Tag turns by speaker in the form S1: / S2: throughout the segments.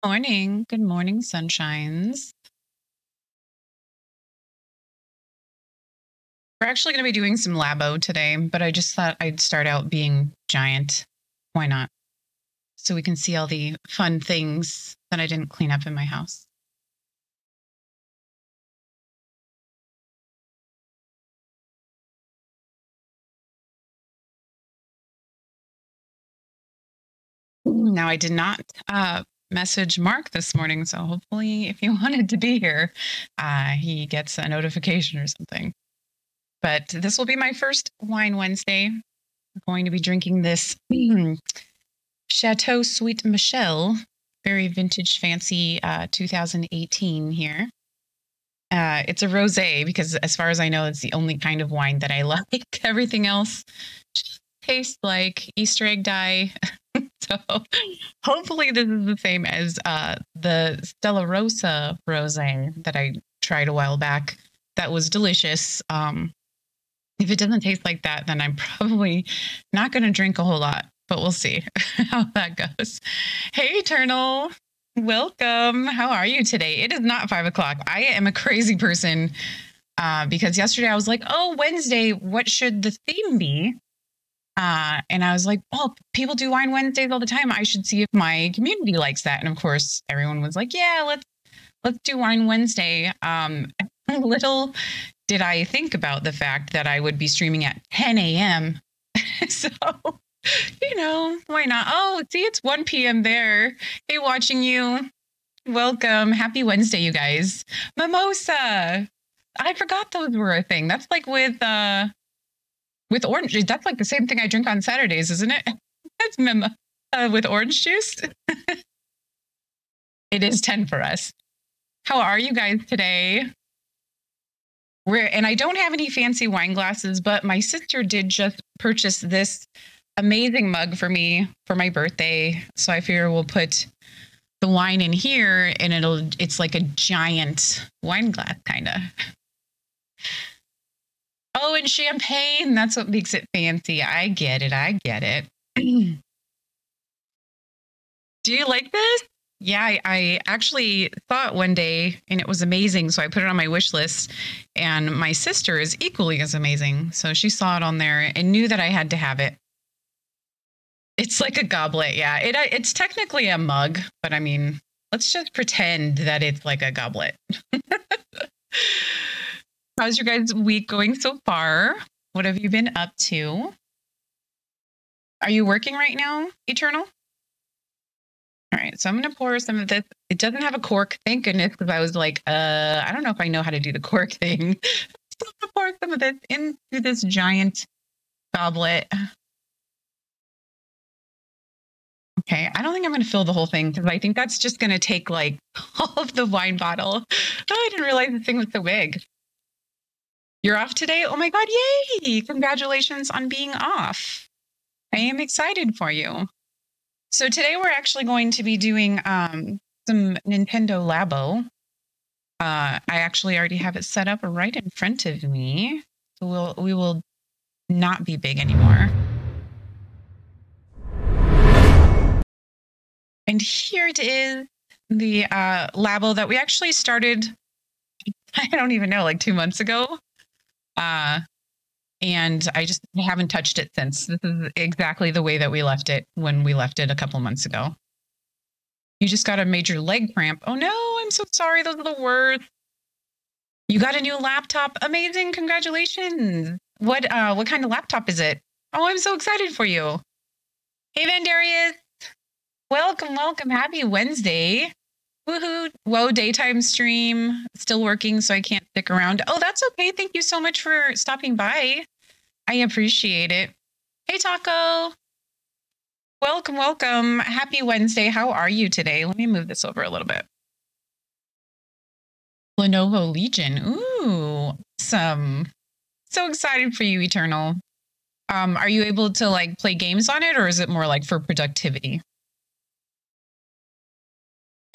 S1: Morning. Good morning, sunshines. We're actually going to be doing some labo today, but I just thought I'd start out being giant. Why not? So we can see all the fun things that I didn't clean up in my house. Now, I did not message Mark this morning, so hopefully, if he wanted to be here, he gets a notification or something. But this will be my first Wine Wednesday. I'm going to be drinking this Chateau Sweet Michelle, very vintage, fancy 2018 here. It's a rosé because, as far as I know, it's the only kind of wine that I like. Everything else just tastes like Easter egg dye. So hopefully, this is the same as the Stella Rosa rosé that I tried a while back. That was delicious. If it doesn't taste like that, then I'm probably not going to drink a whole lot, but we'll see how that goes. Hey, Eternal. Welcome. How are you today? It is not 5 o'clock. I am a crazy person because yesterday I was like, oh, Wednesday, what should the theme be? And I was like, oh, people do Wine Wednesdays all the time. I should see if my community likes that. And of course, everyone was like, yeah, let's do Wine Wednesday. Little did I think about the fact that I would be streaming at 10 a.m. So, why not? Oh, see, it's 1 p.m. there. Hey, watching you. Welcome. Happy Wednesday, you guys. Mimosa. I forgot those were a thing. That's like with orange. That's like the same thing I drink on Saturdays, isn't it? That's with orange juice. It is 10 for us. How are you guys today? And I don't have any fancy wine glasses, but my sister did just purchase this amazing mug for me for my birthday. So I figure we'll put the wine in here and it's like a giant wine glass kind of. Oh, and champagne. That's what makes it fancy. I get it. Do you like this? Yeah, I actually thought one day and it was amazing. So I put it on my wish list, and my sister is equally as amazing. So she saw it on there and knew that I had to have it. It's like a goblet. Yeah, it's technically a mug, but I mean, let's just pretend that it's like a goblet. How's your guys' week going so far? What have you been up to? Are you working right now, Eternal? All right, so I'm going to pour some of this. It doesn't have a cork, thank goodness, because I was like, I don't know if I know how to do the cork thing. So I'm going to pour some of this into this giant goblet. Okay, I don't think I'm going to fill the whole thing because I think that's just going to take like all of the wine bottle. Oh, I didn't realize the thing was so big. You're off today? Oh my God, yay! Congratulations on being off. I am excited for you. So today we're actually going to be doing some Nintendo Labo. I actually already have it set up right in front of me. So we will not be big anymore. And here it is, the Labo that we actually started, I don't even know, like 2 months ago. And I just haven't touched it since. This is exactly the way that we left it when we left it a couple months ago. You just got a major leg cramp. Oh no, I'm so sorry. Those are the worst. You got a new laptop. Amazing. Congratulations. What kind of laptop is it? Oh, I'm so excited for you. Hey, Vandarius. Welcome. Happy Wednesday. Woohoo. Whoa, daytime stream. Still working, so I can't stick around. Oh, that's okay. Thank you so much for stopping by. I appreciate it. Hey, Taco. Welcome. Happy Wednesday. How are you today? Let me move this over a little bit. Lenovo Legion. Ooh, awesome. So excited for you, Eternal. Are you able to like play games on it, or is it more like for productivity?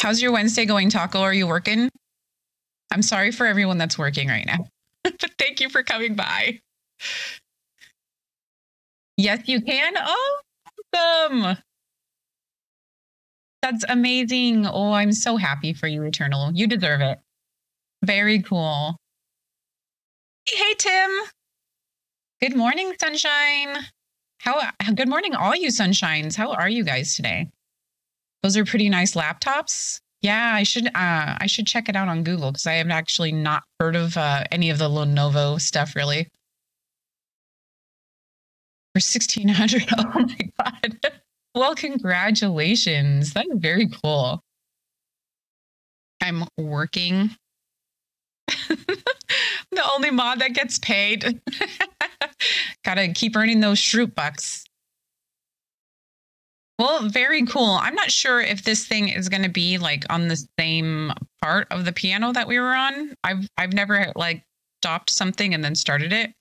S1: How's your Wednesday going, Taco? Are you working? I'm sorry for everyone that's working right now, but thank you for coming by. Yes, you can. Oh, awesome. That's amazing. Oh, I'm so happy for you, Eternal. You deserve it. Very cool. Hey, Tim. Good morning, sunshine. Good morning, all you sunshines. How are you guys today? Those are pretty nice laptops. Yeah, I should check it out on Google because I have actually not heard of any of the Lenovo stuff really. For 1600. Oh my god. Well, congratulations. That is very cool. I'm working. The only mod that gets paid. Gotta keep earning those Shroot bucks. Well, very cool. I'm not sure if this thing is going to be like on the same part of the piano that we were on. I've never like stopped something and then started it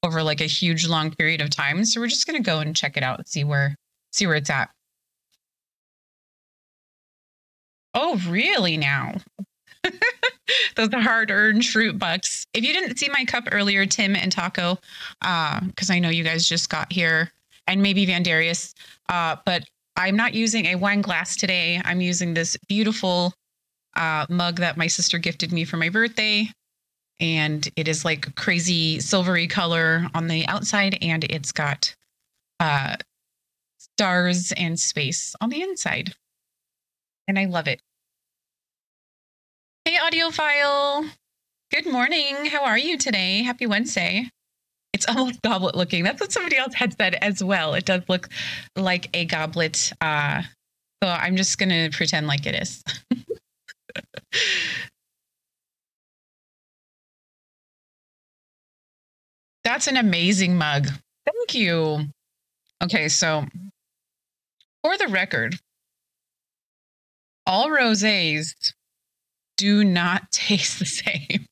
S1: over like a huge long period of time. So we're just going to go and check it out and see where it's at. Oh, really now? Those are hard-earned Shroot bucks. If you didn't see my cup earlier, Tim and Taco, because I know you guys just got here, and maybe Vandarius, but I'm not using a wine glass today. I'm using this beautiful mug that my sister gifted me for my birthday. And it is like crazy silvery color on the outside, and it's got stars and space on the inside. And I love it. Hey, audiophile. Good morning. How are you today? Happy Wednesday. It's almost goblet looking. That's what somebody else had said as well. It does look like a goblet. So I'm just going to pretend like it is. That's an amazing mug. Thank you. Okay, so for the record, all rosés do not taste the same.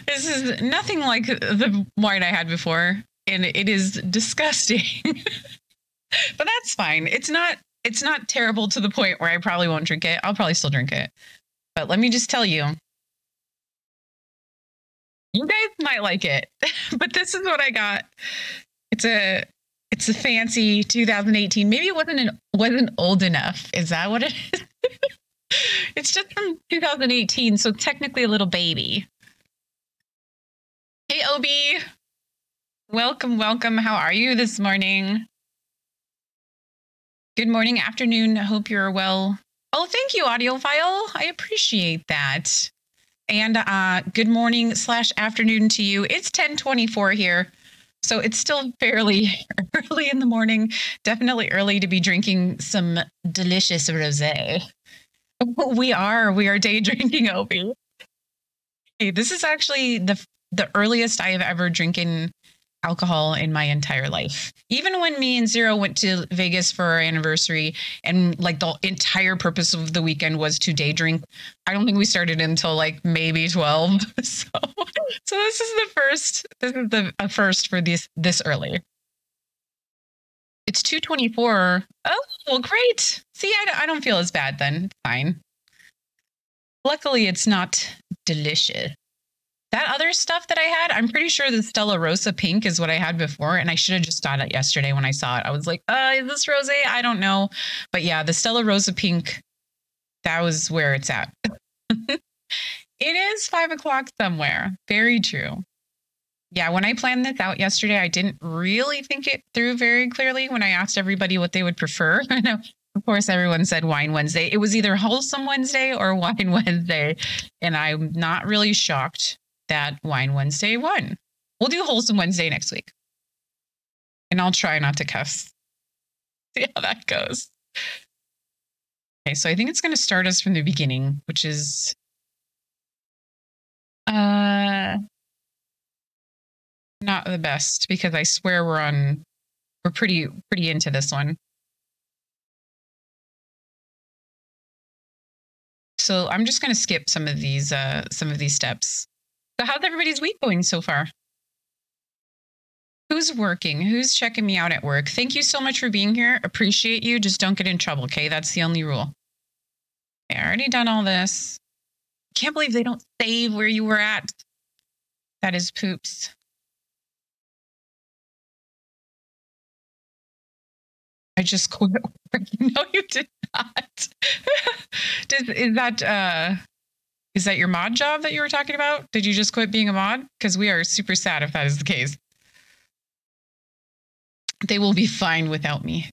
S1: This is nothing like the wine I had before, and it is disgusting. But that's fine. It's not terrible to the point where I probably won't drink it. I'll probably still drink it. But let me just tell you, you guys might like it. But this is what I got. It's a fancy 2018. Maybe it wasn't old enough. Is that what it is? It's just from 2018, so technically a little baby. Hey, Obi. Welcome. How are you this morning? Good morning, afternoon. I hope you're well. Oh, thank you, audiophile. I appreciate that. And good morning / afternoon to you. It's 10:24 here, so it's still fairly early in the morning. Definitely early to be drinking some delicious rosé. We are day drinking, Obi. Hey, this is actually the earliest I have ever drinking alcohol in my entire life. Even when me and Zero went to Vegas for our anniversary, and like the entire purpose of the weekend was to day drink, I don't think we started until like maybe 12. So this is the first. This is a first for this early. It's 2:24. Oh, well, great. See, I don't feel as bad then. Fine. Luckily, it's not delicious. That other stuff that I had, I'm pretty sure the Stella Rosa pink is what I had before, and I should have just got it yesterday when I saw it. I was like, is this rosé? I don't know. But yeah, the Stella Rosa pink, that was where it's at. It is 5 o'clock somewhere. Very true. Yeah, when I planned this out yesterday, I didn't really think it through very clearly when I asked everybody what they would prefer. I know, of course, everyone said Wine Wednesday. It was either Wholesome Wednesday or Wine Wednesday, and I'm not really shocked that Wine Wednesday won. We'll do Wholesome Wednesday next week. And I'll try not to cuss. See how that goes. Okay, so I think it's going to start us from the beginning, which is not the best, because I swear we're pretty into this one. So I'm just going to skip some of these steps. So how's everybody's week going so far? Who's working? Who's checking me out at work? Thank you so much for being here. Appreciate you. Just don't get in trouble, okay? That's the only rule. Okay, I already done all this. Can't believe they don't save where you were at. That is poops. I just quit work. No, you did not. Is that your mod job that you were talking about? Did you just quit being a mod? Because we are super sad if that is the case. They will be fine without me.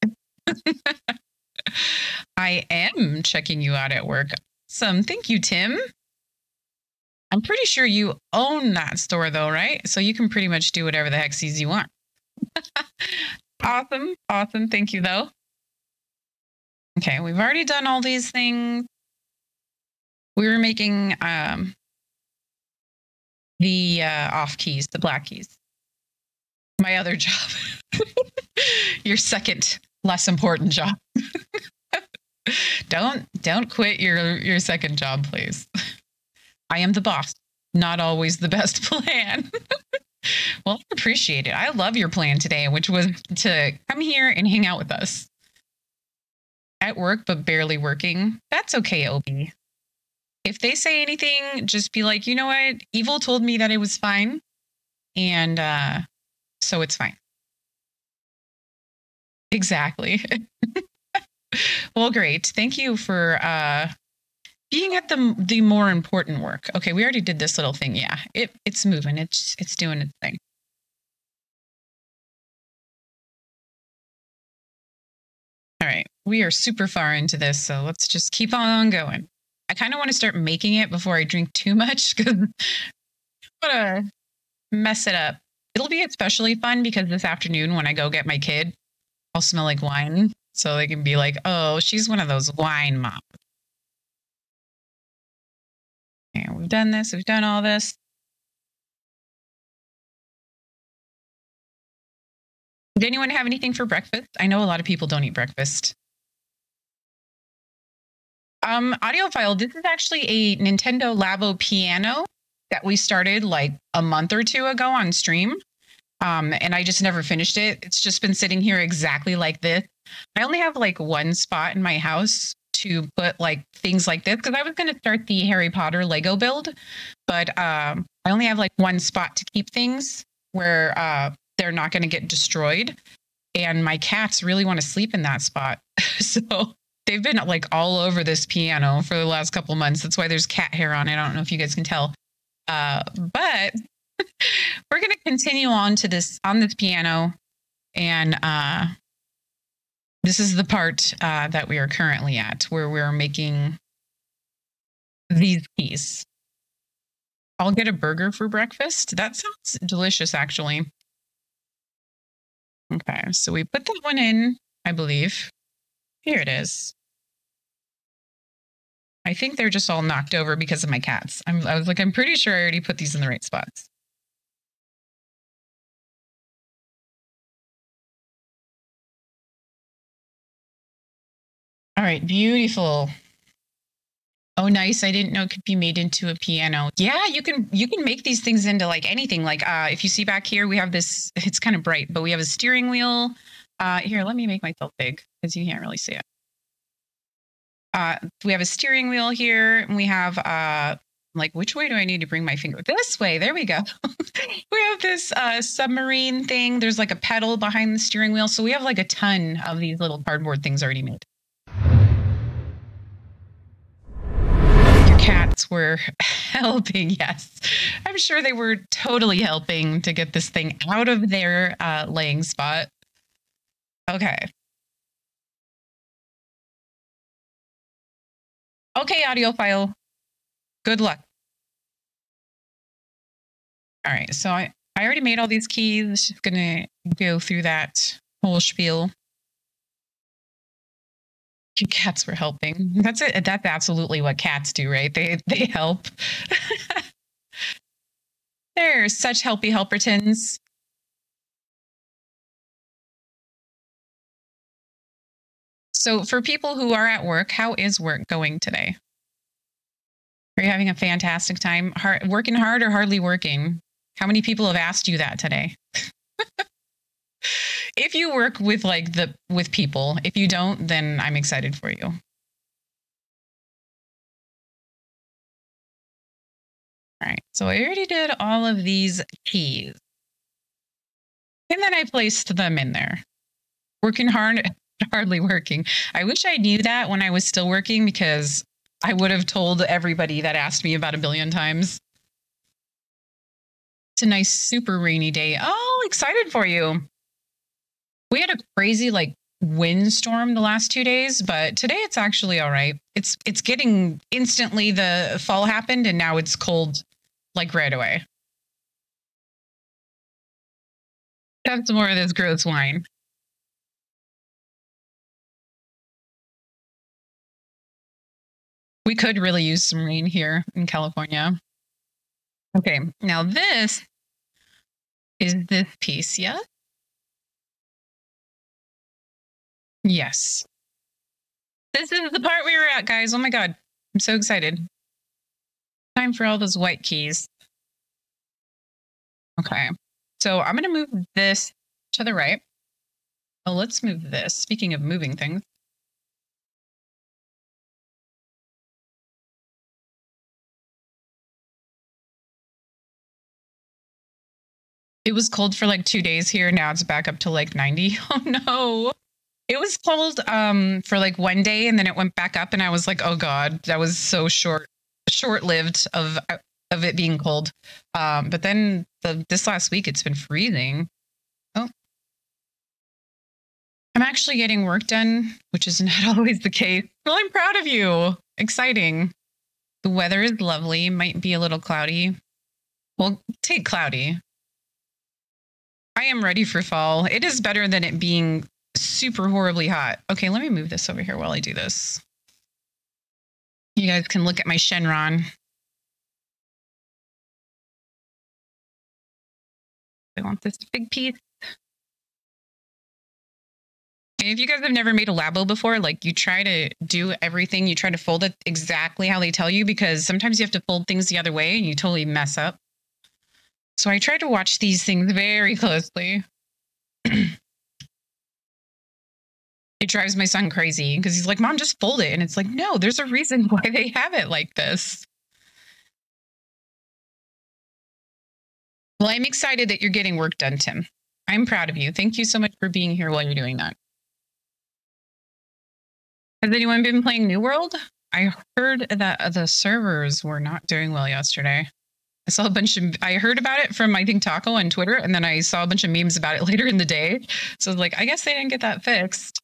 S1: I am checking you out at work. Awesome. Thank you, Tim. I'm pretty sure you own that store though, right? So you can pretty much do whatever the heck sees you want. Awesome. Awesome. Thank you though. Okay, we've already done all these things. We were making the off keys, the black keys. My other job. Your second less important job. Don't quit your second job, please. I am the boss. Not always the best plan. Well, I appreciate it. I love your plan today, which was to come here and hang out with us. At work, but barely working. That's okay, Obi. If they say anything, just be like, you know what? Evil told me that it was fine. And so it's fine. Exactly. Well, great. Thank you for being at the more important work. Okay, we already did this little thing. Yeah, it's moving. It's doing its thing. All right, we are super far into this, so let's just keep on going. I kind of want to start making it before I drink too much because I'm gonna mess it up. It'll be especially fun because this afternoon when I go get my kid, I'll smell like wine. So they can be like, oh, she's one of those wine moms. And we've done this. We've done all this. Did anyone have anything for breakfast? I know a lot of people don't eat breakfast. Audiophile, this is actually a Nintendo Labo piano that we started like a month or two ago on stream. And I just never finished it. It's just been sitting here exactly like this. I only have like one spot in my house to put like things like this because I was going to start the Harry Potter Lego build, but I only have like one spot to keep things where they're not going to get destroyed. And my cats really want to sleep in that spot. So they've been like all over this piano for the last couple months. That's why there's cat hair on it. I don't know if you guys can tell. But we're going to continue on to this piano. And this is the part that we are currently at where we're making these keys. I'll get a burger for breakfast. That sounds delicious, actually. Okay, so we put that one in, I believe. Here it is. I think they're just all knocked over because of my cats. I was like, I'm pretty sure I already put these in the right spots. All right, beautiful. Oh, nice. I didn't know it could be made into a piano. Yeah, you can make these things into like anything. Like if you see back here, we have this, it's kind of bright, but we have a steering wheel. Here, let me make myself big because you can't really see it. We have a steering wheel here, and we have like, which way do I need to bring my finger? This way. There we go. We have this submarine thing. There's like a pedal behind the steering wheel. So we have like a ton of these little cardboard things already made. Your cats were helping. Yes. I'm sure they were totally helping to get this thing out of their laying spot. Okay. Okay, audiophile. Good luck. All right, so I already made all these keys. Just gonna go through that whole spiel. Your cats were helping. That's it. That's absolutely what cats do, right? They help. They're such helpy helpertons. So for people who are at work, how is work going today? Are you having a fantastic time? Working hard or hardly working? How many people have asked you that today? If you work with with people, if you don't, then I'm excited for you. All right, so I already did all of these keys. And then I placed them in there. Working hard hardly working. I wish I knew that when I was still working because I would have told everybody that asked me about a billion times. It's a nice, super rainy day. Oh, excited for you. We had a crazy like windstorm the last 2 days, but today it's actually all right. It's getting instantly the fall happened and now it's cold like right away. Have some more of this gross wine. We could really use some rain here in California. Okay, now this is this piece, yeah? Yes. This is the part we were at, guys. Oh my God. I'm so excited. Time for all those white keys. Okay. So I'm going to move this to the right. Oh, let's move this. Speaking of moving things. It was cold for like 2 days here. Now it's back up to like 90. Oh no. It was cold for like one day and then it went back up and I was like, oh God, that was so short-lived of it being cold. But then this last week it's been freezing. Oh. I'm actually getting work done, which is not always the case. Well, I'm proud of you. Exciting. The weather is lovely, might be a little cloudy. Well, take cloudy. I am ready for fall. It is better than it being super horribly hot. Okay, let me move this over here while I do this. You guys can look at my Shenron. I want this big piece. And if you guys have never made a Labo before, like you try to do everything, you try to fold it exactly how they tell you, because sometimes you have to fold things the other way and you totally mess up. So I try to watch these things very closely. It drives my son crazy because he's like, Mom, just fold it. And it's like, no, there's a reason why they have it like this. Well, I'm excited that you're getting work done, Tim. I'm proud of you. Thank you so much for being here while you're doing that. Has anyone been playing New World? I heard that the servers were not doing well yesterday. I saw a bunch of, I heard about it from, I think, Taco on Twitter, and then I saw a bunch of memes about it later in the day. So I was like, I guess they didn't get that fixed.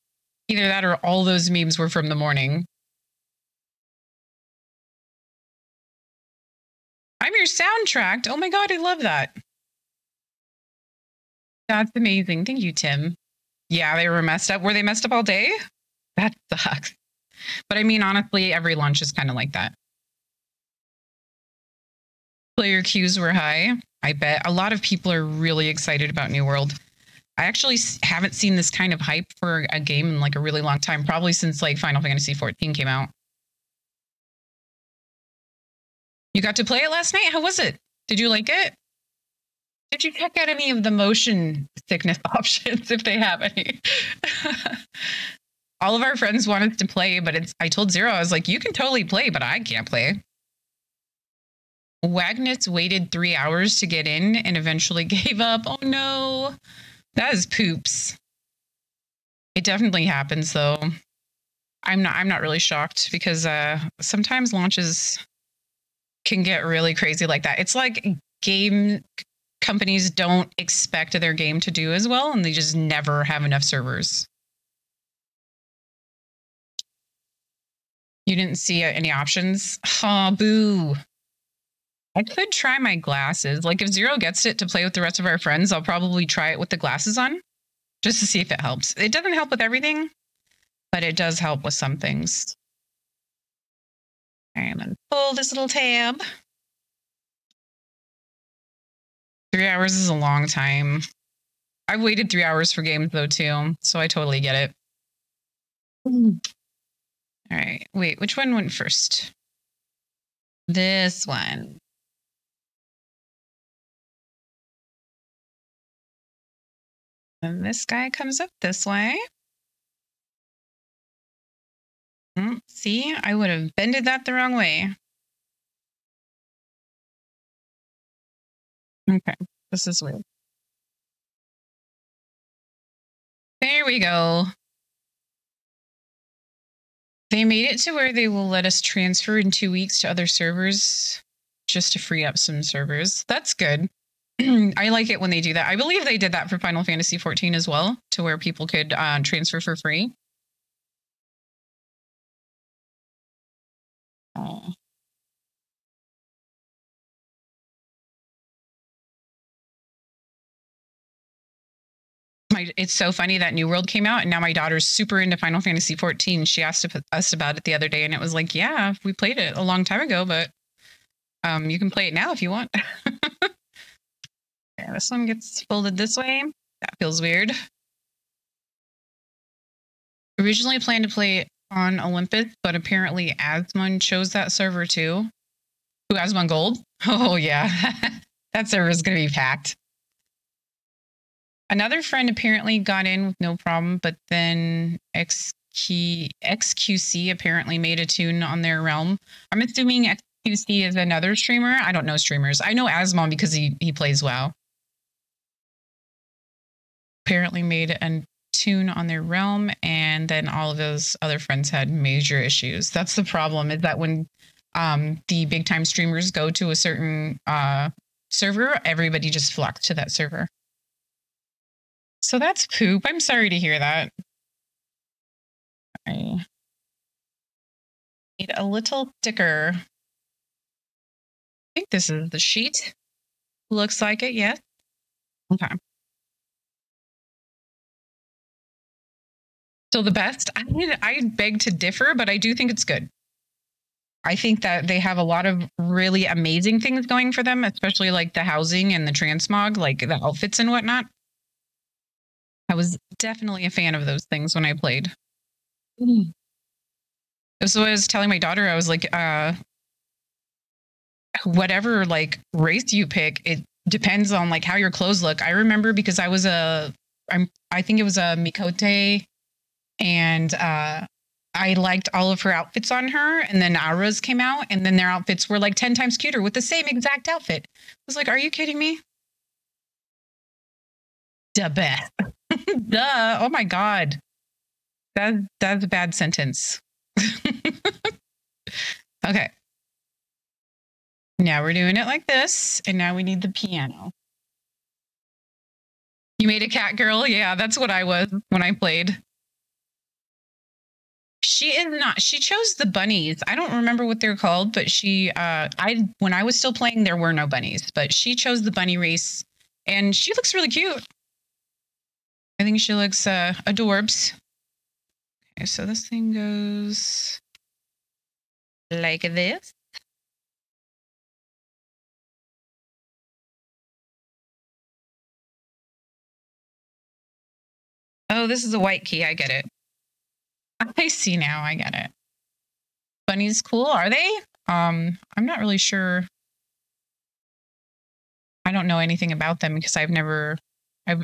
S1: Either that or all those memes were from the morning. I'm your soundtrack. Oh my God, I love that. That's amazing. Thank you, Tim. Yeah, they were messed up. Were they messed up all day? That sucks. But I mean, honestly, every launch is kind of like that. Player queues were high. I bet a lot of people are really excited about New World. I actually haven't seen this kind of hype for a game in like a really long time, probably since like Final Fantasy XIV came out. You got to play it last night? How was it? Did you like it? Did you check out any of the motion sickness options if they have any? All of our friends wanted to play, but I told Zero, I was like, you can totally play, but I can't play. Wagnitz waited 3 hours to get in and eventually gave up. Oh no, that is poops. It definitely happens though. I'm not really shocked because sometimes launches can get really crazy like that. It's like game companies don't expect their game to do as well and they just never have enough servers. You didn't see any options? Oh, boo. I could try my glasses. Like if Zero gets it to play with the rest of our friends, I'll probably try it with the glasses on just to see if it helps. It doesn't help with everything, but it does help with some things. I'm going to pull this little tab. 3 hours is a long time. I've waited 3 hours for games though too, so I totally get it. All right, wait, which one went first? This one. And this guy comes up this way. See, I would have bended that the wrong way. Okay, this is weird. There we go. They made it to where they will let us transfer in 2 weeks to other servers just to free up some servers. That's good. I like it when they do that. I believe they did that for Final Fantasy XIV as well, to where people could transfer for free. Oh. It's so funny that New World came out, and now my daughter's super into Final Fantasy XIV. She asked us about it the other day, and it was like, yeah, we played it a long time ago, but you can play it now if you want. Yeah, this one gets folded this way. That feels weird. Originally planned to play on Olympus, but apparently Asmon chose that server too. Who, Asmon Gold? Oh, yeah. That server is going to be packed. Another friend apparently got in with no problem, but then XQC apparently made a tune on their realm. I'm assuming XQC is another streamer. I don't know streamers. I know Asmon because he plays WoW. Apparently made a tune on their realm, and then all of those other friends had major issues. That's the problem, is that when the big time streamers go to a certain server, everybody just flocks to that server. So that's poop. I'm sorry to hear that. I need a little sticker. I think this is the sheet. Looks like it, yes. Okay. So the best, I beg to differ, but I do think it's good. I think that they have a lot of really amazing things going for them, especially like the housing and the transmog, like the outfits and whatnot. I was definitely a fan of those things when I played. So I was telling my daughter, I was like, whatever like race you pick, it depends on like how your clothes look. I remember because I think it was a Mikote, and I liked all of her outfits on her, and then Aura's came out, and then their outfits were like 10 times cuter with the same exact outfit. I was like, are you kidding me? The best. Duh. Oh my God. That's a bad sentence. Okay. Now we're doing it like this, and now we need the piano. You made a cat girl? Yeah, that's what I was when I played. She is not. She chose the bunnies. I don't remember what they're called, but when I was still playing, there were no bunnies, but she chose the bunny race, and she looks really cute. I think she looks adorbs. Okay, so this thing goes like this. Oh, this is a white key. I get it. I see now. I get it. Bunnies cool, are they? I'm not really sure. I don't know anything about them because I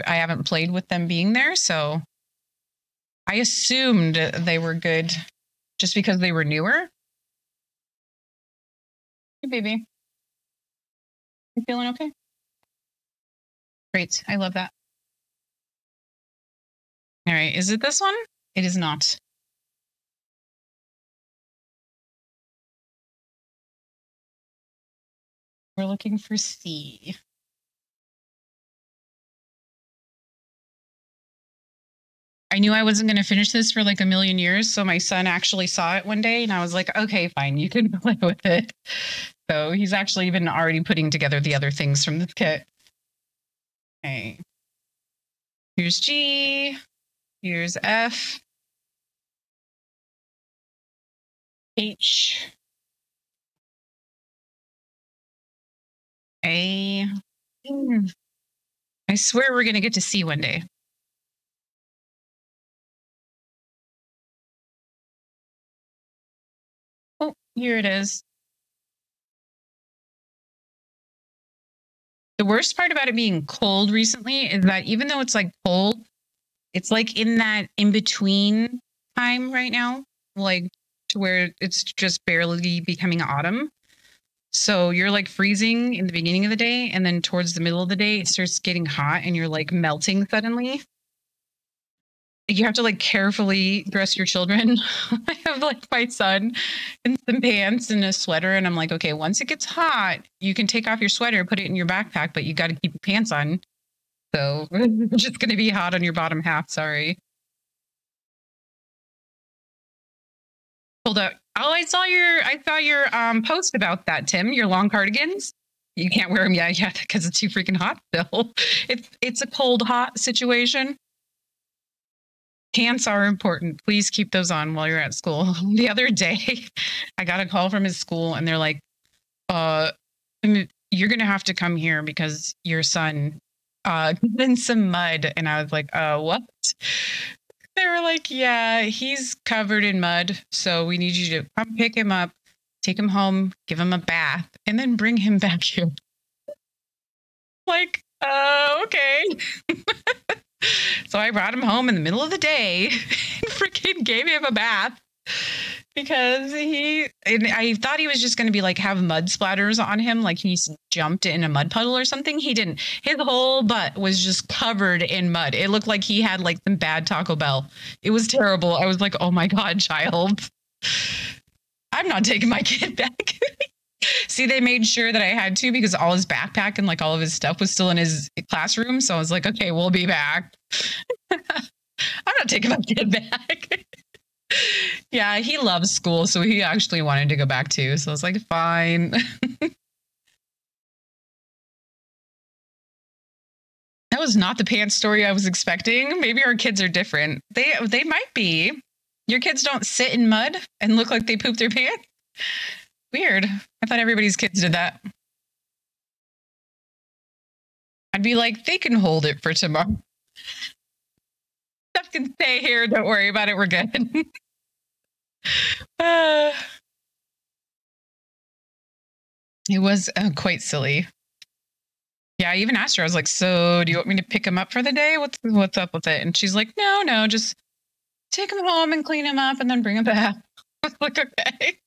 S1: haven't played with them being there, so I assumed they were good just because they were newer. Hey, baby. You feeling okay? Great. I love that. All right. Is it this one? It is not. We're looking for C. I knew I wasn't going to finish this for like a million years. So my son actually saw it one day, and I was like, okay, fine, you can play with it. So he's actually been already putting together the other things from this kit. Okay. Here's G. Here's F. H. A. I swear we're going to get to C one day. Oh, here it is. The worst part about it being cold recently is that even though it's like cold, it's like in that in between time right now, like to where it's just barely becoming autumn. So you're like freezing in the beginning of the day, and then towards the middle of the day, it starts getting hot and you're like melting suddenly. You have to like carefully dress your children. I have like my son in some pants and a sweater, and I'm like, okay, once it gets hot, you can take off your sweater, put it in your backpack, but you got to keep your pants on. So it's just going to be hot on your bottom half. Sorry. Hold up. Oh, I saw your post about that, Tim. Your long cardigans. You can't wear them yet, yeah, because it's too freaking hot still. It's a cold hot situation. Pants are important. Please keep those on while you're at school. The other day, I got a call from his school and they're like, you're going to have to come here because your son got in some mud. And I was like, what? They were like, yeah, he's covered in mud. So we need you to come pick him up, take him home, give him a bath, and then bring him back here. Like, okay. So I brought him home in the middle of the day and freaking gave him a bath because I thought he was just going to be like have mud splatters on him. Like he jumped in a mud puddle or something. He didn't. His whole butt was just covered in mud. It looked like he had like some bad Taco Bell. It was terrible. I was like, oh my God, child. I'm not taking my kid back. See, they made sure that I had to because all his backpack and like all of his stuff was still in his classroom. So I was like, okay, we'll be back. I'm not taking my kid back. Yeah, he loves school. So he actually wanted to go back too. So I was like, fine. That was not the pants story I was expecting. Maybe our kids are different. They might be. Your kids don't sit in mud and look like they poop their pants. Weird. I thought everybody's kids did that. I'd be like, they can hold it for tomorrow. Stuff can stay here. Don't worry about it. We're good. It was quite silly. Yeah, I even asked her. I was like, "So, do you want me to pick him up for the day? What's up with it?" And she's like, "No, just take him home and clean him up, and then bring him back." I was like, "Okay."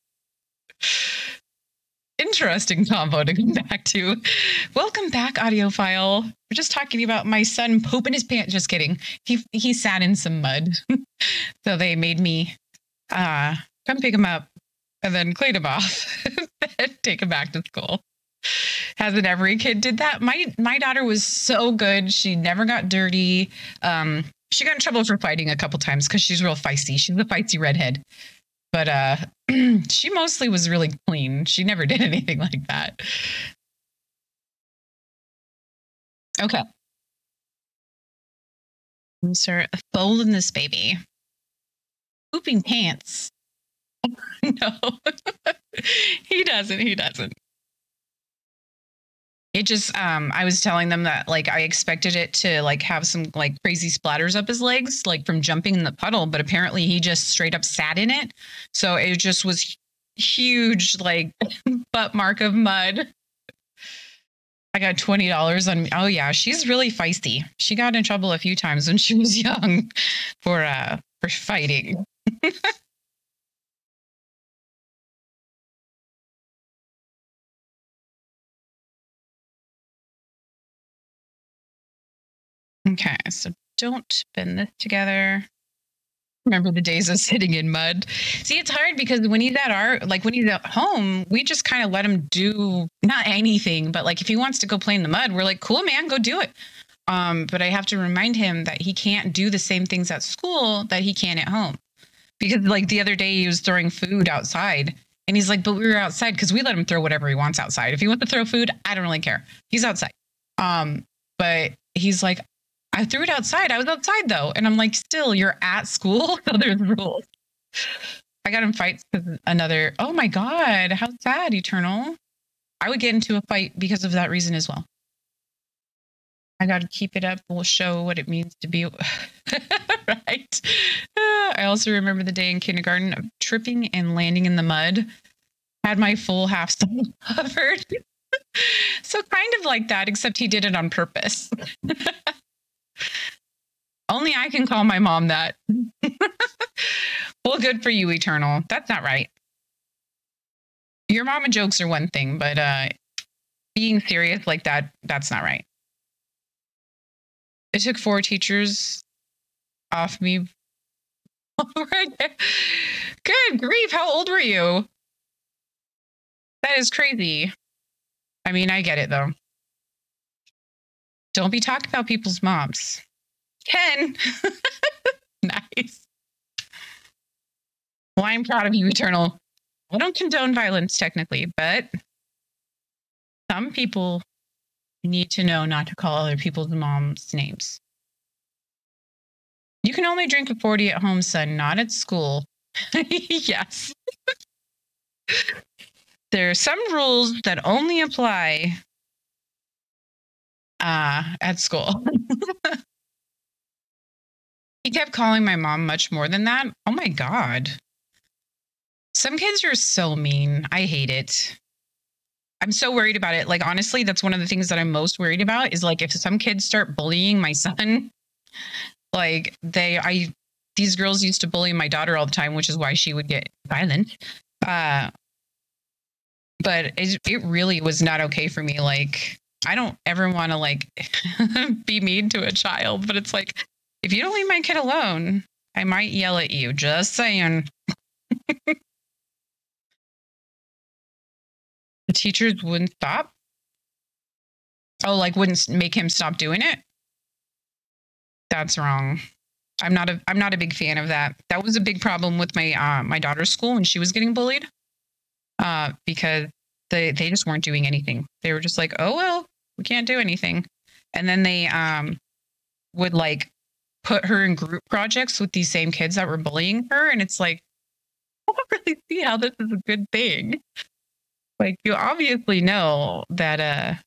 S1: Interesting combo to come back to. Welcome back, audiophile. We're just talking about my son pooping his pants. Just kidding. He sat in some mud, so they made me come pick him up and then clean him off and take him back to school. Hasn't every kid did that? My daughter was so good. She never got dirty. She got in trouble for fighting a couple times because she's real feisty. She's a feisty redhead. But she mostly was really clean. She never did anything like that. Okay. Sir, folding this baby. Pooping pants. No, he doesn't. It just, I was telling them that like I expected it to like have some like crazy splatters up his legs, like from jumping in the puddle, but apparently he just straight up sat in it. So it just was huge, like butt mark of mud. I got $20 on me. Oh yeah, she's really feisty. She got in trouble a few times when she was young for fighting. Okay, so don't bend this together. Remember the days of sitting in mud. See, it's hard because when he's when he's at home, we just kind of let him do not anything, but like if he wants to go play in the mud, we're like, cool, man, go do it. But I have to remind him that he can't do the same things at school that he can at home. Because like the other day he was throwing food outside and he's like, but we were outside because we let him throw whatever he wants outside. If he wants to throw food, I don't really care. He's outside. But he's like, I threw it outside. I was outside though. And I'm like, still, you're at school. So there's rules. I got in fights because oh my God, how sad, Eternal. I would get into a fight because of that reason as well. I got to keep it up. We'll show what it means to be right. I also remember the day in kindergarten of tripping and landing in the mud. Had my full half stomach covered. So kind of like that, except he did it on purpose. Only I can call my mom that. Well, good for you, Eternal. That's not right. Your mama jokes are one thing, but being serious like that, that's not right. It took 4 teachers off me. Good grief. How old were you? That is crazy. I mean, I get it though. Don't be talking about people's moms. 10. Nice. Well, I'm proud of you, Eternal. I don't condone violence technically, but some people need to know not to call other people's moms names. You can only drink a 40 at home, son, not at school. Yes. There are some rules that only apply at school. He kept calling my mom much more than that. Oh my God. Some kids are so mean. I hate it. I'm so worried about it. Like, honestly, that's one of the things that I'm most worried about is like if some kids start bullying my son, like these girls used to bully my daughter all the time, which is why she would get violent. But it really was not okay for me. Like, I don't ever want to like be mean to a child, but it's like, if you don't leave my kid alone, I might yell at you. Just saying. The teachers wouldn't stop. Oh, like wouldn't make him stop doing it? That's wrong. I'm not a big fan of that. That was a big problem with my my daughter's school when she was getting bullied. Because they just weren't doing anything. They were just like, oh well, we can't do anything. And then they would like put her in group projects with these same kids that were bullying her. And it's like, I don't really see how this is a good thing. Like, you obviously know that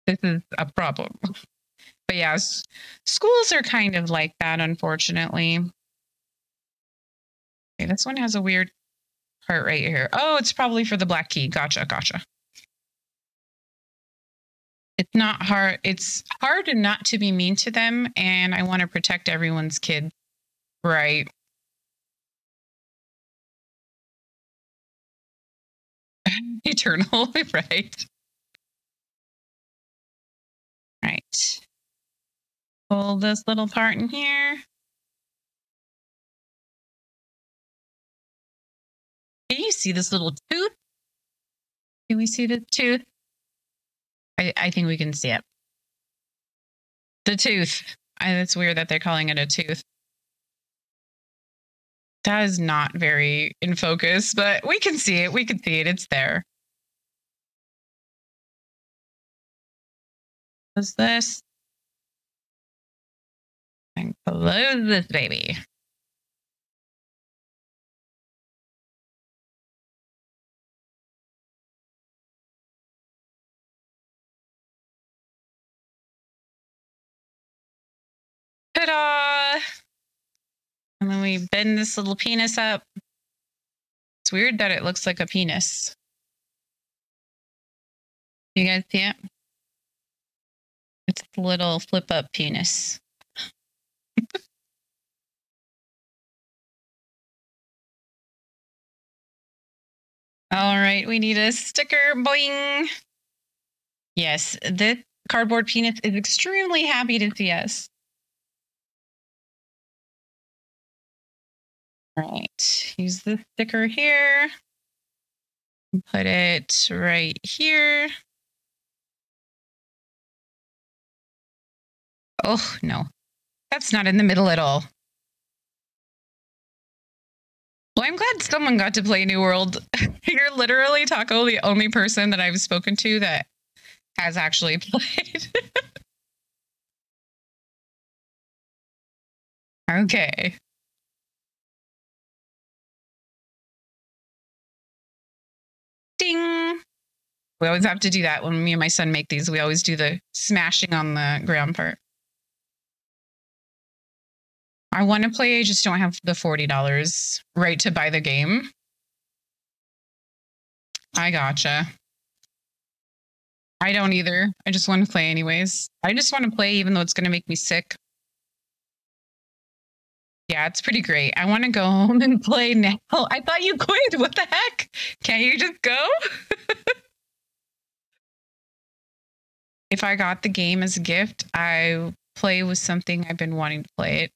S1: this is a problem. But yeah, schools are kind of like that, unfortunately. Okay, this one has a weird part right here. Oh, it's probably for the black key. Gotcha. It's not hard. It's hard not to be mean to them, and I want to protect everyone's kid. Right. Eternal, right? Right. Pull this little part in here. Can you see this little tooth? Can we see the tooth? I think we can see it. The tooth. It's weird that they're calling it a tooth. That is not very in focus, but we can see it. We can see it. It's there. What's this? And close this baby. Ta-da! And then we bend this little penis up. It's weird that it looks like a penis. You guys see it? It's a little flip up penis. All right, we need a sticker. Boing. Yes, this cardboard penis is extremely happy to see us. All right, use the sticker here. Put it right here. Oh, no. That's not in the middle at all. Well, I'm glad someone got to play New World. You're literally, Taco, the only person that I've spoken to that has actually played. Okay. Ding. We always have to do that when me and my son make these. We always do the smashing on the ground part. I want to play, I just don't have the $40 right to buy the game. I gotcha. I don't either. I just want to play anyways. I just want to play even though it's going to make me sick. Yeah, it's pretty great. I want to go home and play now. I thought you quit. What the heck? Can't you just go? If I got the game as a gift, I play with something I've been wanting to play it.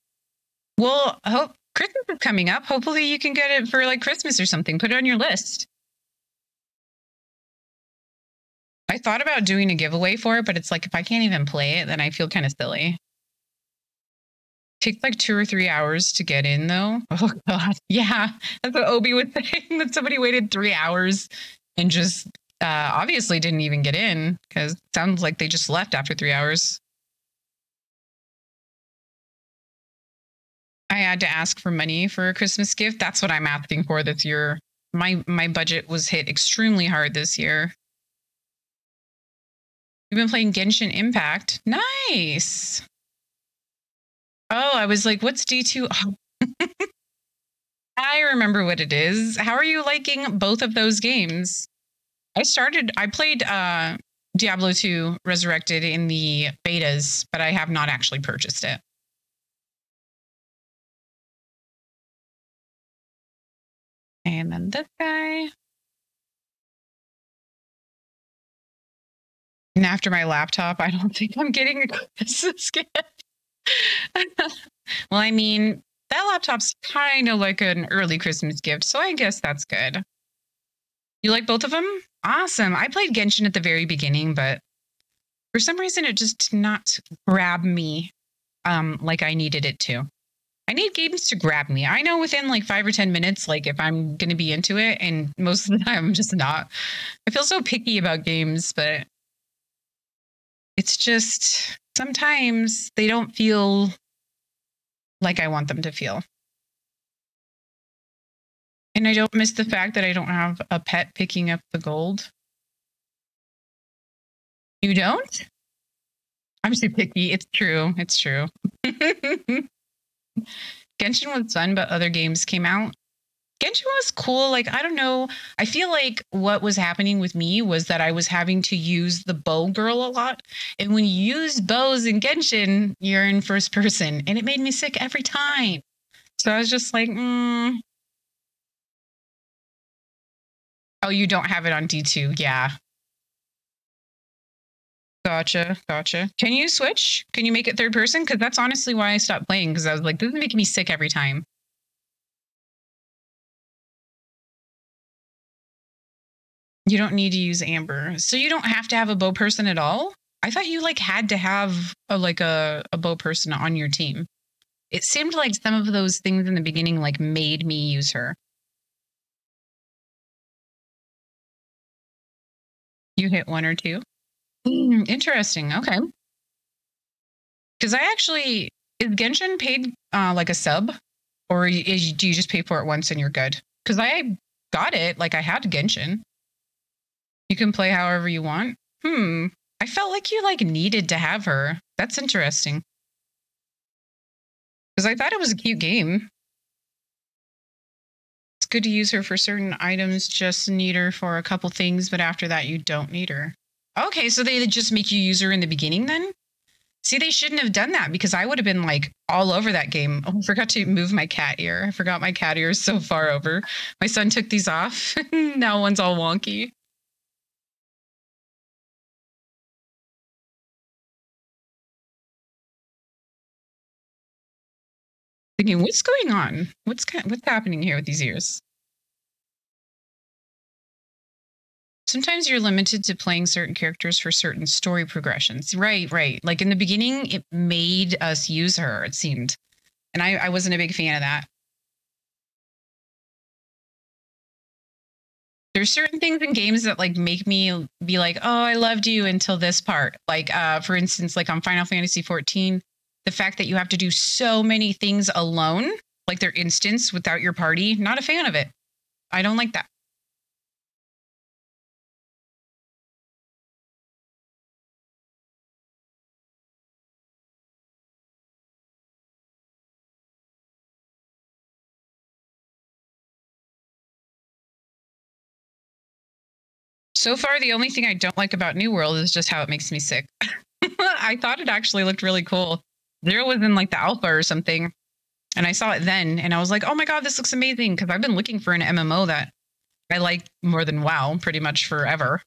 S1: Well, I hope Christmas is coming up. Hopefully you can get it for like Christmas or something. Put it on your list. I thought about doing a giveaway for it, but it's like if I can't even play it, then I feel kind of silly. Takes like 2 or 3 hours to get in though. Oh god. Yeah. That's what Obi was saying, that somebody waited 3 hours and just obviously didn't even get in, because it sounds like they just left after 3 hours. I had to ask for money for a Christmas gift. That's what I'm asking for this year. My budget was hit extremely hard this year. You've been playing Genshin Impact. Nice. Oh, I was like, what's D2? Oh. I remember what it is. How are you liking both of those games? I played Diablo 2 Resurrected in the betas, but I have not actually purchased it. And then this guy. And after my laptop, I don't think I'm getting a Christmas gift. Well, I mean, that laptop's kind of like an early Christmas gift, so I guess that's good. You like both of them? Awesome. I played Genshin at the very beginning, but for some reason it just did not grab me like I needed it to. I need games to grab me. I know within like 5 or 10 minutes, like if I'm going to be into it, and most of the time I'm just not. I feel so picky about games, but it's just sometimes they don't feel like I want them to feel. And I don't miss the fact that I don't have a pet picking up the gold. You don't? I'm so picky. It's true. It's true. Genshin was fun, but other games came out. Genshin was cool. Like, I don't know. I feel like what was happening with me was that I was having to use the bow girl a lot. And when you use bows in Genshin, you're in first person. And it made me sick every time. So I was just like, Oh, you don't have it on D2. Yeah. Gotcha. Can you switch? Can you make it third person? Because that's honestly why I stopped playing, because I was like, this is making me sick every time. You don't need to use Amber. So you don't have to have a bow person at all? I thought you like had to have a bow person on your team. It seemed like some of those things in the beginning like made me use her. You hit 1 or 2? Interesting. Okay. Because is Genshin paid like a sub, or do you just pay for it once and you're good? Because I got it, like I had Genshin. You can play however you want. I felt like you like needed to have her. That's interesting. Because I thought it was a cute game. It's good to use her for certain items, just need her for a couple things, but after that you don't need her. Okay, so they just make you use her in the beginning then? See, they shouldn't have done that, because I would have been like all over that game. Oh, I forgot to move my cat ear. I forgot my cat ear is so far over. My son took these off. Now one's all wonky. Thinking, what's going on? What's happening here with these ears? Sometimes you're limited to playing certain characters for certain story progressions. Right. Like in the beginning, it made us use her, it seemed. And I wasn't a big fan of that. There's certain things in games that like make me be like, oh, I loved you until this part. Like, for instance, like on Final Fantasy 14, the fact that you have to do so many things alone, like their instance without your party, not a fan of it. I don't like that. So far, the only thing I don't like about New World is just how it makes me sick. I thought it actually looked really cool. Zero was in like the alpha or something, and I saw it then, and I was like, oh my god, this looks amazing, because I've been looking for an MMO that I like more than WoW pretty much forever.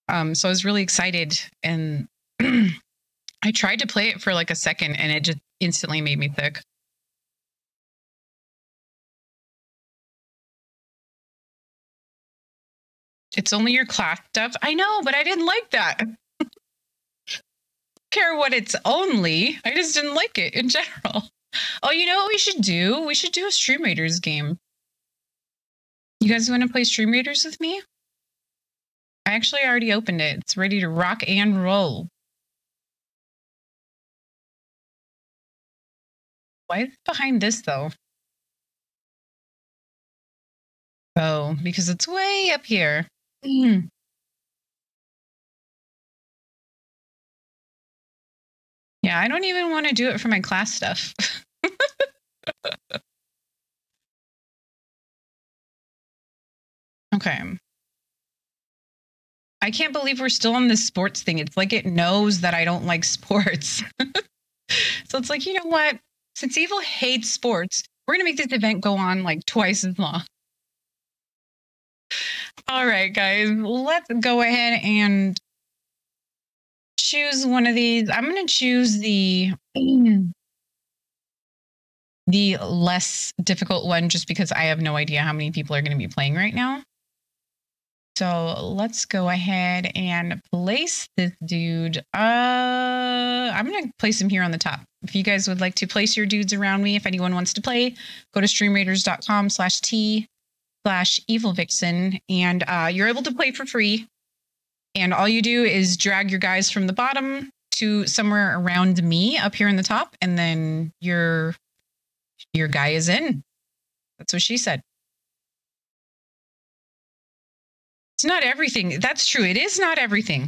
S1: So I was really excited, and I tried to play it for like a second and it just instantly made me sick. It's only your class stuff. I know, but I didn't like that. Care what it's only. I just didn't like it in general. Oh, you know what we should do? We should do a Stream Raiders game. You guys want to play Stream Raiders with me? I actually already opened it. It's ready to rock and roll. Why is it behind this though? Oh, because it's way up here. Mm. Yeah, I don't even want to do it for my class stuff. Okay. I can't believe we're still on this sports thing. It's like it knows that I don't like sports. So it's like, you know what? Since Evil hates sports, we're going to make this event go on like twice as long. All right, guys, let's go ahead and choose one of these. I'm going to choose the less difficult one just because I have no idea how many people are going to be playing right now. So let's go ahead and place this dude. I'm going to place him here on the top. If you guys would like to place your dudes around me, if anyone wants to play, go to streamraiders.com/t/evilvixen, and you're able to play for free. And all you do is drag your guys from the bottom to somewhere around me up here in the top, and then your guy is in. That's what she said. It's not everything. That's true. It is not everything.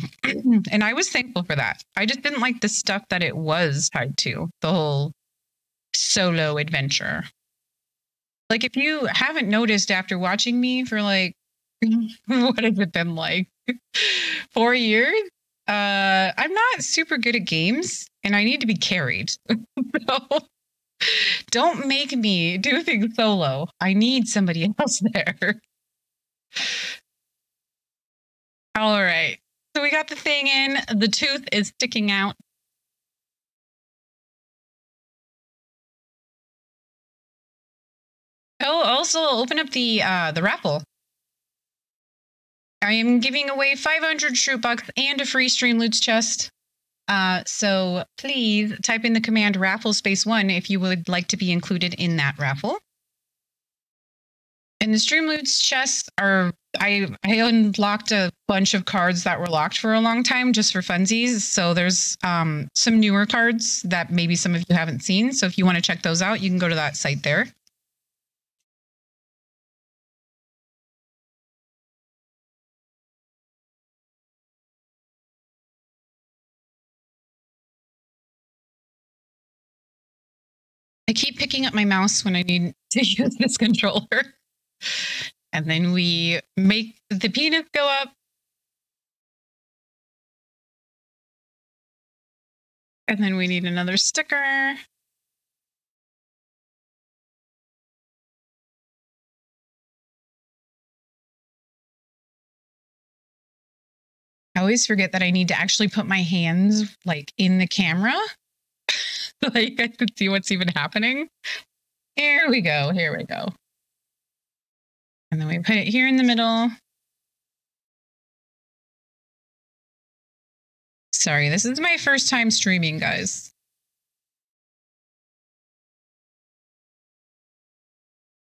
S1: And I was thankful for that. I just didn't like the stuff that it was tied to, the whole solo adventure. Like, if you haven't noticed after watching me for like, what has it been like? 4 years? I'm not super good at games and I need to be carried. So don't make me do things solo. I need somebody else there. All right. So we got the thing in. The tooth is sticking out. Oh, also open up the raffle. I am giving away 500 Shrootbucks and a free Streamloots chest. So please type in the command raffle _1 if you would like to be included in that raffle. And the Streamloots chests are, I unlocked a bunch of cards that were locked for a long time just for funsies. So there's some newer cards that maybe some of you haven't seen. So if you want to check those out, you can go to that site there. I keep picking up my mouse when I need to use this controller. And then we make the penis go up. And then we need another sticker. I always forget that I need to actually put my hands like in the camera. Like I could see what's even happening. Here we go. Here we go. And then we put it here in the middle. Sorry, this is my first time streaming, guys.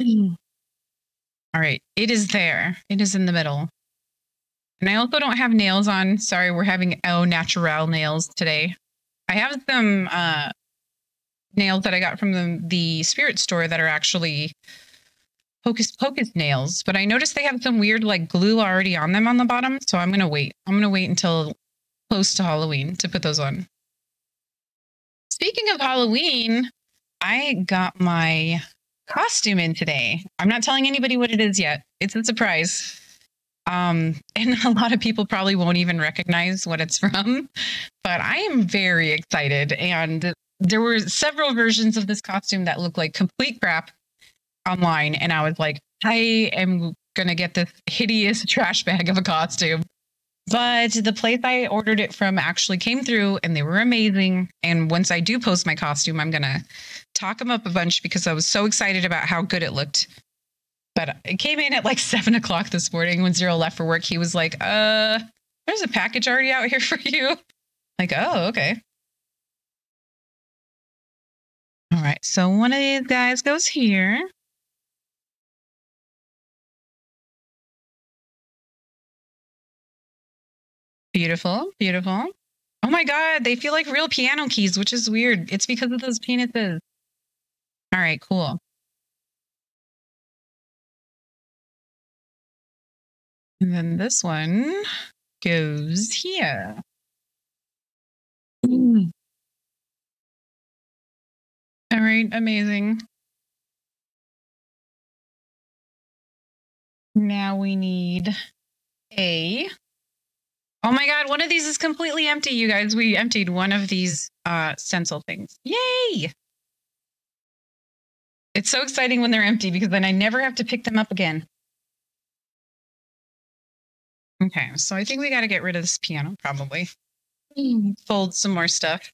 S1: All right, it is there. It is in the middle. And I also don't have nails on. Sorry, we're having au natural nails today. I have some nails that I got from the spirit store that are actually Hocus Pocus nails, but I noticed they have some weird like glue already on them on the bottom. So I'm going to wait. I'm going to wait until close to Halloween to put those on. Speaking of Halloween, I got my costume in today. I'm not telling anybody what it is yet. It's a surprise. And a lot of people probably won't even recognize what it's from, but I am very excited. And there were several versions of this costume that look like complete crap online. And I was like, I am going to get this hideous trash bag of a costume. But the place I ordered it from actually came through and they were amazing. And once I do post my costume, I'm going to talk them up a bunch because I was so excited about how good it looked. But it came in at like 7 o'clock this morning when Zero left for work. He was like, there's a package already out here for you. Like, oh, okay. All right. So one of these guys goes here. Beautiful. Beautiful. Oh my God. They feel like real piano keys, which is weird. It's because of those penises. All right. Cool. And then this one goes here. Mm. All right. Amazing. Now we need a. Oh my God, one of these is completely empty, you guys. We emptied one of these stencil things. Yay! It's so exciting when they're empty because then I never have to pick them up again. Okay, so I think we got to get rid of this piano probably. Fold some more stuff.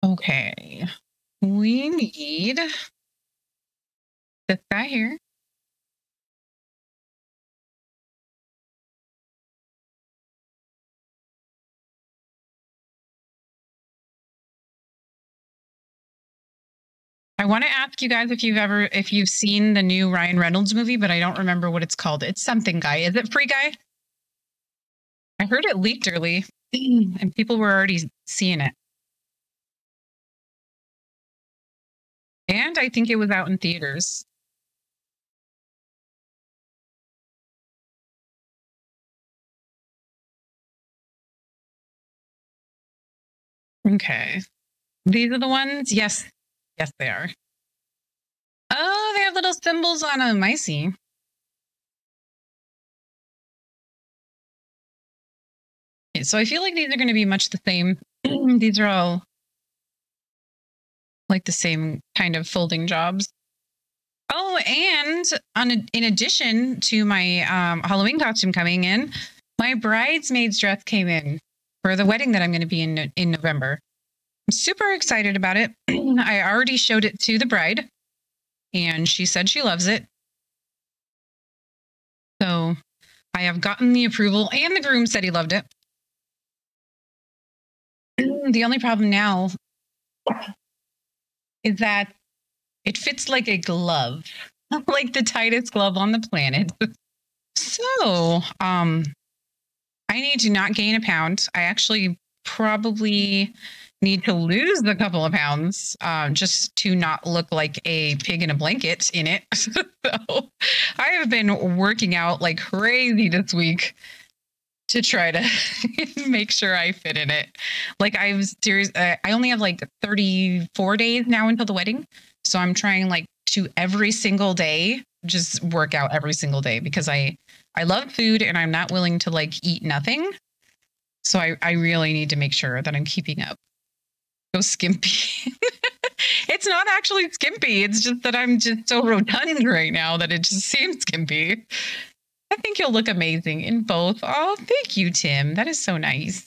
S1: Okay, we need this guy here. I want to ask you guys if you've seen the new Ryan Reynolds movie, but I don't remember what it's called. It's something Guy. Is it Free Guy? I heard it leaked early and people were already seeing it. And I think it was out in theaters. Okay. These are the ones? Yes. Yes, they are. Oh, they have little symbols on them. I see. So I feel like these are going to be much the same. These are all like the same kind of folding jobs. Oh, and in addition to my Halloween costume coming in, my bridesmaid's dress came in for the wedding that I'm going to be in November. I'm super excited about it. I already showed it to the bride, and she said she loves it. So I have gotten the approval, and the groom said he loved it. The only problem now is that it fits like a glove, like the tightest glove on the planet. So, I need to not gain a pound. I actually probably need to lose a couple of pounds just to not look like a pig in a blanket in it. So I have been working out like crazy this week to try to make sure I fit in it. Like I was serious. I only have like 34 days now until the wedding. So I'm trying like to every single day, just work out every single day because I love food and I'm not willing to like eat nothing. So I really need to make sure that I'm keeping up. Go skimpy. It's not actually skimpy. It's just that I'm just so rotund right now that it just seems skimpy. I think you'll look amazing in both. Oh, thank you, Tim. That is so nice.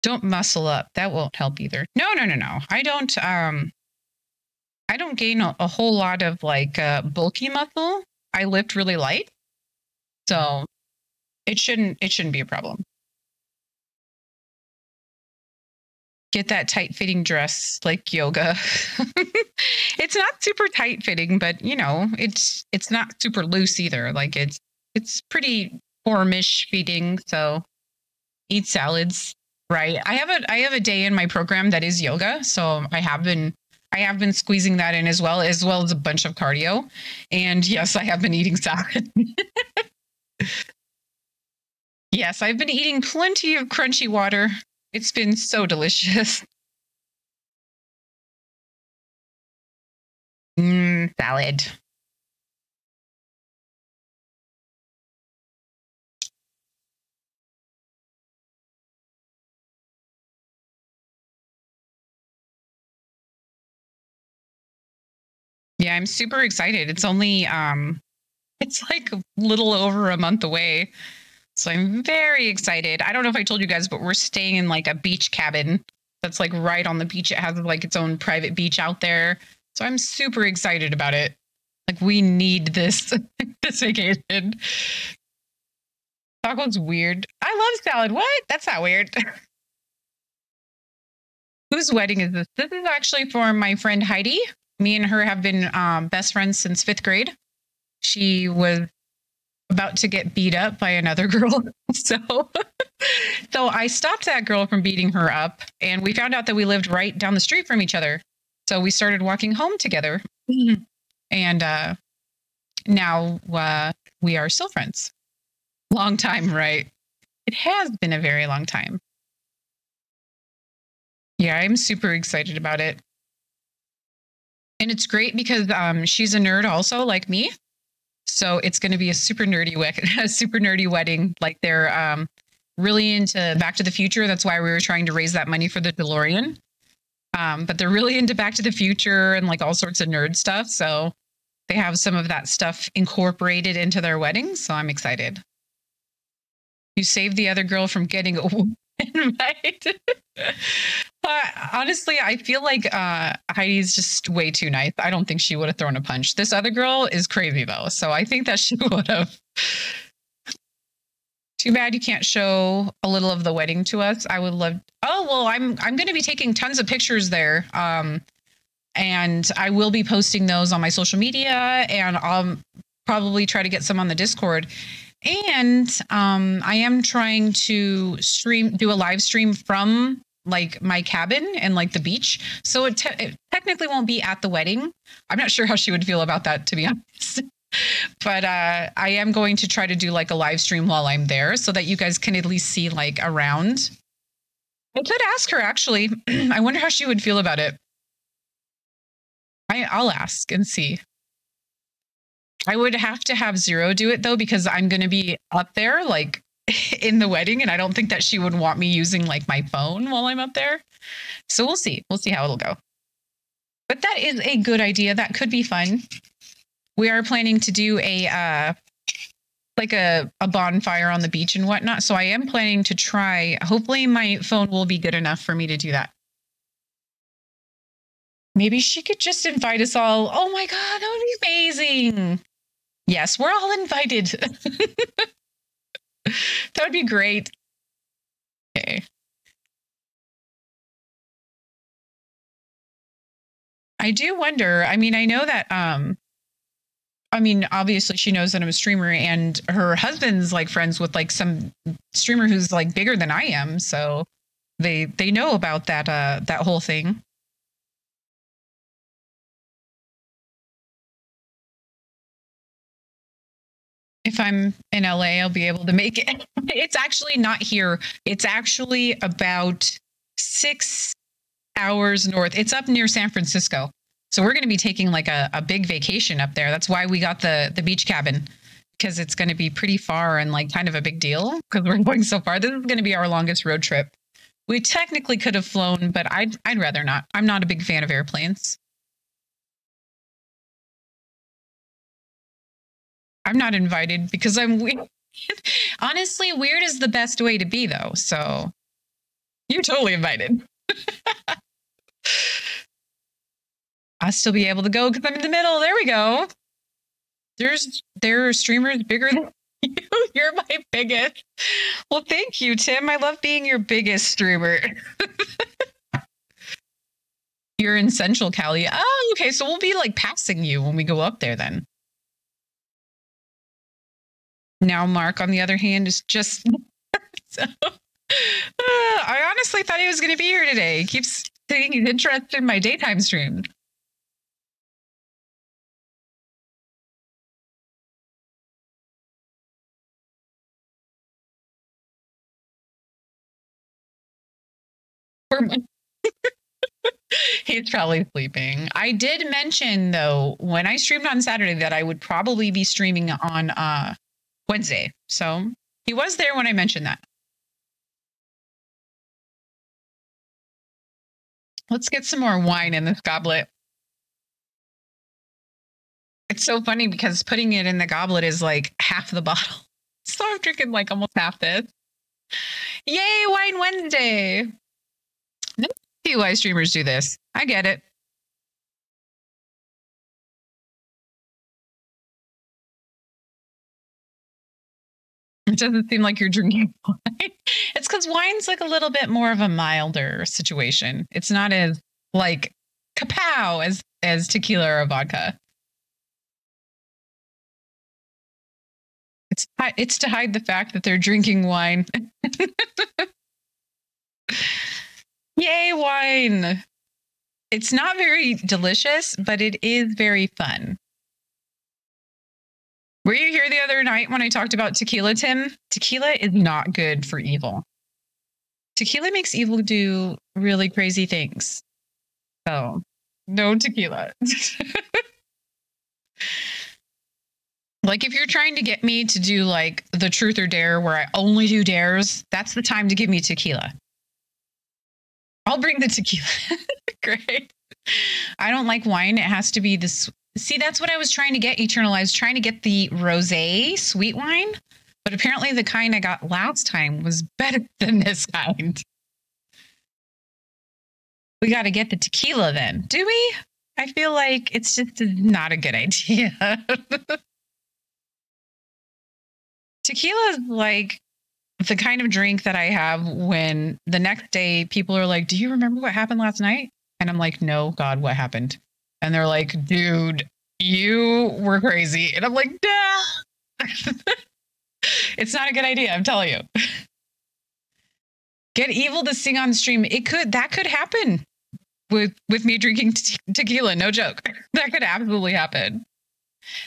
S1: Don't muscle up. That won't help either. No. I don't gain a whole lot of like bulky muscle. I lift really light. So it shouldn't be a problem. Get that tight fitting dress like yoga. It's not super tight fitting, but you know, it's not super loose either. Like it's pretty formish fitting. So eat salads, right? I have a day in my program that is yoga, so I have been squeezing that in as well as a bunch of cardio. And yes, I have been eating salad. Yes, I've been eating plenty of crunchy water. It's been so delicious. Salad. Yeah, I'm super excited. It's only it's like a little over a month away. So I'm very excited. I don't know if I told you guys, but we're staying in like a beach cabin that's like right on the beach. It has like its own private beach out there. So I'm super excited about it. Like we need this this vacation. Taco's weird. I love salad. What? That's not weird. Whose wedding is this? This is actually for my friend Heidi. Me and her have been best friends since fifth grade. She was about to get beat up by another girl. So, so I stopped that girl from beating her up, and we found out that we lived right down the street from each other. So we started walking home together, and now we are still friends. Long time, right? It has been a very long time. Yeah, I'm super excited about it. And it's great because she's a nerd also, like me. So it's going to be a super nerdy a super nerdy wedding. Like they're really into Back to the Future. That's why we were trying to raise that money for the DeLorean. But they're really into Back to the Future and like all sorts of nerd stuff. So they have some of that stuff incorporated into their wedding. So I'm excited. You saved the other girl from getting a invite. Honestly, I feel like Heidi's just way too nice. I don't think she would have thrown a punch. This other girl is crazy though, so I think that she would have. Too bad you can't show a little of the wedding to us. I would love. Oh well, I'm going to be taking tons of pictures there, and I will be posting those on my social media, and I'll probably try to get some on the Discord. And I am trying to do a live stream from like my cabin and like the beach. So it technically won't be at the wedding. I'm not sure how she would feel about that, to be honest. But I am going to try to do like a live stream while I'm there so that you guys can at least see like around. I could ask her actually. I wonder how she would feel about it. I'll ask and see. I would have to have Zero do it though, because I'm going to be up there like in the wedding. And I don't think that she would want me using like my phone while I'm up there. So we'll see. We'll see how it'll go. But that is a good idea. That could be fun. We are planning to do a like a bonfire on the beach and whatnot. So I am planning to try. Hopefully my phone will be good enough for me to do that. Maybe she could just invite us all. Oh my God, that would be amazing. Yes, we're all invited. That would be great. Okay. I do wonder. I mean, I know that I mean, obviously she knows that I'm a streamer and her husband's like friends with like some streamer who's like bigger than I am. So they know about that whole thing. If I'm in LA, I'll be able to make it. It's actually not here. It's actually about 6 hours north. It's up near San Francisco. So we're going to be taking like a big vacation up there. That's why we got the beach cabin, because it's going to be pretty far and like kind of a big deal because we're going so far. This is going to be our longest road trip. We technically could have flown, but I'd rather not. I'm not a big fan of airplanes. I'm not invited because I'm weird. Honestly, weird is the best way to be though. So you're totally invited. I'll still be able to go because I'm in the middle. There we go. There are streamers bigger than you. You're my biggest. Well, thank you, Tim. I love being your biggest streamer. You're in Central Cali. Oh, okay. So we'll be like passing you when we go up there then. Now, Mark, on the other hand, is just. So, I honestly thought he was going to be here today. He keeps saying he's interested in my daytime stream. He's probably sleeping. I did mention though when I streamed on Saturday that I would probably be streaming on Wednesday. So he was there when I mentioned that. Let's get some more wine in this goblet. It's so funny because putting it in the goblet is like half the bottle. So I'm drinking like almost half this. Yay, Wine Wednesday. No DUI streamers do this. I get it. It doesn't seem like you're drinking wine. It's because wine's like a little bit more of a milder situation. It's not as like kapow as tequila or vodka. It's to hide the fact that they're drinking wine. Yay, wine. It's not very delicious, but it is very fun. Were you here the other night when I talked about tequila, Tim? Tequila is not good for evil. Tequila makes evil do really crazy things. So, no tequila. Like if you're trying to get me to do like the truth or dare where I only do dares, that's the time to give me tequila. I'll bring the tequila. Great. I don't like wine. It has to be this. See, that's what I was trying to get, Eternal. I was trying to get the rosé sweet wine, but apparently the kind I got last time was better than this kind. We got to get the tequila then, do we? I feel like it's just not a good idea. Tequila is like the kind of drink that I have when the next day people are like, "Do you remember what happened last night?" And I'm like, "No, God, what happened?" And they're like, "Dude, you were crazy." And I'm like, "Nah." It's not a good idea, I'm telling you. Get evil to sing on stream. That could happen with me drinking tequila, no joke. That could absolutely happen.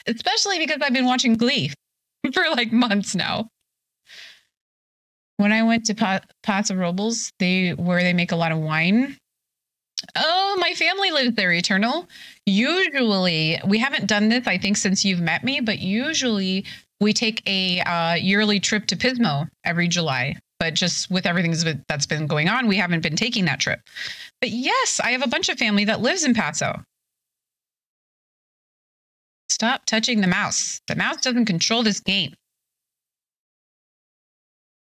S1: Especially because I've been watching Glee for like months now. When I went to Paso Robles, where they make a lot of wine. Oh, my family lives there, Eternal. Usually, we haven't done this, I think, since you've met me, but usually we take a yearly trip to Pismo every July. But just with everything that's been going on, we haven't been taking that trip. But yes, I have a bunch of family that lives in Paso. Stop touching the mouse. The mouse doesn't control this game.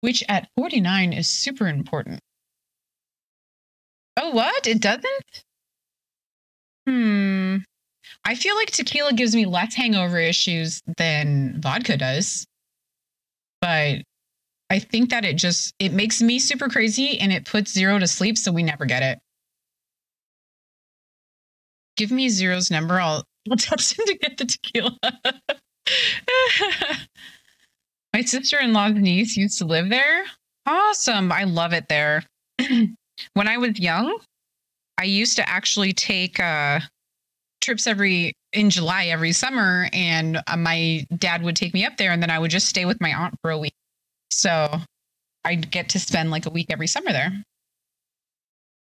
S1: Which at 49 is super important. Oh, what? It doesn't? I feel like tequila gives me less hangover issues than vodka does. But I think that it makes me super crazy and it puts Zero to sleep, so we never get it. Give me Zero's number. I'll text him to get the tequila. My sister-in-law's niece used to live there. Awesome. I love it there. When I was young, I used to actually take trips in July every summer, and my dad would take me up there, and then I would just stay with my aunt for a week. So I'd get to spend like a week every summer there.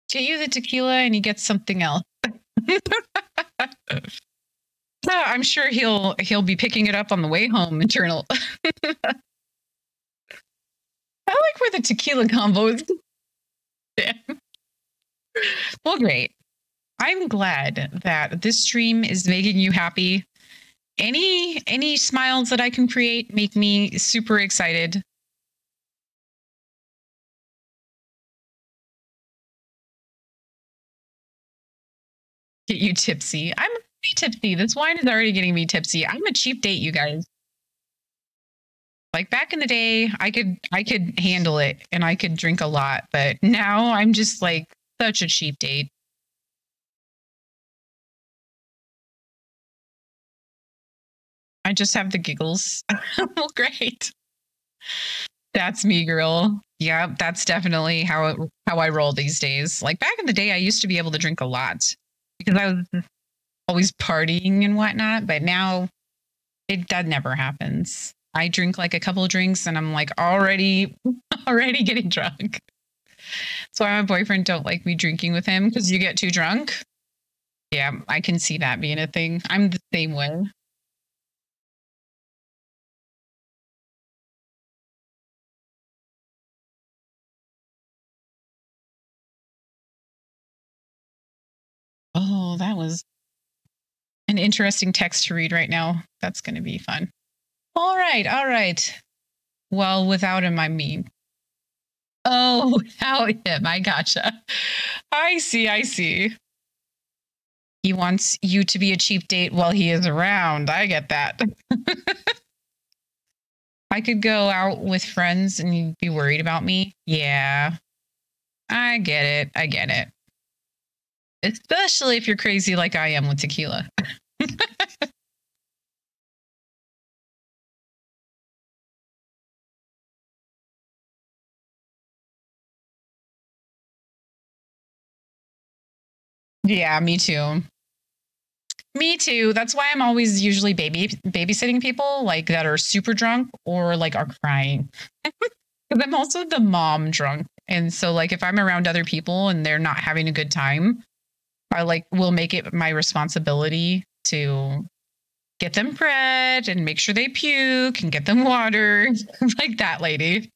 S1: Get you the tequila, and you get something else. I'm sure he'll be picking it up on the way home, Eternal. I like where the tequila combo is. Well, great. I'm glad that this stream is making you happy. Any smiles that I can create make me super excited. Get you tipsy. I'm already tipsy. This wine is already getting me tipsy. I'm a cheap date, you guys. Like back in the day, I could handle it and I could drink a lot, but now I'm just like such a cheap date. I just have the giggles. Well, great. That's me, girl. Yeah, that's definitely how I roll these days. Like back in the day, I used to be able to drink a lot because I was always partying and whatnot, but now that never happens. I drink like a couple of drinks and I'm like already getting drunk. That's why my boyfriend don't like me drinking with him, because you get too drunk. Yeah, I can see that being a thing. I'm the same way. Oh, that was an interesting text to read right now. That's going to be fun. All right. All right. Well, without him, I mean. Oh, without him. I gotcha. I see. I see. He wants you to be a cheap date while he is around. I get that. I could go out with friends and you'd be worried about me. Yeah, I get it. I get it. Especially if you're crazy like I am with tequila. Yeah, me too. Me too. That's why I'm always usually babysitting people like that are super drunk or like are crying. Because I'm also the mom drunk. And so like if I'm around other people and they're not having a good time, I like will make it my responsibility to get them bread and make sure they puke and get them water. Like that lady.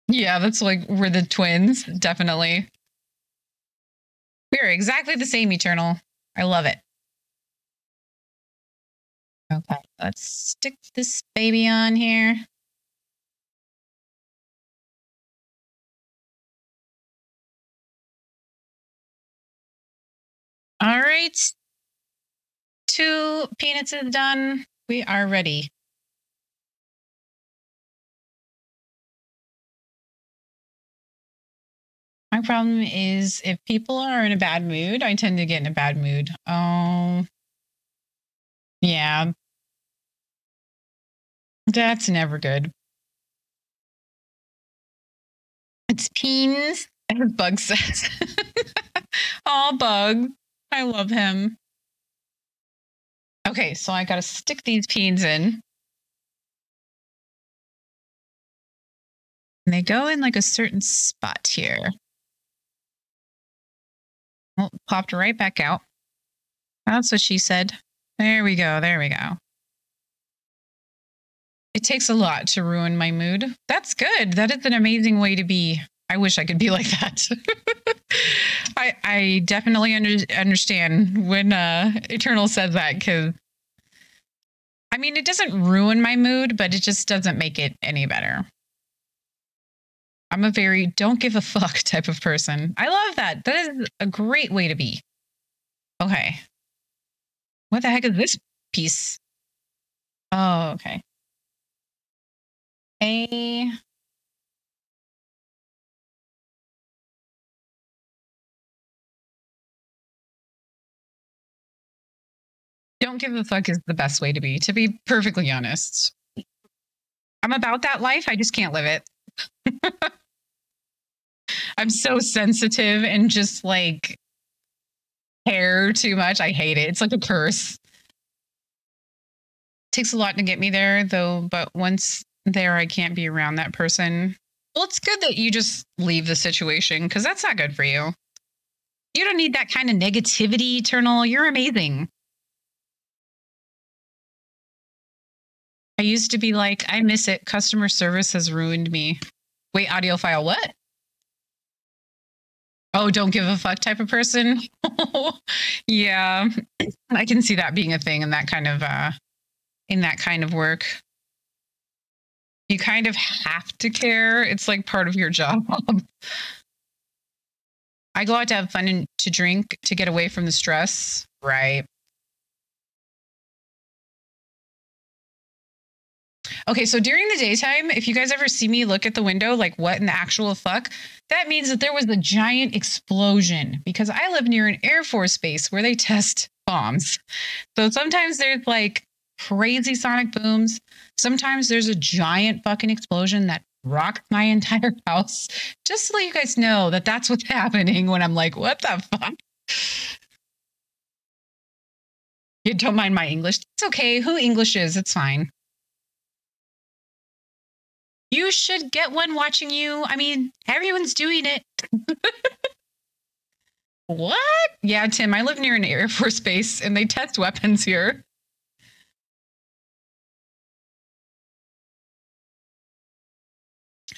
S1: Yeah, that's like we're the twins, definitely. We're exactly the same, Eternal. I love it. Okay, let's stick this baby on here. All right. 2 peanuts is done. We are ready. My problem is if people are in a bad mood, I tend to get in a bad mood. Oh, yeah, that's never good. It's Peens, as Bug says. Oh, Bug. I love him. Okay, so I got to stick these peens in. And they go in like a certain spot here. Well, popped right back out. That's what she said. There we go. There we go. It takes a lot to ruin my mood. That's good. That is an amazing way to be. I wish I could be like that. I definitely understand when Eternal says that because I mean, it doesn't ruin my mood, but it just doesn't make it any better. I'm a very don't give a fuck type of person. I love that. That is a great way to be. Okay. What the heck is this piece? Oh, okay. A. Don't give a fuck is the best way to be perfectly honest. I'm about that life. I just can't live it. I'm so sensitive and just like care too much. I hate it. It's like a curse. Takes a lot to get me there though, but once there I can't be around that person. Well, it's good that you just leave the situation because that's not good for you. You don't need that kind of negativity, Eternal. You're amazing. I used to be like, I miss it. Customer service has ruined me. Wait, audiophile, what? Oh, don't give a fuck type of person. Yeah, I can see that being a thing in that kind of work. You kind of have to care. It's like part of your job. I go out to have fun and to drink to get away from the stress. Right. Okay, so during the daytime, if you guys ever see me look at the window, like what in the actual fuck, that means that there was a giant explosion because I live near an Air Force base where they test bombs. So sometimes there's like crazy sonic booms. Sometimes there's a giant fucking explosion that rocked my entire house. Just to let you guys know that that's what's happening when I'm like, what the fuck? You don't mind my English? It's okay. Who English is? It's fine. You should get one watching you. I mean, everyone's doing it. What? Yeah, Tim, I live near an Air Force base and they test weapons here.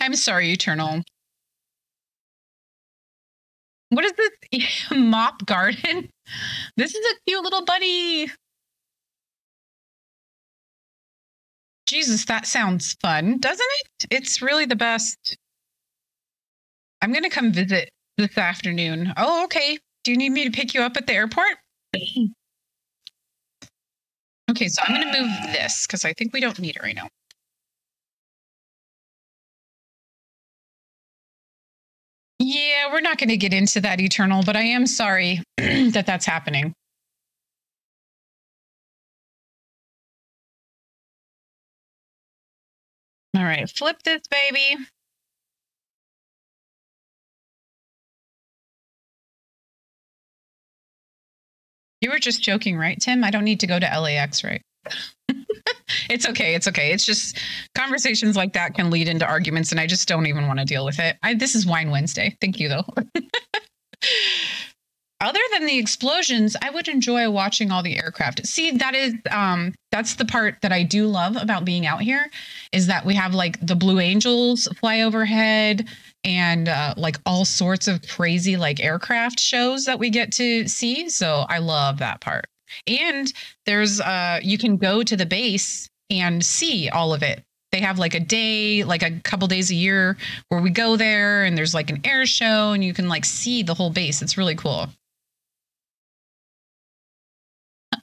S1: I'm sorry, Eternal. What is this? Mop garden? This is a cute little bunny. Jesus, that sounds fun, doesn't it? It's really the best. I'm going to come visit this afternoon. Oh, okay. Do you need me to pick you up at the airport? Okay, so I'm going to move this because I think we don't need it right now. Yeah, we're not going to get into that, Eternal, but I am sorry that that's happening. All right, flip this baby. You were just joking, right, Tim? I don't need to go to LAX, right? It's okay. It's okay. It's just conversations like that can lead into arguments, and I just don't even want to deal with it. This is Wine Wednesday. Thank you, though. Other than the explosions, I would enjoy watching all the aircraft. See, that's the part that I do love about being out here, is that we have like the Blue Angels fly overhead and like all sorts of crazy like aircraft shows that we get to see. So I love that part. And there's you can go to the base and see all of it. They have like a day, like a couple days a year where we go there and there's like an air show and you can like see the whole base. It's really cool.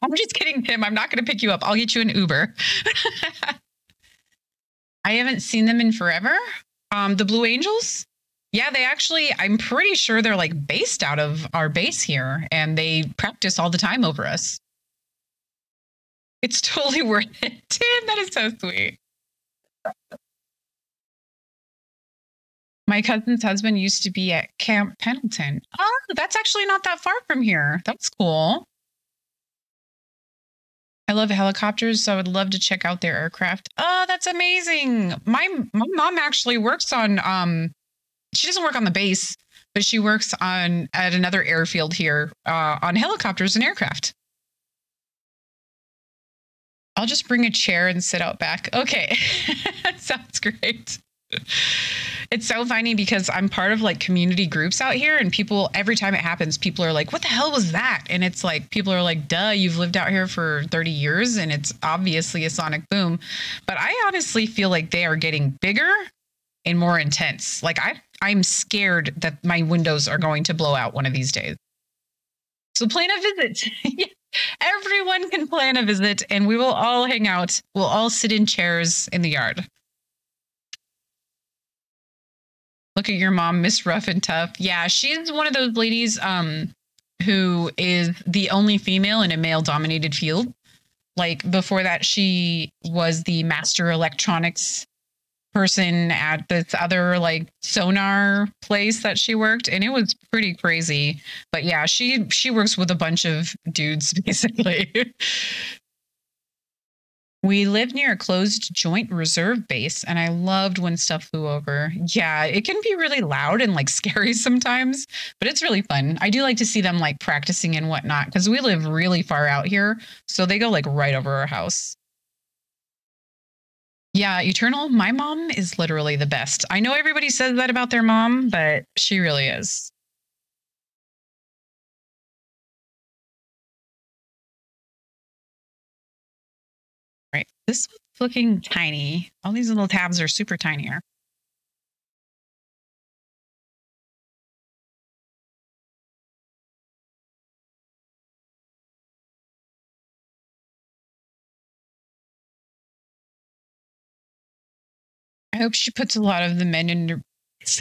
S1: I'm just kidding, Tim. I'm not going to pick you up. I'll get you an Uber. I haven't seen them in forever. The Blue Angels. Yeah, they actually, I'm pretty sure they're like based out of our base here and they practice all the time over us. It's totally worth it. Tim, that is so sweet. My cousin's husband used to be at Camp Pendleton. Oh, that's actually not that far from here. That's cool. I love helicopters, so I would love to check out their aircraft. Oh, that's amazing. My mom actually works on she doesn't work on the base, but she works at another airfield here on helicopters and aircraft. I'll just bring a chair and sit out back. Okay. Sounds great. It's so funny because I'm part of like community groups out here, and people, every time it happens, people are like, what the hell was that? And it's like, people are like, duh, you've lived out here for 30 years and it's obviously a sonic boom. But I honestly feel like they are getting bigger and more intense. Like I'm scared that my windows are going to blow out one of these days. So plan a visit. Everyone can plan a visit and we will all hang out. We'll all sit in chairs in the yard. Look at your mom, Miss Rough and Tough. Yeah, she's one of those ladies who is the only female in a male-dominated field. Like before that, she was the master electronics person at this other like sonar place that she worked, and it was pretty crazy. But yeah, she works with a bunch of dudes basically. We live near a closed joint reserve base, and I loved when stuff flew over. Yeah, it can be really loud and like scary sometimes, but it's really fun. I do like to see them like practicing and whatnot because we live really far out here, so they go like right over our house. Yeah, Eternal, my mom is literally the best. I know everybody says that about their mom, but she really is. Right. This one's looking tiny. All these little tabs are super tiny here. I hope she puts a lot of the men in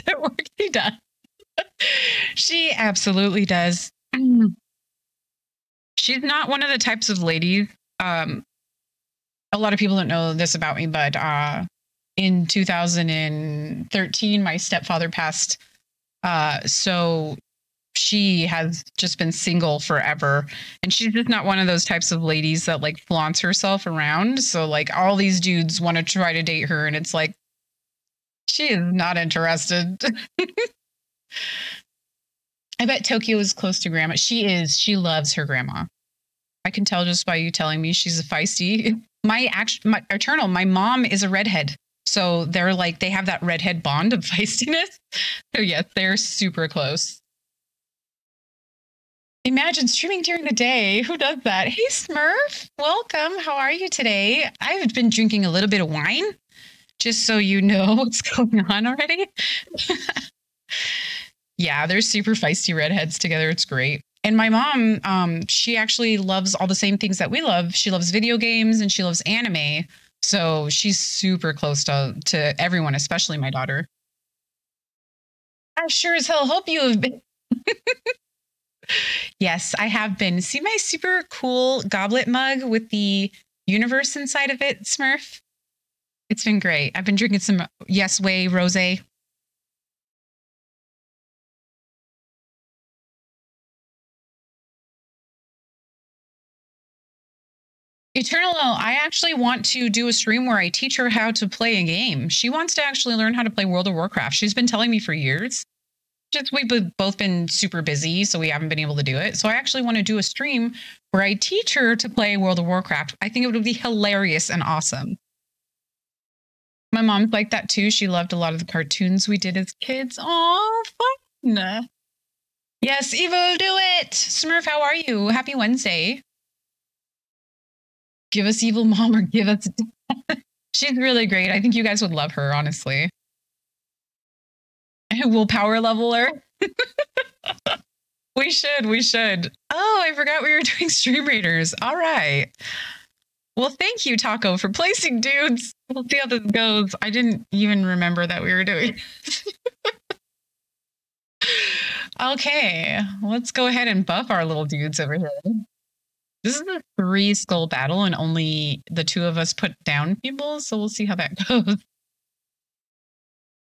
S1: that work she does. She absolutely does. She's not one of the types of ladies. A lot of people don't know this about me, but in 2013, my stepfather passed. So she has just been single forever. And she's just not one of those types of ladies that like flaunts herself around. So like all these dudes want to try to date her. And it's like, she is not interested. I bet Tokyo is close to grandma. She is. She loves her grandma. I can tell just by you telling me she's a feisty. My Eternal, my mom is a redhead. So they're like, they have that redhead bond of feistiness. So yes, they're super close. Imagine streaming during the day. Who does that? Hey, Smurf. Welcome. How are you today? I've been drinking a little bit of wine, just so you know what's going on already. Yeah, they're super feisty redheads together. It's great. And my mom, she actually loves all the same things that we love. She loves video games and she loves anime. So she's super close to everyone, especially my daughter. I sure as hell hope you have been. Yes, I have been. See my super cool goblet mug with the universe inside of it, Smurf? It's been great. I've been drinking some Yes Way rosé. Eternal, I actually want to do a stream where I teach her how to play a game. She wants to actually learn how to play World of Warcraft. She's been telling me for years. Just we've both been super busy, so we haven't been able to do it. So I actually want to do a stream where I teach her to play World of Warcraft. I think it would be hilarious and awesome. My mom's like that too. She loved a lot of the cartoons we did as kids. Oh, fun. Yes, Evo, do it. Smurf, how are you? Happy Wednesday. Give us evil mom or give us. She's really great. I think you guys would love her, honestly. We'll power level her. We should. We should. Oh, I forgot we were doing Stream Raiders. All right. Well, thank you, Taco, for placing dudes. We'll see how this goes. I didn't even remember that we were doing. Okay, let's go ahead and buff our little dudes over here. This is a 3-skull battle, and only the 2 of us put down people, so we'll see how that goes.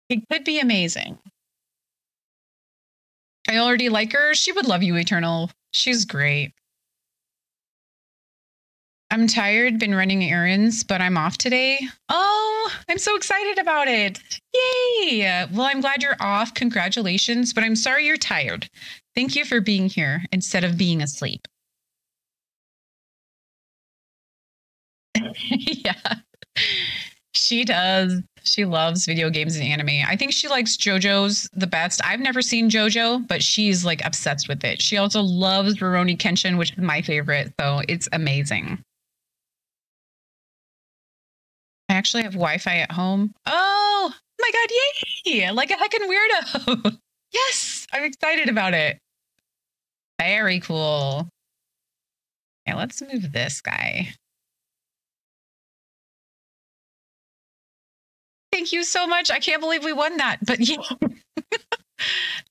S1: It could be amazing. I already like her. She would love you, Eternal. She's great. I'm tired, been running errands, but I'm off today. Oh, I'm so excited about it. Yay. Well, I'm glad you're off. Congratulations, but I'm sorry you're tired. Thank you for being here instead of being asleep. Yeah, she does. She loves video games and anime. I think she likes JoJo's the best. I've never seen JoJo, but she's like obsessed with it. She also loves Rurouni Kenshin, which is my favorite. So it's amazing. I actually have Wi-Fi at home. Oh my God, yay! Like a heckin' weirdo. Yes, I'm excited about it. Very cool. Okay, let's move this guy. Thank you so much. I can't believe we won that, but yeah.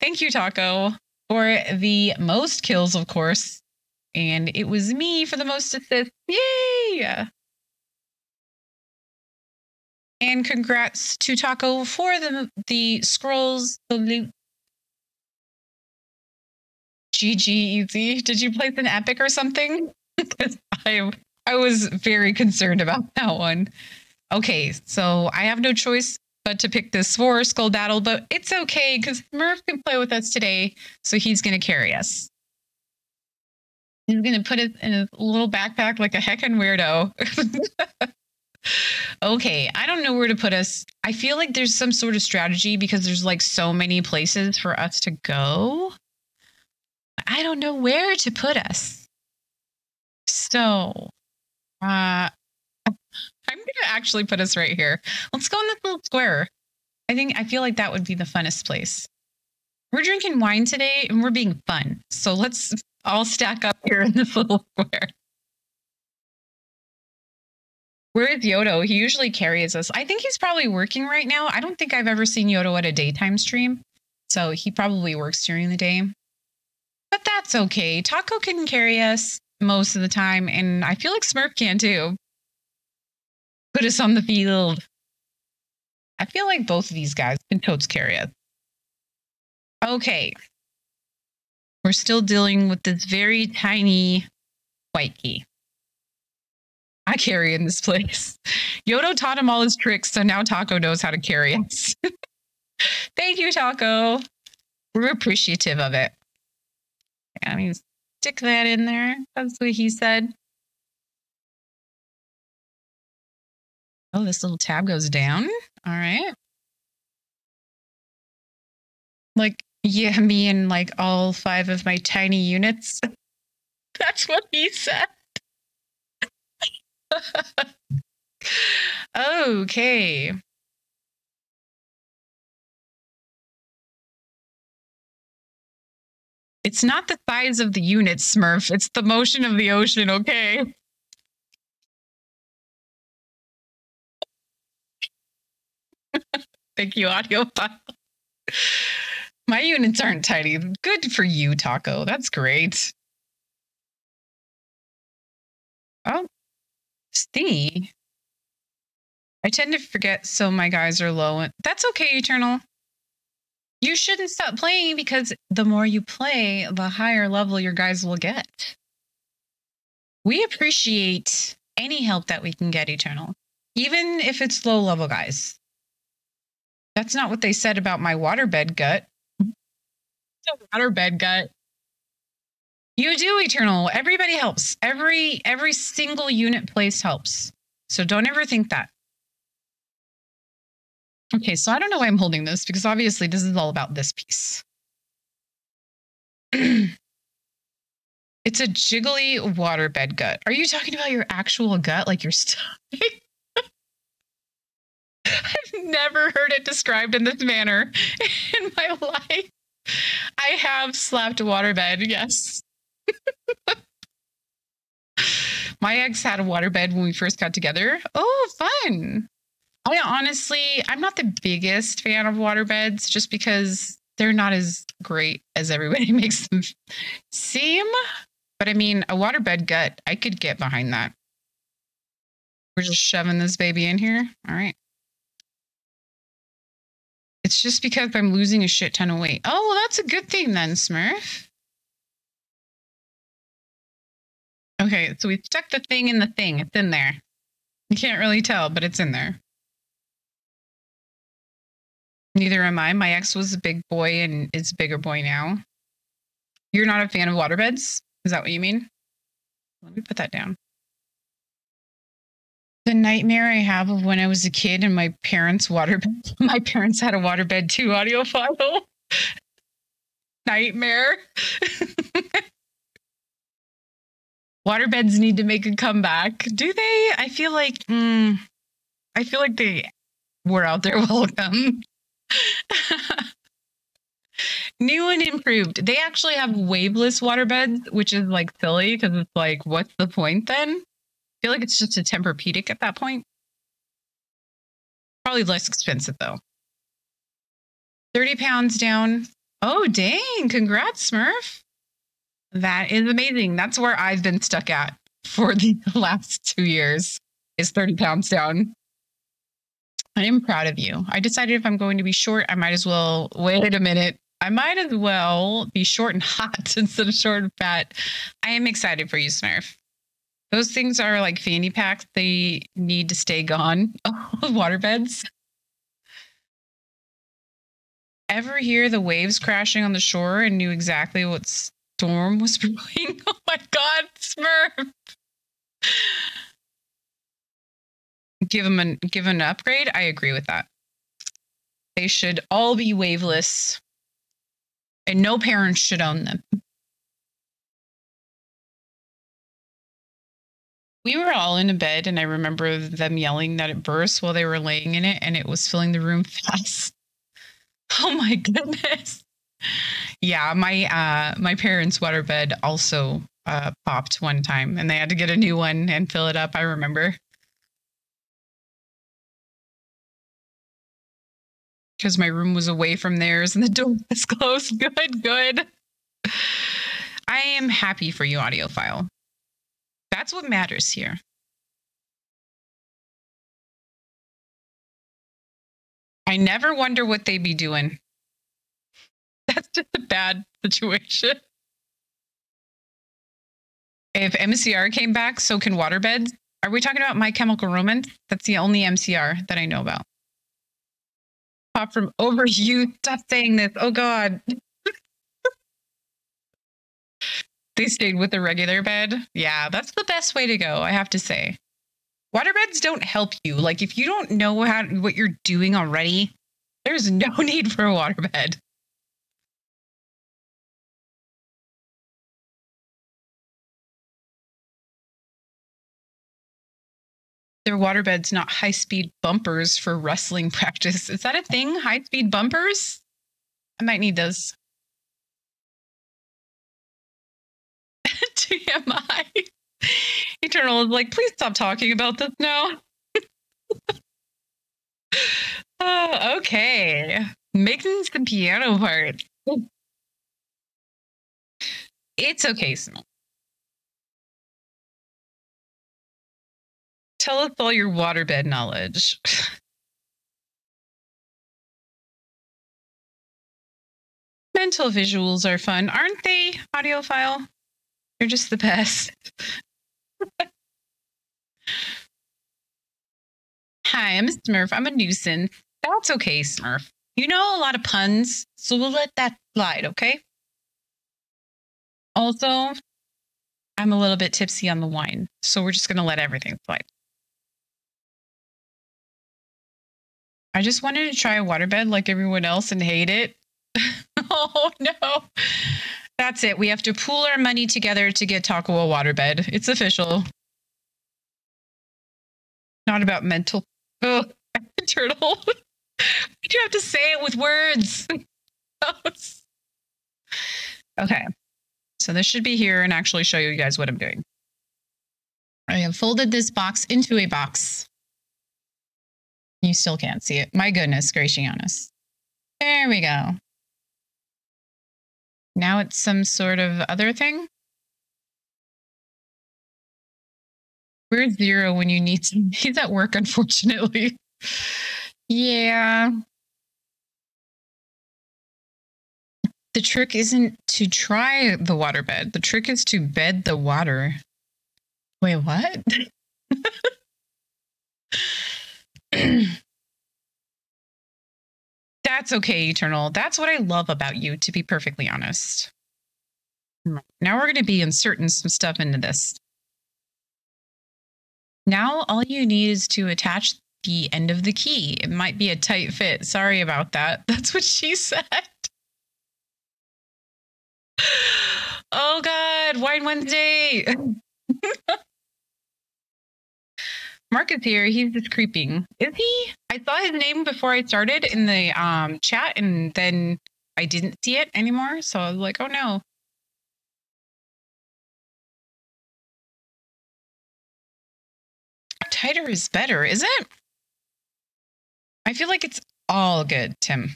S1: Thank you, Taco, for the most kills, of course. And it was me for the most assists. Yay! And congrats to Taco for the scrolls, the loot. GG easy. Did you place an epic or something? Because I was very concerned about that one. Okay, so I have no choice but to pick this 4-skull battle, but it's okay because Murph can play with us today, so he's going to carry us. He's going to put it in his little backpack like a heckin' weirdo. Okay, I don't know where to put us. I feel like there's some sort of strategy because there's like so many places for us to go. I don't know where to put us. So, I'm going to actually put us right here. Let's go in this little square. I feel like that would be the funnest place. We're drinking wine today and we're being fun. So let's all stack up here in this little square. Where is Yodo? He usually carries us. I think he's probably working right now. I don't think I've ever seen Yodo at a daytime stream. So he probably works during the day. But that's okay. Taco can carry us most of the time. And I feel like Smurf can too. Put us on the field. I feel like both of these guys can totes carry us. Okay. We're still dealing with this very tiny white key. I carry in this place. Yodo taught him all his tricks, so now Taco knows how to carry us. Thank you, Taco. We're appreciative of it. I mean, stick that in there. That's what he said. Oh, this little tab goes down. All right. Like, Yeah, me and like all 5 of my tiny units. That's what he said. Okay. It's not the size of the unit, Smurf. It's the motion of the ocean, okay? Thank you, audiophile. My units aren't tiny. Good for you, Taco. That's great. Oh, Stingy. I tend to forget, so my guys are low. That's okay, Eternal. You shouldn't stop playing because the more you play, the higher level your guys will get. We appreciate any help that we can get, Eternal, even if it's low level guys. That's not what they said about my waterbed gut. Waterbed gut. You do, Eternal. Everybody helps. Every single unit placed helps. So don't ever think that. Okay, so I don't know why I'm holding this because obviously this is all about this piece. It's a jiggly waterbed gut. Are you talking about your actual gut, like your stomach? I've never heard it described in this manner in my life. I have slapped a waterbed, yes. My ex had a waterbed when we first got together. Oh, fun. I'm not the biggest fan of waterbeds just because they're not as great as everybody makes them seem. But I mean, a waterbed gut, I could get behind that. We're just shoving this baby in here. All right. It's just because I'm losing a shit ton of weight. Oh, well, that's a good thing then, Smurf. Okay, so we stuck the thing in the thing. It's in there. You can't really tell, but it's in there. Neither am I. My ex was a big boy and is a bigger boy now. You're not a fan of waterbeds? Is that what you mean? Let me put that down. The nightmare I have of when I was a kid and my parents' waterbed. My parents had a waterbed too, audiophile. Nightmare. Waterbeds need to make a comeback. Do they? I feel like they were out there welcome. New and improved. They actually have waveless waterbeds, which is like silly because it's like, what's the point then? I feel like it's just a Tempur-Pedic at that point. Probably less expensive though. 30 pounds down. Oh, dang. Congrats, Smurf. That is amazing. That's where I've been stuck at for the last 2 years, is 30 pounds down. I am proud of you. I decided if I'm going to be short, I might as well, wait a minute. I might as well be short and hot instead of short and fat. I am excited for you, Smurf. Those things are like fanny packs. They need to stay gone. Oh, waterbeds. Ever hear the waves crashing on the shore and knew exactly what storm was brewing? Oh my God, Smurf. Give an upgrade. I agree with that. They should all be waveless and no parents should own them. We were all in a bed and I remember them yelling that it burst while they were laying in it and it was filling the room fast. Oh my goodness. Yeah, my parents' waterbed also popped one time and they had to get a new one and fill it up. I remember. Because my room was away from theirs and the door was closed. Good. I am happy for you, audiophile. That's what matters here. I never wonder what they be doing. That's just a bad situation. If MCR came back, so can waterbeds. Are we talking about My Chemical Romance? That's the only MCR that I know about. Pop from overuse. Stop saying this. Oh God. They stayed with the regular bed. Yeah, that's the best way to go, I have to say. Waterbeds don't help you. Like if you don't know what you're doing already, there's no need for a waterbed. Their waterbeds, not high-speed bumpers for wrestling practice. Is that a thing? High-speed bumpers? I might need those. TMI. Eternal is like, please stop talking about this now. Okay. Making some piano parts. It's okay, Smell. Tell us all your waterbed knowledge. Mental visuals are fun, aren't they, audiophile? You're just the best. Hi, I'm Smurf. I'm a nuisance. That's okay, Smurf. You know a lot of puns, so we'll let that slide, okay? Also, I'm a little bit tipsy on the wine, so we're just going to let everything slide. I just wanted to try a waterbed like everyone else and hate it. Oh, no. That's it. We have to pool our money together to get Taco a waterbed. It's official. Not about mental. Oh, turtle. You have to say it with words. Okay. So this should be here and actually show you guys what I'm doing. I have folded this box into a box. You still can't see it. My goodness, Gracianus. There we go. Now it's some sort of other thing. Where's Zero when you need to? He's at work, unfortunately. Yeah. The trick isn't to try the waterbed. The trick is to bed the water. Wait, what? That's okay, Eternal. That's what I love about you, to be perfectly honest. Now we're going to be inserting some stuff into this. Now all you need is to attach the end of the key. It might be a tight fit. Sorry about that. That's what she said. Oh God, Wine Wednesday. Mark is here. He's just creeping. Is he? I saw his name before I started in the chat, and then I didn't see it anymore. So I was like, oh no. Tighter is better, is it? I feel like it's all good, Tim.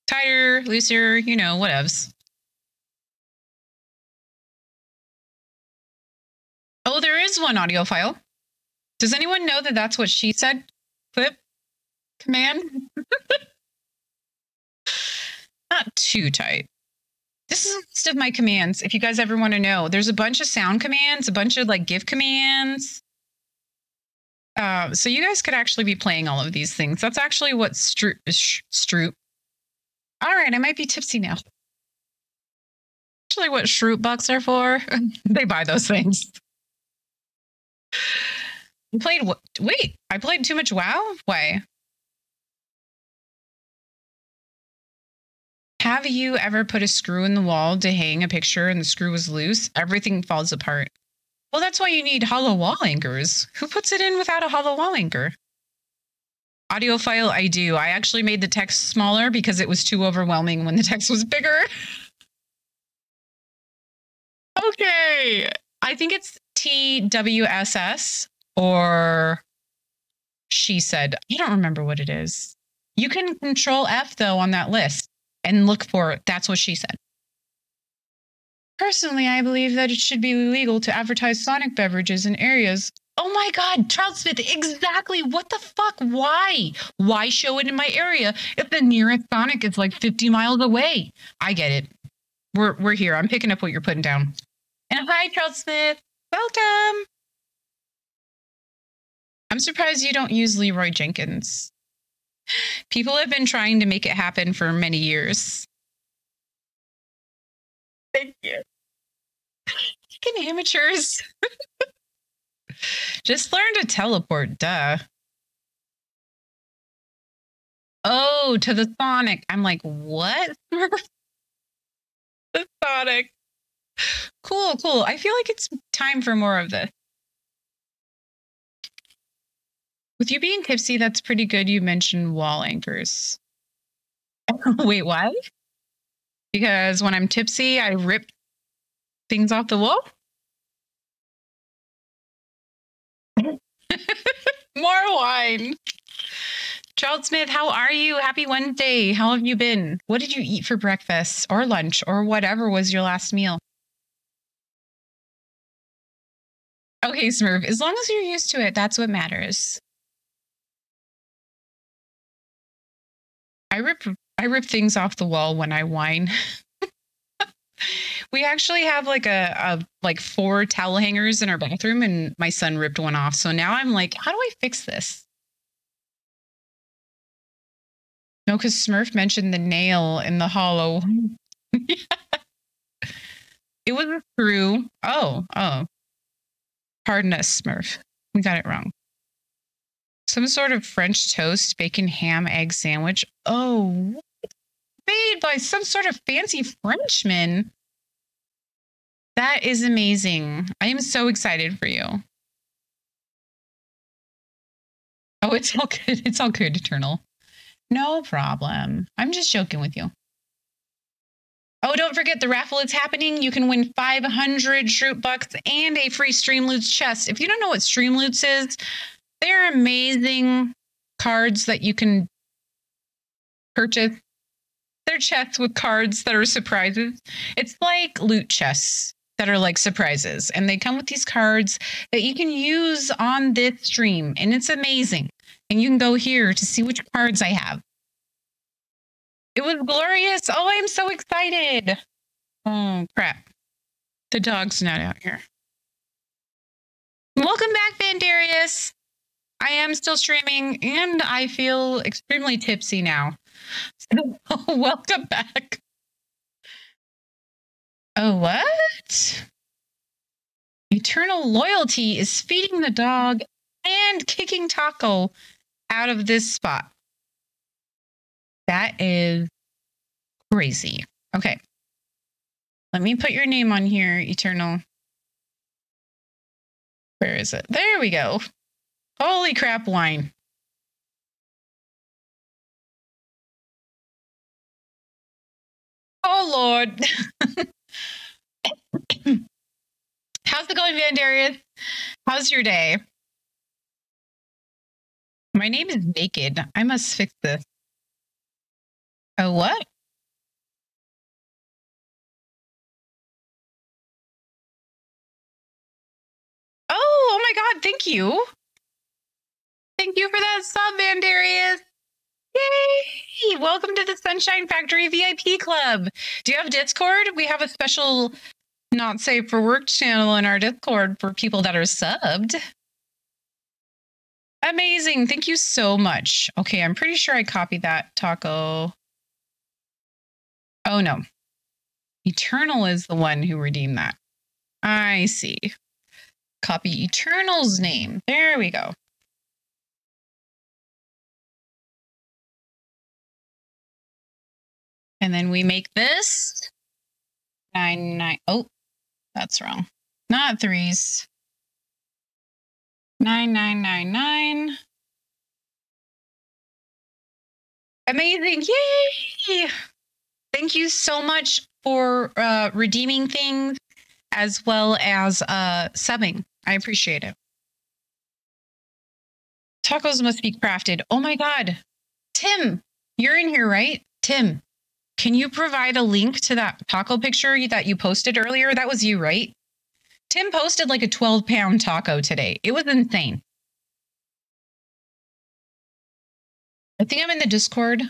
S1: Tighter, looser, you know, whatevs. Oh, there is one audio file. Does anyone know that that's what she said? Clip command? Not too tight. This is a list of my commands. If you guys ever want to know, there's a bunch of sound commands, a bunch of like GIF commands. So you guys could actually be playing all of these things. That's actually what Stroop. All right, I might be tipsy now. Actually, what Shroot bucks are for? They buy those things. You played what? Wait, I played too much WoW? Why? Have you ever put a screw in the wall to hang a picture and the screw was loose? Everything falls apart. Well, that's why you need hollow wall anchors. Who puts it in without a hollow wall anchor? Audio file, I do. I actually made the text smaller because it was too overwhelming when the text was bigger. Okay. I think it's TWSS or she said. I don't remember what it is. You can control F, though, on that list and look for it. That's what she said. Personally, I believe that it should be illegal to advertise Sonic beverages in areas. Oh my God, Troutsmith, exactly. What the fuck? Why? Why show it in my area if the nearest Sonic is like 50 miles away? I get it. We're here. I'm picking up what you're putting down. And hi, Troutsmith. Welcome. I'm surprised you don't use Leroy Jenkins. People have been trying to make it happen for many years. Thank you. Fucking amateurs. Just learn to teleport, duh. Oh, to the Sonic. I'm like, what? The Sonic. Cool, cool. I feel like it's time for more of this. With you being tipsy, that's pretty good. You mentioned wall anchors. Wait, what? Because when I'm tipsy, I rip things off the wall? More wine. Charles Smith, how are you? Happy Wednesday. How have you been? What did you eat for breakfast or lunch or whatever was your last meal? Okay, Smurf, as long as you're used to it, that's what matters. I rip things off the wall when I whine. We actually have like like 4 towel hangers in our bathroom, and my son ripped one off. So now I'm like, how do I fix this? No, because Smurf mentioned the nail in the hollow. It was a screw. Oh. Pardon us, Smurf. We got it wrong. Some sort of French toast, bacon, ham, egg sandwich. Oh, made by some sort of fancy Frenchman. That is amazing. I am so excited for you. Oh, it's all good. It's all good, Eternal. No problem. I'm just joking with you. Oh, don't forget the raffle is happening. You can win 500 Shroot Bucks and a free Streamloots chest. If you don't know what Streamloots is, they're amazing cards that you can purchase. They're chests with cards that are surprises. It's like loot chests that are like surprises. And they come with these cards that you can use on this stream. And it's amazing. And you can go here to see which cards I have. It was glorious. Oh, I'm so excited. Oh, crap. The dog's not out here. Welcome back, Vandarius. I am still streaming, and I feel extremely tipsy now. So, welcome back. Oh, what? Eternal Loyalty is feeding the dog and kicking Taco out of this spot. That is crazy. Okay. Let me put your name on here, Eternal. Where is it? There we go. Holy crap, wine. Oh, Lord. How's it going, Vandarius? How's your day? My name is Naked. I must fix this. Oh, what? Oh my God. Thank you. Thank you for that sub, Vandarius. Yay! Welcome to the Sunshine Factory VIP Club. Do you have Discord? We have a special Not Safe for Work channel in our Discord for people that are subbed. Amazing. Thank you so much. Okay, I'm pretty sure I copied that, Taco. Oh, no. Eternal is the one who redeemed that. I see. Copy Eternal's name. There we go. And then we make this 9. Oh, that's wrong. Not 3s. 9999. Amazing. Yay! Thank you so much for redeeming things as well as subbing. I appreciate it. Tacos must be crafted. Oh my God. Tim, you're in here, right? Tim, can you provide a link to that taco picture that you posted earlier? That was you, right? Tim posted like a 12-pound taco today. It was insane. I think I'm in the Discord.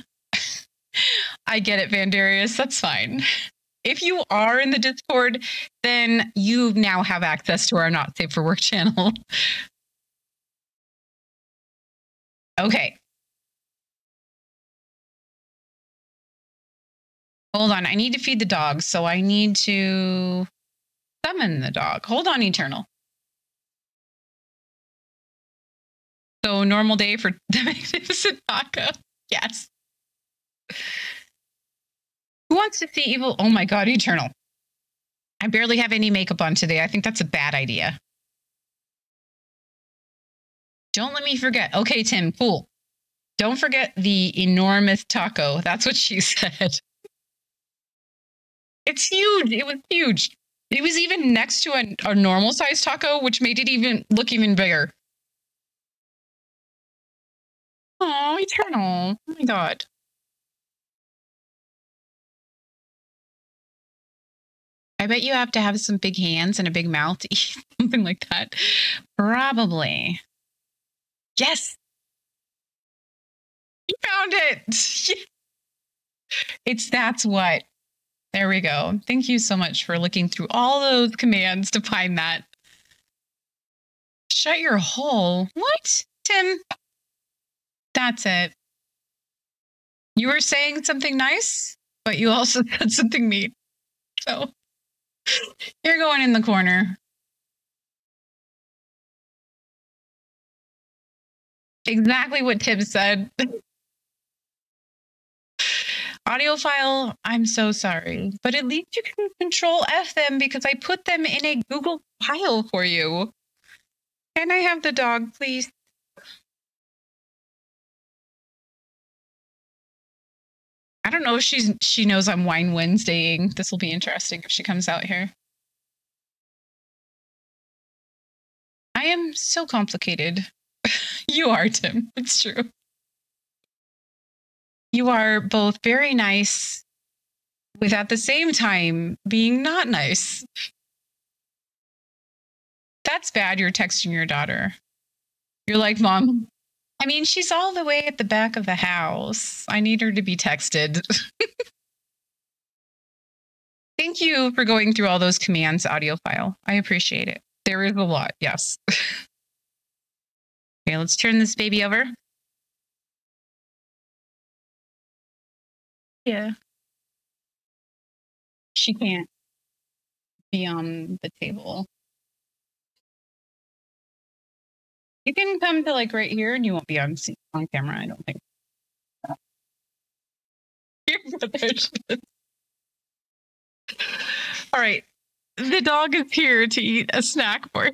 S1: I get it, Vandarius. That's fine. If you are in the Discord, then you now have access to our Not Safe for Work channel. Okay. Hold on. I need to feed the dog, so I need to summon the dog. Hold on, Eternal. So normal day for the Magnificent Taco. Yes. Who wants to see evil? Oh my God, Eternal. I barely have any makeup on today. I think that's a bad idea. Don't let me forget. Okay, Tim, cool. Don't forget the enormous taco. That's what she said. It's huge. It was huge. It was even next to a normal size taco, which made it even look even bigger. Oh, Eternal. Oh my God. I bet you have to have some big hands and a big mouth to eat something like that. Probably. Yes. You found it. That's what. There we go. Thank you so much for looking through all those commands to find that. Shut your hole. What, Tim? That's it. You were saying something nice, but you also said something mean. So you're going in the corner. Exactly what Tim said. Audio file, I'm so sorry, but at least you can control F them because I put them in a Google file for you. Can I have the dog, please? I don't know if she knows I'm Wine Wednesdaying. This will be interesting if she comes out here. I am so complicated. You are, Tim. It's true. You are both very nice with at the same time being not nice. That's bad. You're texting your daughter. You're like, Mom, I mean, she's all the way at the back of the house. I need her to be texted. Thank you for going through all those commands, audio file. I appreciate it. There is a lot. Yes. Okay, let's turn this baby over. Yeah. She can't be on the table. You can come to like right here and you won't be on camera, I don't think. All right. The dog is here to eat a snack for you.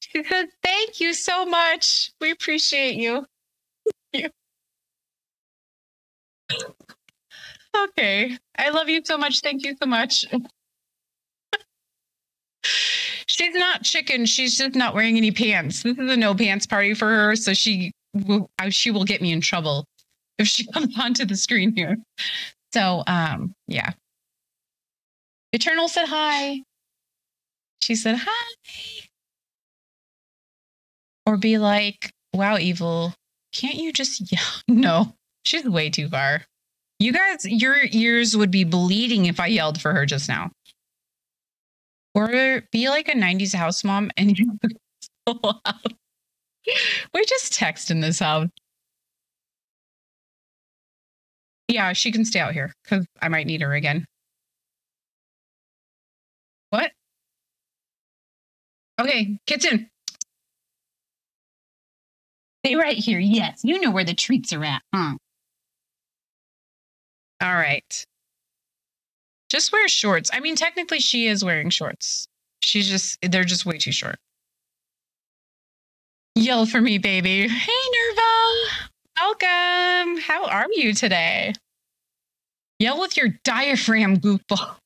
S1: She says, thank you so much. We appreciate you. Okay. I love you so much. Thank you so much. She's not chicken. She's just not wearing any pants. This is a no pants party for her. So she will get me in trouble if she comes onto the screen here. So, yeah. Eternal said hi. She said hi. Or be like, wow, Evil, can't you just yell? No, she's way too far. You guys, your ears would be bleeding if I yelled for her just now. Or be like a 90s house mom and you so loud. We just text in this house. Yeah, she can stay out here because I might need her again. What? Okay, kitchen. Stay right here. Yes, you know where the treats are at, huh? All right. Just wear shorts. I mean, technically she is wearing shorts. They're just way too short. Yell for me, baby. Hey, Nerva. Welcome. How are you today? Yell with your diaphragm, goofball.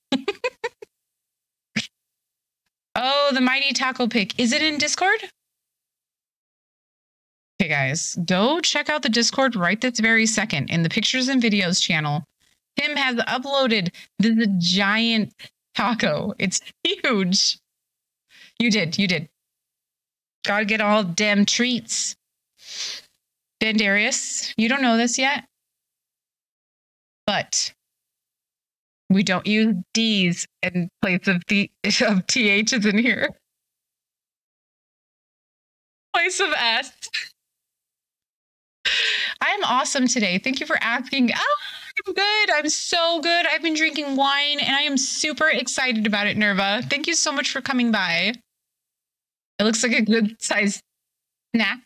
S1: Oh, the mighty taco pick. Is it in Discord? Okay, guys, go check out the Discord right this very second in the pictures and videos channel. Tim has uploaded the giant taco. It's huge. You did. Gotta get all damn treats. Dandarius, you don't know this yet, but we don't use D's in place of THs in here. Place of S. I'm awesome today. Thank you for asking. Oh, I'm good. I'm so good. I've been drinking wine and I am super excited about it, Nerva. Thank you so much for coming by. It looks like a good size snack.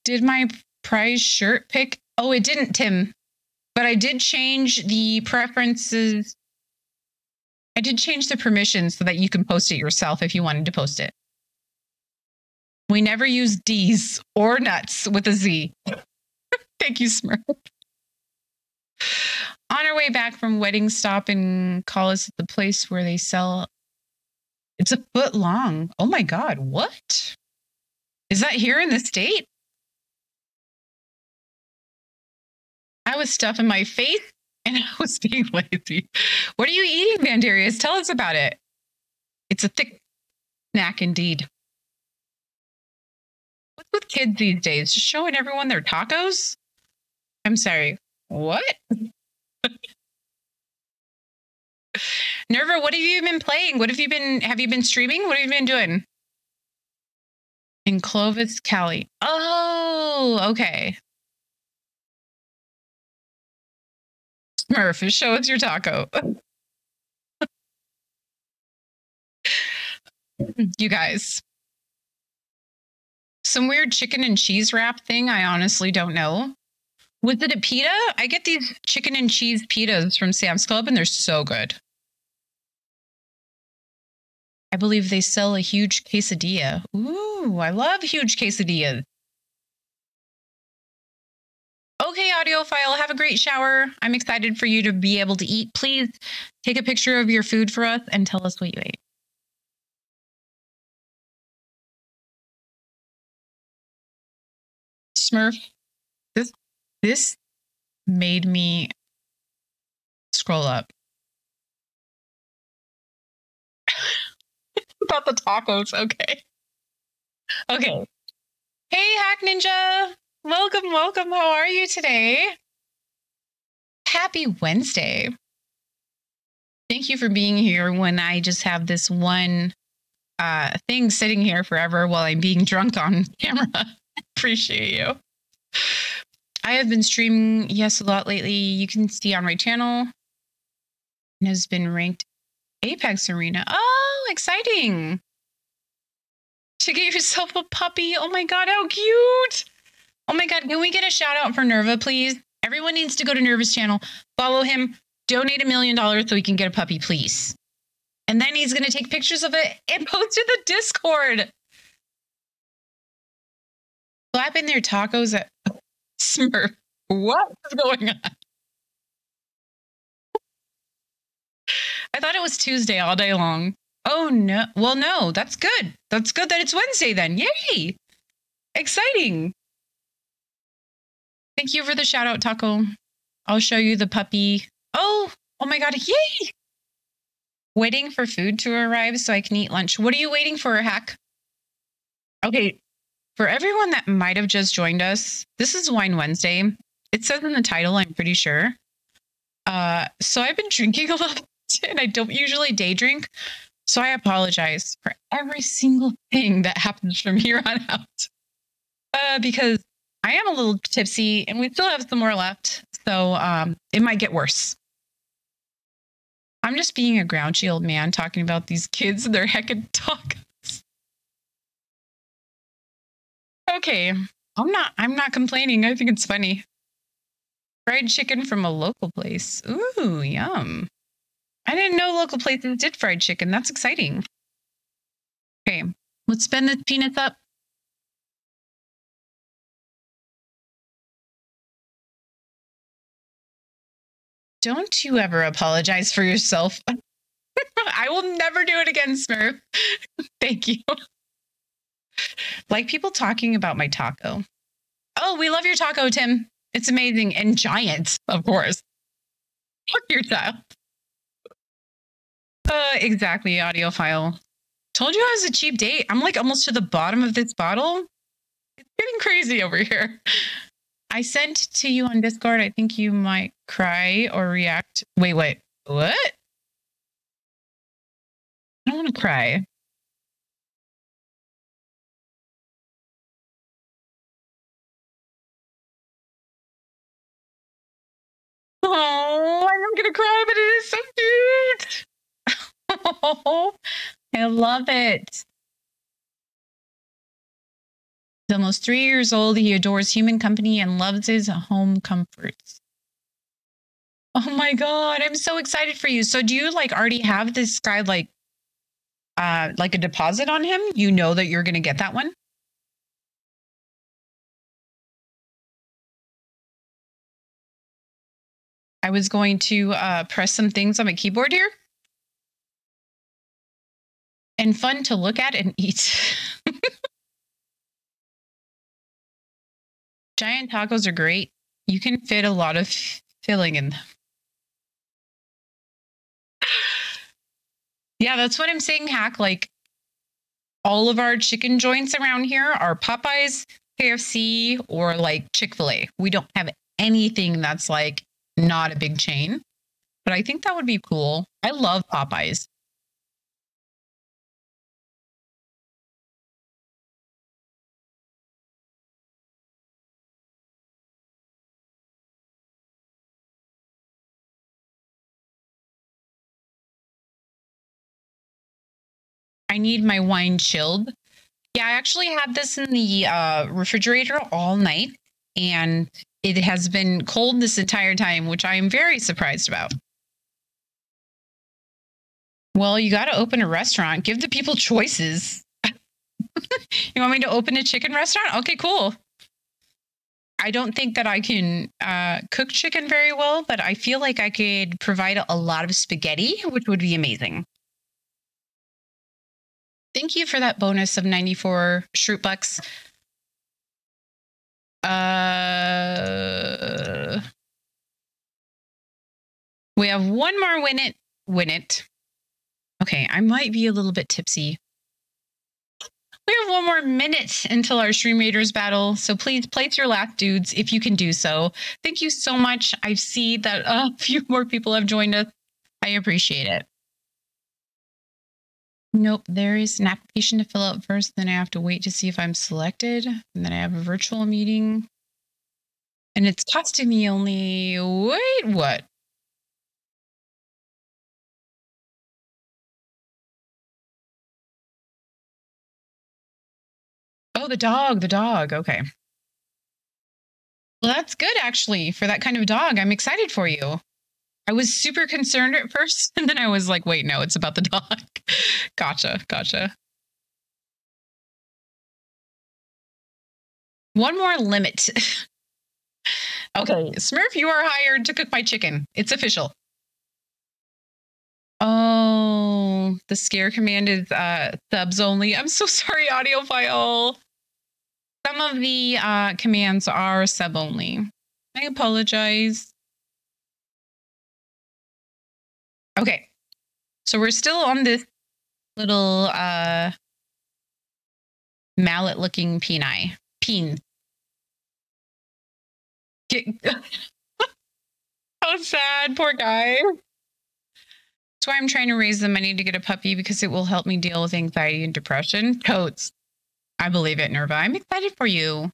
S1: Did my prize shirt pick? Oh, it didn't, Tim. But I did change the preferences I did change the permissions so that you can post it yourself if you wanted to post it. We never use D's or nuts with a Z. Thank you, Smurf. On our way back from wedding, stop and call us at the place where they sell. It's a foot long. Oh my God, what? Is that here in the state? I was stuffing my face and I was being lazy. What are you eating, Vandarius? Tell us about it. It's a thick snack indeed. What's with kids these days? Just showing everyone their tacos? I'm sorry. What? Nerva, what have you been playing? Have you been streaming? What have you been doing? In Clovis, Cali. Oh, okay. Smurf, show us your taco. You guys. Some weird chicken and cheese wrap thing. I honestly don't know. Was it a pita? I get these chicken and cheese pitas from Sam's Club and they're so good. I believe they sell a huge quesadilla. Ooh, I love huge quesadillas. Okay, audiophile, have a great shower. I'm excited for you to be able to eat. Please take a picture of your food for us and tell us what you ate. Smurf, this made me scroll up. About the tacos, okay. Okay. Hey, Hack Ninja. Welcome, welcome. How are you today? Happy Wednesday. Thank you for being here when I just have this one thing sitting here forever while I'm being drunk on camera. Appreciate you. I have been streaming, yes, a lot lately. You can see on my channel. It has been ranked Apex Arena. Oh, exciting. To get yourself a puppy. Oh my God, how cute. Oh my God, can we get a shout out for Nerva, please? Everyone needs to go to Nerva's channel, follow him, donate $1 million so he can get a puppy, please. And then he's going to take pictures of it and post to the Discord. Slapping their tacos at Smurf. What is going on? I thought it was Tuesday all day long. Oh, no. Well, no, that's good. That's good that it's Wednesday then. Yay. Exciting. Thank you for the shout out, Taco. I'll show you the puppy. Oh my God. Yay. Waiting for food to arrive so I can eat lunch. What are you waiting for, Hack? Okay. For everyone that might have just joined us, this is Wine Wednesday. It says in the title, I'm pretty sure. So I've been drinking a lot and I don't usually day drink. So I apologize for every single thing that happens from here on out. Because I am a little tipsy and we still have some more left. So it might get worse. I'm just being a grouchy old man talking about these kids and their heckin' tacos. Okay. I'm not complaining. I think it's funny. Fried chicken from a local place. Ooh, yum. I didn't know local places did fried chicken. That's exciting. Okay, let's spin this peanuts up. Don't you ever apologize for yourself. I will never do it again, Smurf. Thank you. Like people talking about my taco. Oh, we love your taco, Tim. It's amazing and giant, of course. Fuck your child. Exactly, audiophile. Told you I was a cheap date. I'm like almost to the bottom of this bottle. It's getting crazy over here. I sent to you on Discord. I think you might cry or react. Wait, what? I don't want to cry. Oh, I'm going to cry, but it is so cute. Oh, I love it. He's almost 3 years old. He adores human company and loves his home comforts. Oh my God. I'm so excited for you. So do you like already have this guy like a deposit on him? You know that you're gonna get that one? I was going to press some things on my keyboard here. And fun to look at and eat. Giant tacos are great. You can fit a lot of filling in them. Yeah, that's what I'm saying, Hack. Like all of our chicken joints around here are Popeyes, KFC, or like Chick-fil-A. We don't have anything that's like not a big chain. But I think that would be cool. I love Popeyes. I need my wine chilled. Yeah, I actually had this in the refrigerator all night, and it has been cold this entire time, which I am very surprised about. Well, you got to open a restaurant. Give the people choices. You want me to open a chicken restaurant? Okay, cool. I don't think that I can cook chicken very well, but I feel like I could provide a lot of spaghetti, which would be amazing. Thank you for that bonus of 94 Shroot Bucks. We have one more win it. Win it. Okay, I might be a little bit tipsy. We have one more minute until our Stream Raiders battle, so please place your last dudes if you can do so. Thank you so much. I see that a few more people have joined us. I appreciate it. Nope, there is an application to fill out first. Then I have to wait to see if I'm selected. And then I have a virtual meeting. And it's costing me only, wait, what? Oh, the dog. Okay. Well, that's good actually for that kind of dog. I'm excited for you. I was super concerned at first, and then I was like, wait, no, it's about the dog. Gotcha. One more limit. Okay, Smurf, you are hired to cook my chicken. It's official. Oh, the scare command is subs only. I'm so sorry, audiophile. Some of the commands are sub only. I apologize. Okay. So we're still on this little mallet looking peen. How sad, poor guy. That's why I'm trying to raise the money to get a puppy, because it will help me deal with anxiety and depression. Totes. I believe it, Nerva. I'm excited for you.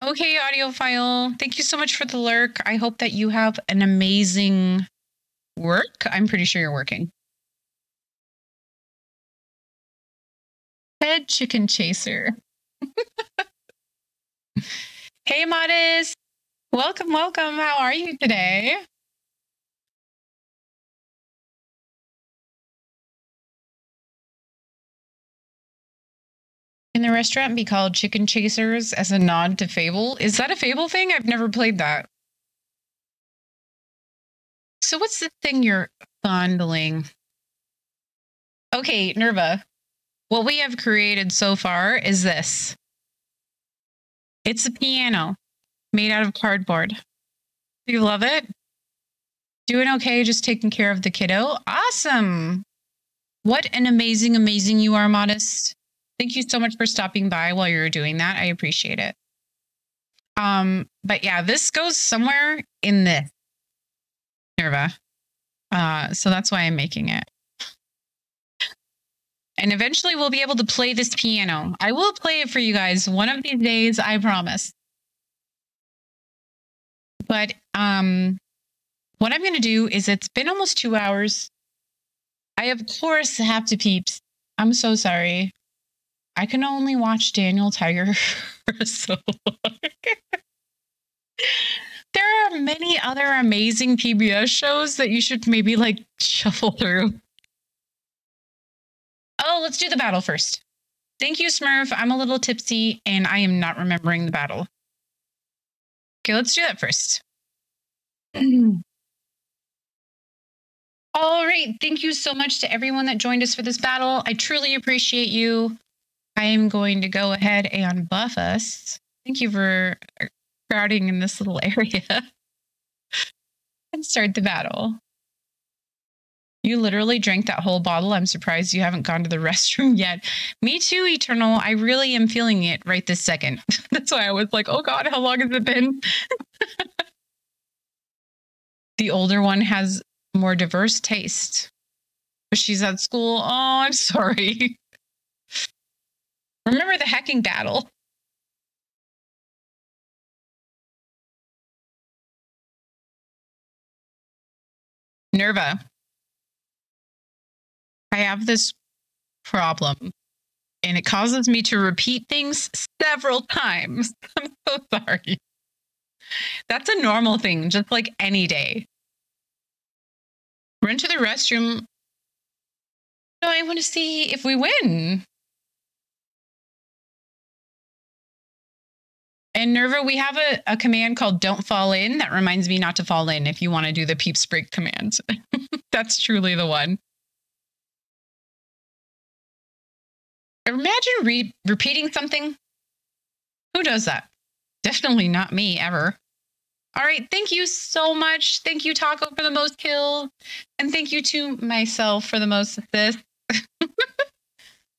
S1: Okay, audiophile. Thank you so much for the lurk. I hope that you have an amazing work. I'm pretty sure you're working. Head chicken chaser. Hey, Modest. Welcome. How are you today? Can the restaurant be called Chicken Chasers as a nod to Fable? Is that a Fable thing? I've never played that. So what's the thing you're fondling? Okay, Nerva. What we have created so far is this. It's a piano made out of cardboard. Do you love it? Doing okay, just taking care of the kiddo. Awesome. What an amazing you are, Modest. Thank you so much for stopping by while you're doing that. I appreciate it. But yeah, this goes somewhere in this, Nerva. So that's why I'm making it. And eventually we'll be able to play this piano. I will play it for you guys one of these days, I promise. But what I'm going to do is, it's been almost 2 hours. I, of course, have to peeps. I'm so sorry. I can only watch Daniel Tiger for so long. There are many other amazing PBS shows that you should maybe like shuffle through. Oh, let's do the battle first. Thank you, Smurf. I'm a little tipsy and I am not remembering the battle. Okay, let's do that first. All right. Thank you so much to everyone that joined us for this battle. I truly appreciate you. I am going to go ahead and buff us. Thank you for crowding in this little area and start the battle. You literally drank that whole bottle. I'm surprised you haven't gone to the restroom yet. Me too, Eternal. I really am feeling it right this second. That's why I was like, oh God, how long has it been? The older one has more diverse taste. But she's at school. Oh, I'm sorry. Remember the hacking battle. Nerva. I have this problem and it causes me to repeat things several times. I'm so sorry. That's a normal thing, just like any day. Run to the restroom. No, I want to see if we win. And Nerva, we have a command called don't fall in that reminds me not to fall in if you want to do the peeps break command. That's truly the one. Imagine repeating something. Who does that? Definitely not me ever. All right. Thank you so much. Thank you, Taco, for the most kill. And thank you to myself for the most assist.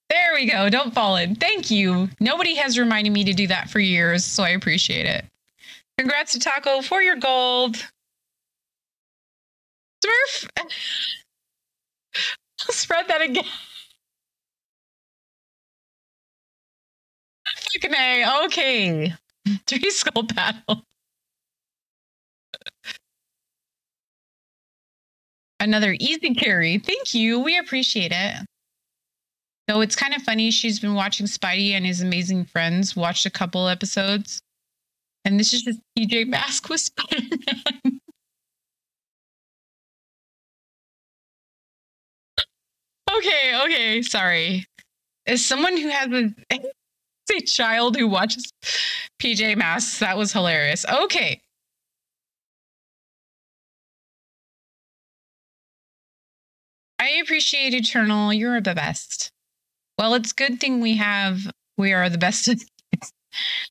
S1: There we go. Don't fall in. Thank you. Nobody has reminded me to do that for years, so I appreciate it. Congrats to Taco for your gold. Smurf. Spread that again. Fucking A. Okay. Three skull battle. Another easy carry. Thank you. We appreciate it. So it's kind of funny. She's been watching Spidey and His Amazing Friends, watched a couple episodes. And this is just PJ Masks with Spider-Man. Okay. Sorry. As someone who has a child who watches PJ Masks, that was hilarious. Okay. I appreciate Eternal. You're the best. Well, it's good thing we are the best.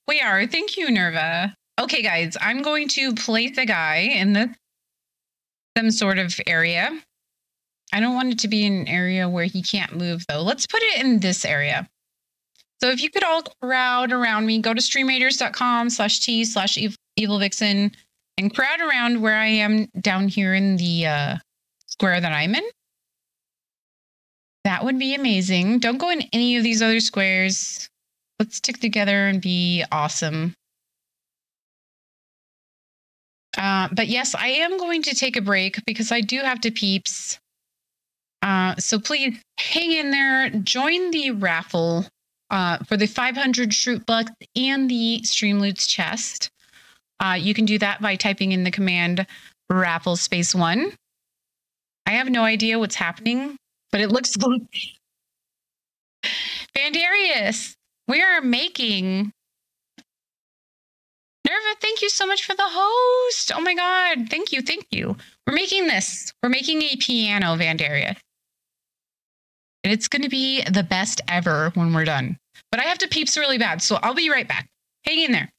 S1: We are. Thank you, Nerva. Okay, guys, I'm going to place a guy in some sort of area. I don't want it to be an area where he can't move, though. Let's put it in this area. So if you could all crowd around me, go to streamraters.com/t/evilvixen and crowd around where I am down here in the square that I'm in. That would be amazing. Don't go in any of these other squares. Let's stick together and be awesome. But yes, I am going to take a break because I do have to peeps. So please hang in there. Join the raffle for the 500 Shroot Bucks and the Streamloots chest. You can do that by typing in the command raffle space 1. I have no idea what's happening, but it looks like Vandarius. We are making Nerva. Thank you so much for the host. Oh my God. Thank you. We're making this. We're making a piano, Vandarius. And it's going to be the best ever when we're done. But I have to peeps really bad, so I'll be right back. Hang in there.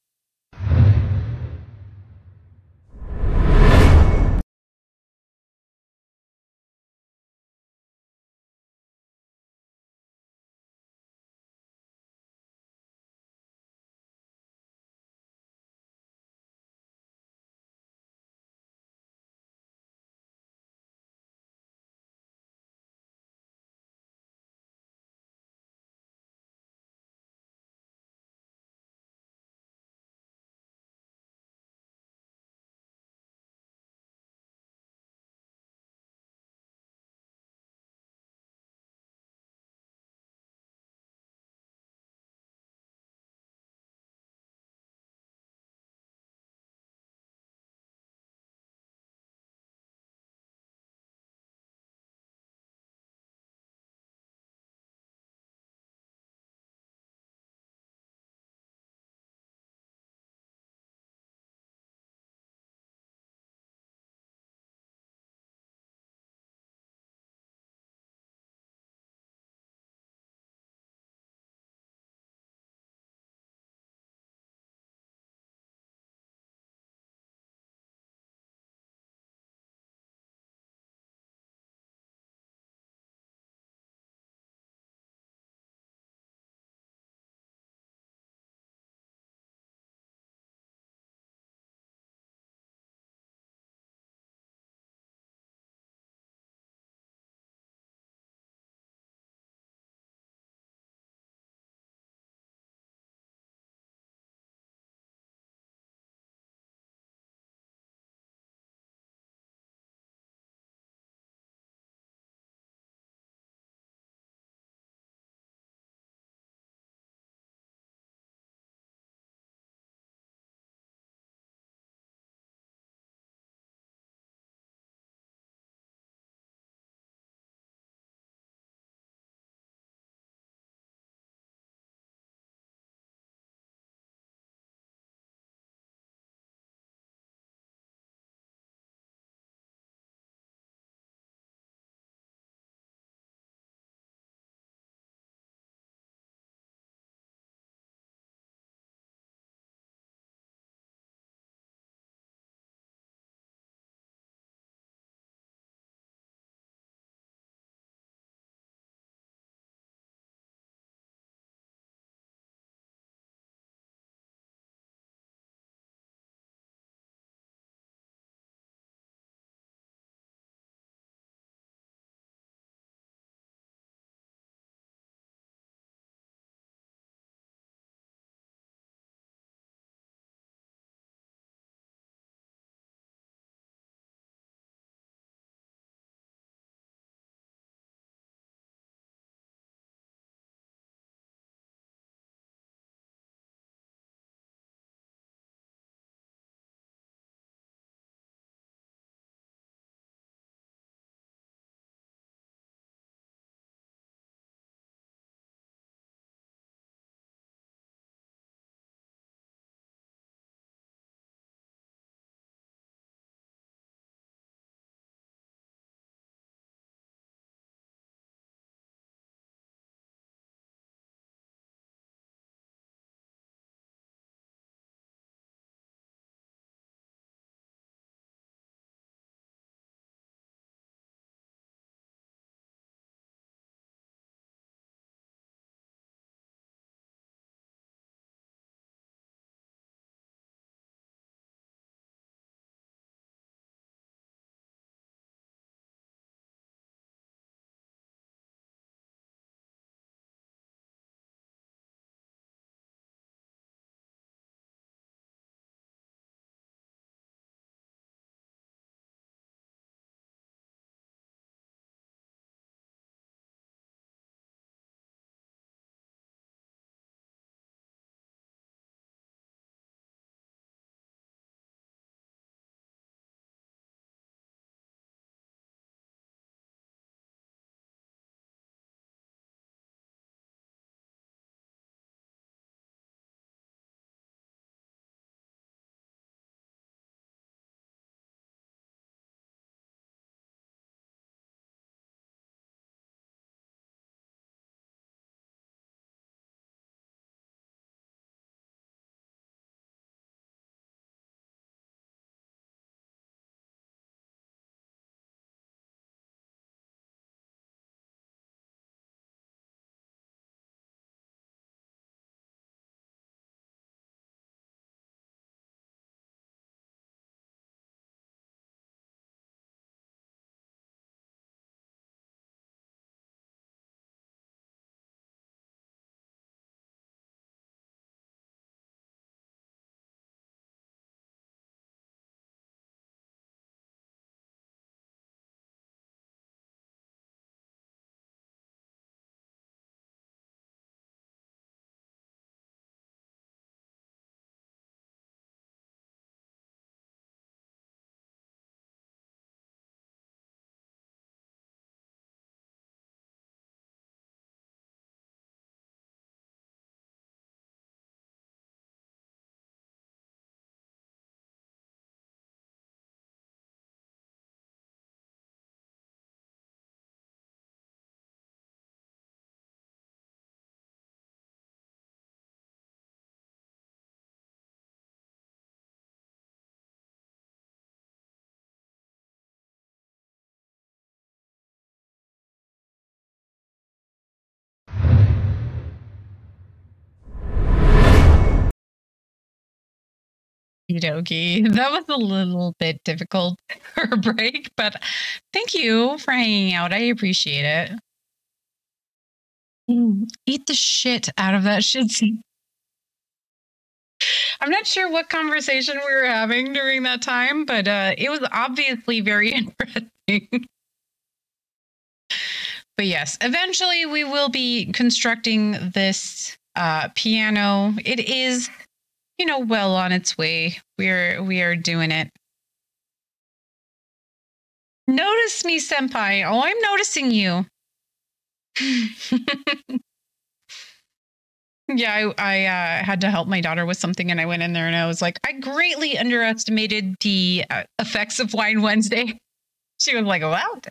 S1: Dokie. That was a little bit difficult for a break, but thank you for hanging out. I appreciate it. Eat the shit out of that shit. I'm not sure what conversation we were having during that time, but it was obviously very interesting. But yes, eventually we will be constructing this piano. It is, well on its way. We are doing it. Notice me, senpai. Oh, I'm noticing you. Yeah, I had to help my daughter with something, and I went in there and I was like, I greatly underestimated the effects of Wine Wednesday. She was like, "What?"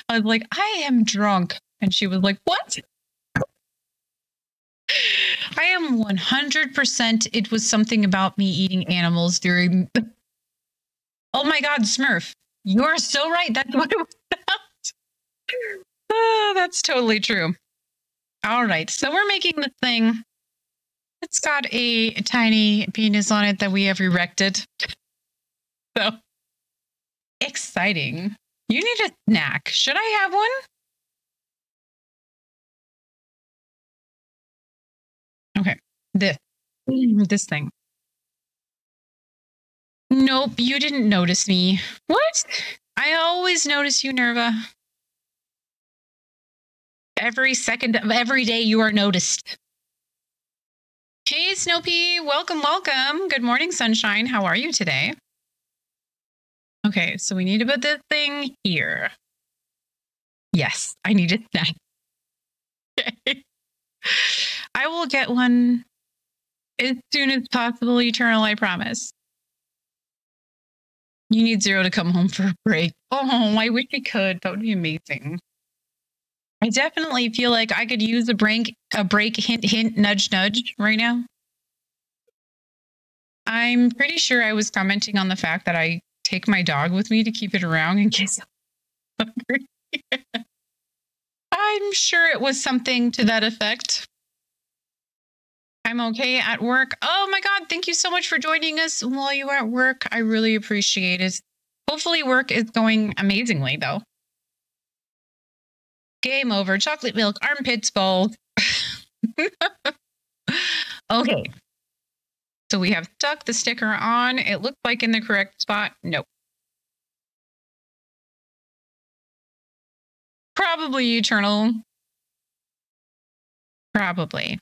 S1: I was like, "I am drunk," and she was like, "What?" I am 100%. It was something about me eating animals during. Oh my God, Smurf! You're so right. That's what it was about. That's totally true. All right, so we're making this thing. It's got a tiny penis on it that we have erected. So exciting. You need a snack. Should I have one? Okay. This thing. Nope, you didn't notice me. What? I always notice you, Nerva. Every second of every day you are noticed. Hey, Snopey. Welcome. Good morning, sunshine. How are you today? Okay, so we need to put this thing here. Yes, I need a snack. Okay. I will get one as soon as possible, Eternal, I promise. You need Zero to come home for a break. Oh, I wish we could. That would be amazing. I definitely feel like I could use a break, hint, nudge, nudge right now. I'm pretty sure I was commenting on the fact that I take my dog with me to keep it around in case I'm hungry. I'm sure it was something to that effect. I'm okay at work. Oh my God, thank you so much for joining us while you are at work. I really appreciate it. Hopefully work is going amazingly though. Game over. Chocolate milk, armpits both. Okay. So we have stuck the sticker on. It looks like in the correct spot. Nope. Probably Eternal. Probably.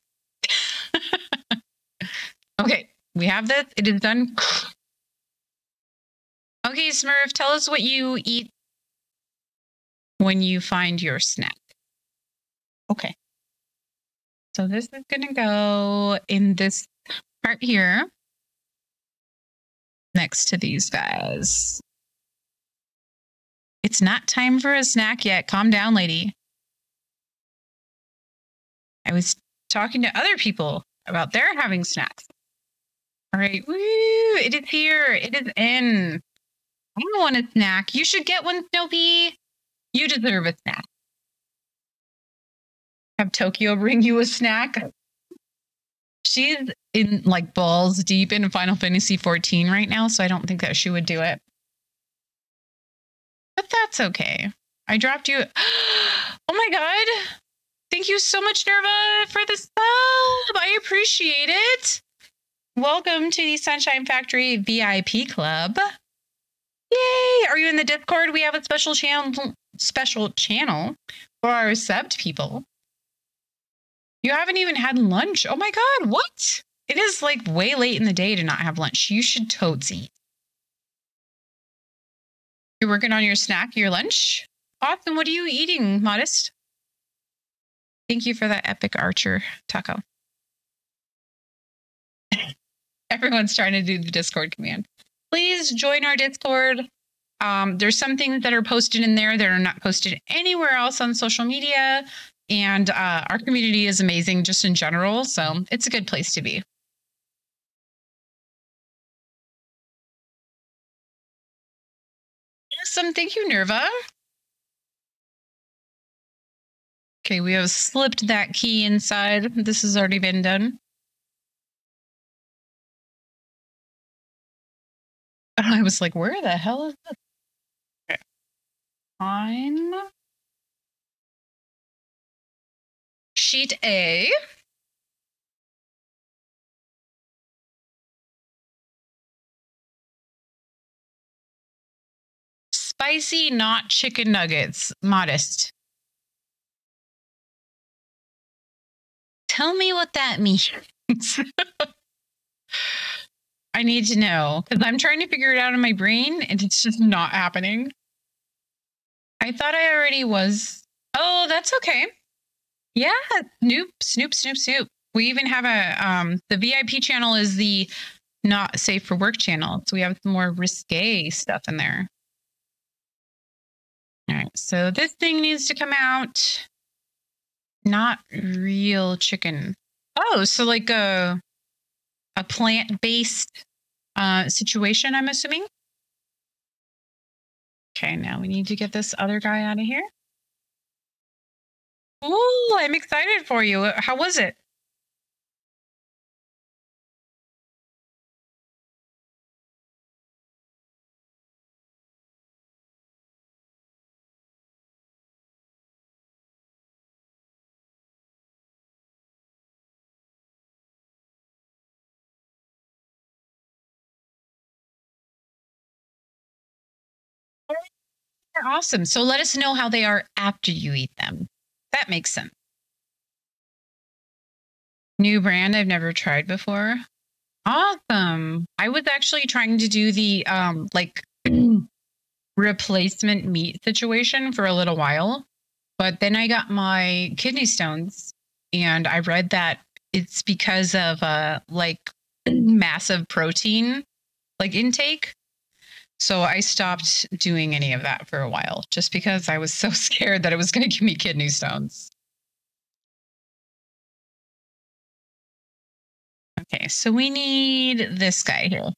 S1: Okay, we have this. It is done. Okay, Smurf, tell us what you eat when you find your snack. Okay. So this is going to go in this part here next to these guys. It's not time for a snack yet. Calm down, lady. I was talking to other people about their having snacks. All right. Woo! It is here. It is in. I don't want a snack. You should get one, Snoopy. You deserve a snack. Have Tokyo bring you a snack. She's in like balls deep in Final Fantasy 14 right now, so I don't think that she would do it. But that's okay. I dropped you. Oh my God. Thank you so much, Nerva, for the sub. I appreciate it. Welcome to the Sunshine Factory VIP Club. Yay! Are you in the Discord? We have a special channel for our subbed people. You haven't even had lunch. Oh my God, what? It is like way late in the day to not have lunch. You should totes eat. You're working on your snack, your lunch? Awesome. What are you eating, Modest? Thank you for that epic archer taco. Everyone's trying to do the Discord command. Please join our Discord. There's some things that are posted in there that are not posted anywhere else on social media. And our community is amazing just in general. So it's a good place to be. Awesome. Thank you, Nerva. Okay, we have slipped that key inside. This has already been done. I was like, where the hell is this? Okay. On sheet A. Spicy, not chicken nuggets. Modest. Tell me what that means. I need to know because I'm trying to figure it out in my brain and it's just not happening. I thought I already was. Oh, that's okay. Yeah, Snoop. We even have a the VIP channel is the not safe for work channel. So we have some more risque stuff in there. All right, so this thing needs to come out. Not real chicken. Oh, so like a plant-based situation, I'm assuming. Okay, now we need to get this other guy out of here. Oh, I'm excited for you. How was it? They're awesome. So let us know how they are after you eat them. That makes sense. New brand I've never tried before. Awesome. I was actually trying to do the like replacement meat situation for a little while, but then I got my kidney stones and I read that it's because of like massive protein like intake. So I stopped doing any of that for a while just because I was so scared that it was going to give me kidney stones. Okay, so we need this guy here.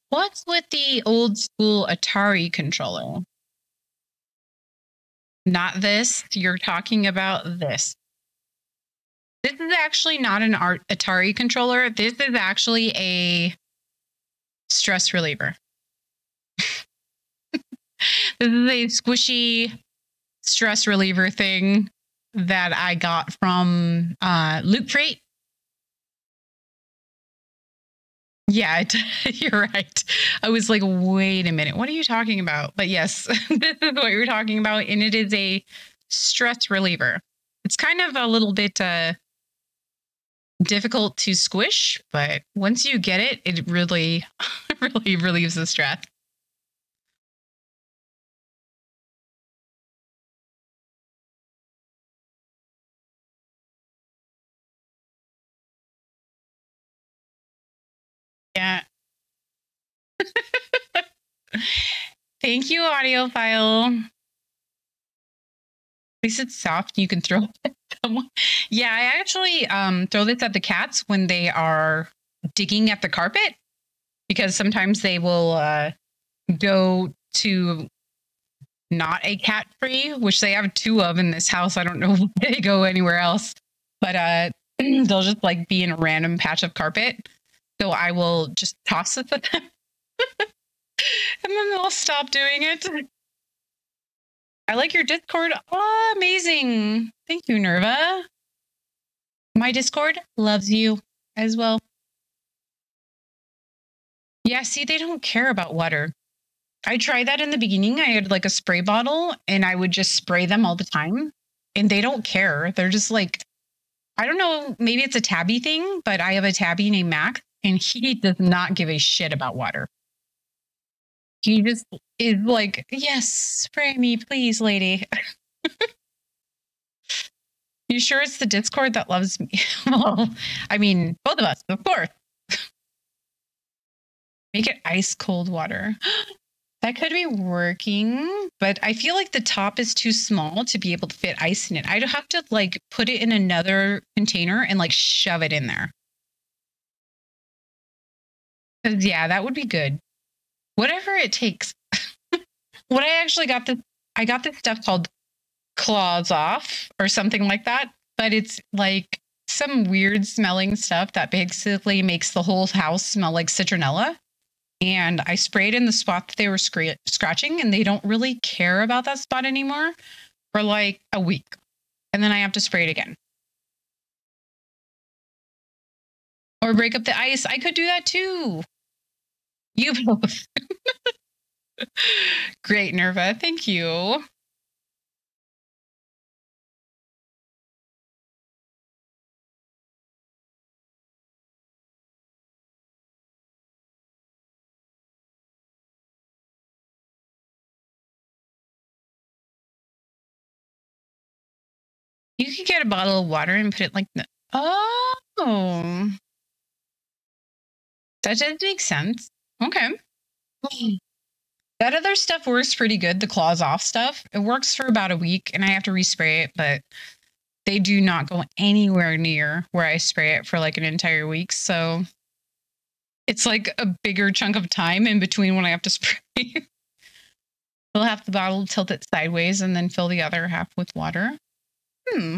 S1: What's with the old school Atari controller? Not this. You're talking about this. This is actually not an Atari controller. This is actually a stress reliever. This is a squishy stress reliever thing that I got from Loot Crate. Yeah, you're right. I was like, wait a minute, what are you talking about? But yes, this is what you're talking about. And it is a stress reliever. It's kind of a little bit difficult to squish, but once you get it, it really, really relieves the stress. Yeah. Thank you, audiophile. At least it's soft. You can throw it at someone. Yeah, I actually throw this at the cats when they are digging at the carpet because sometimes they will go to not a cat tree, which they have two of in this house. I don't know if they go anywhere else, but they'll just like be in a random patch of carpet. So I will just toss it at them and then they'll stop doing it. I like your Discord. Oh, amazing. Thank you, Nerva. My Discord loves you as well. Yeah, see, they don't care about water. I tried that in the beginning. I had like a spray bottle and I would just spray them all the time. And they don't care. They're just like, I don't know, maybe it's a tabby thing, but I have a tabby named Mac and he does not give a shit about water. He just is like, yes, spray me, please, lady. You sure it's the Discord that loves me? Well, I mean, both of us, of course. Make it ice cold water. That could be working, but I feel like the top is too small to be able to fit ice in it. I'd have to like put it in another container and like shove it in there. 'Cause, yeah, that would be good. Whatever it takes. What I got this stuff called Claws Off or something like that, but it's like some weird smelling stuff that basically makes the whole house smell like citronella. And I sprayed in the spot that they were scratching, and they don't really care about that spot anymore for like a week. And then I have to spray it again. Or break up the ice. I could do that too. You both. Great, Nerva. Thank you. You could get a bottle of water and put it like that. Oh, that does make sense. Okay. That other stuff works pretty good. The Claws Off stuff. It works for about a week and I have to respray it, but they do not go anywhere near where I spray it for like an entire week. So it's like a bigger chunk of time in between when I have to spray. Fill half the bottle, tilt it sideways, and then fill the other half with water.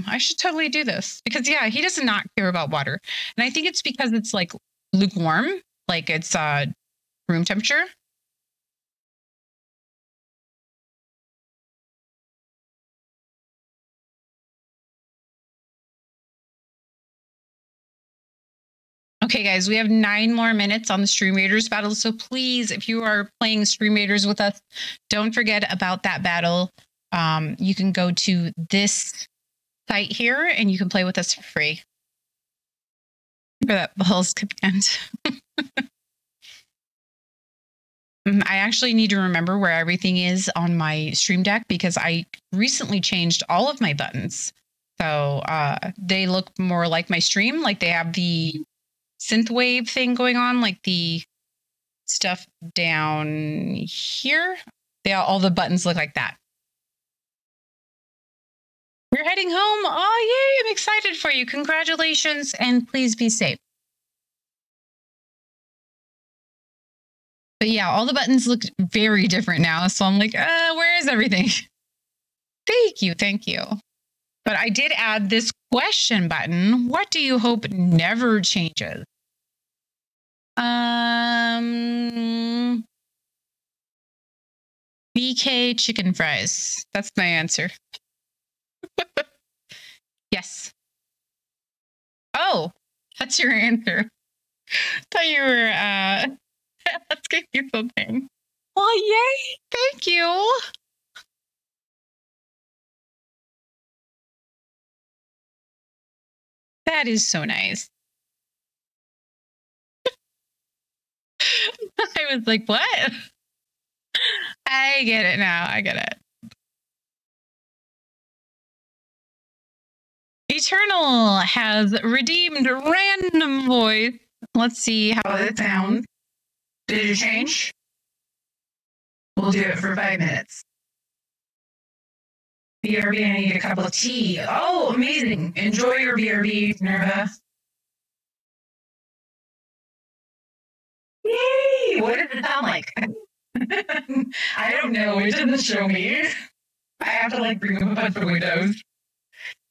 S1: I should totally do this because yeah, he does not care about water. And I think it's because it's like lukewarm, like it's room temperature. Okay, guys, we have 9 more minutes on the Stream Raiders battle. So please, if you are playing Stream Raiders with us, don't forget about that battle. You can go to this site here and you can play with us for free. For that Ball's command. I actually need to remember where everything is on my Stream Deck because I recently changed all of my buttons. So they look more like my stream, like they have the synthwave thing going on, like the stuff down here. All the buttons look like that. We're heading home. Oh, yay. I'm excited for you. Congratulations. And please be safe. But yeah, all the buttons look very different now. So I'm like, where is everything? Thank you. Thank you. But I did add this question button. What do you hope never changes? BK chicken fries. That's my answer. Yes. Oh, that's your answer. Thought you were let's get you something. Oh, yay. Thank you. That is so nice. I was like, what? I get it now. I get it. Eternal has redeemed random voice. Let's see how it sounds. Did you change? We'll do it for 5 minutes. BRB, I need a cup of tea. Oh, amazing. Enjoy your BRB, Nerva. Yay! What does it sound like? I don't know. It doesn't show me. I have to like bring up a bunch of windows.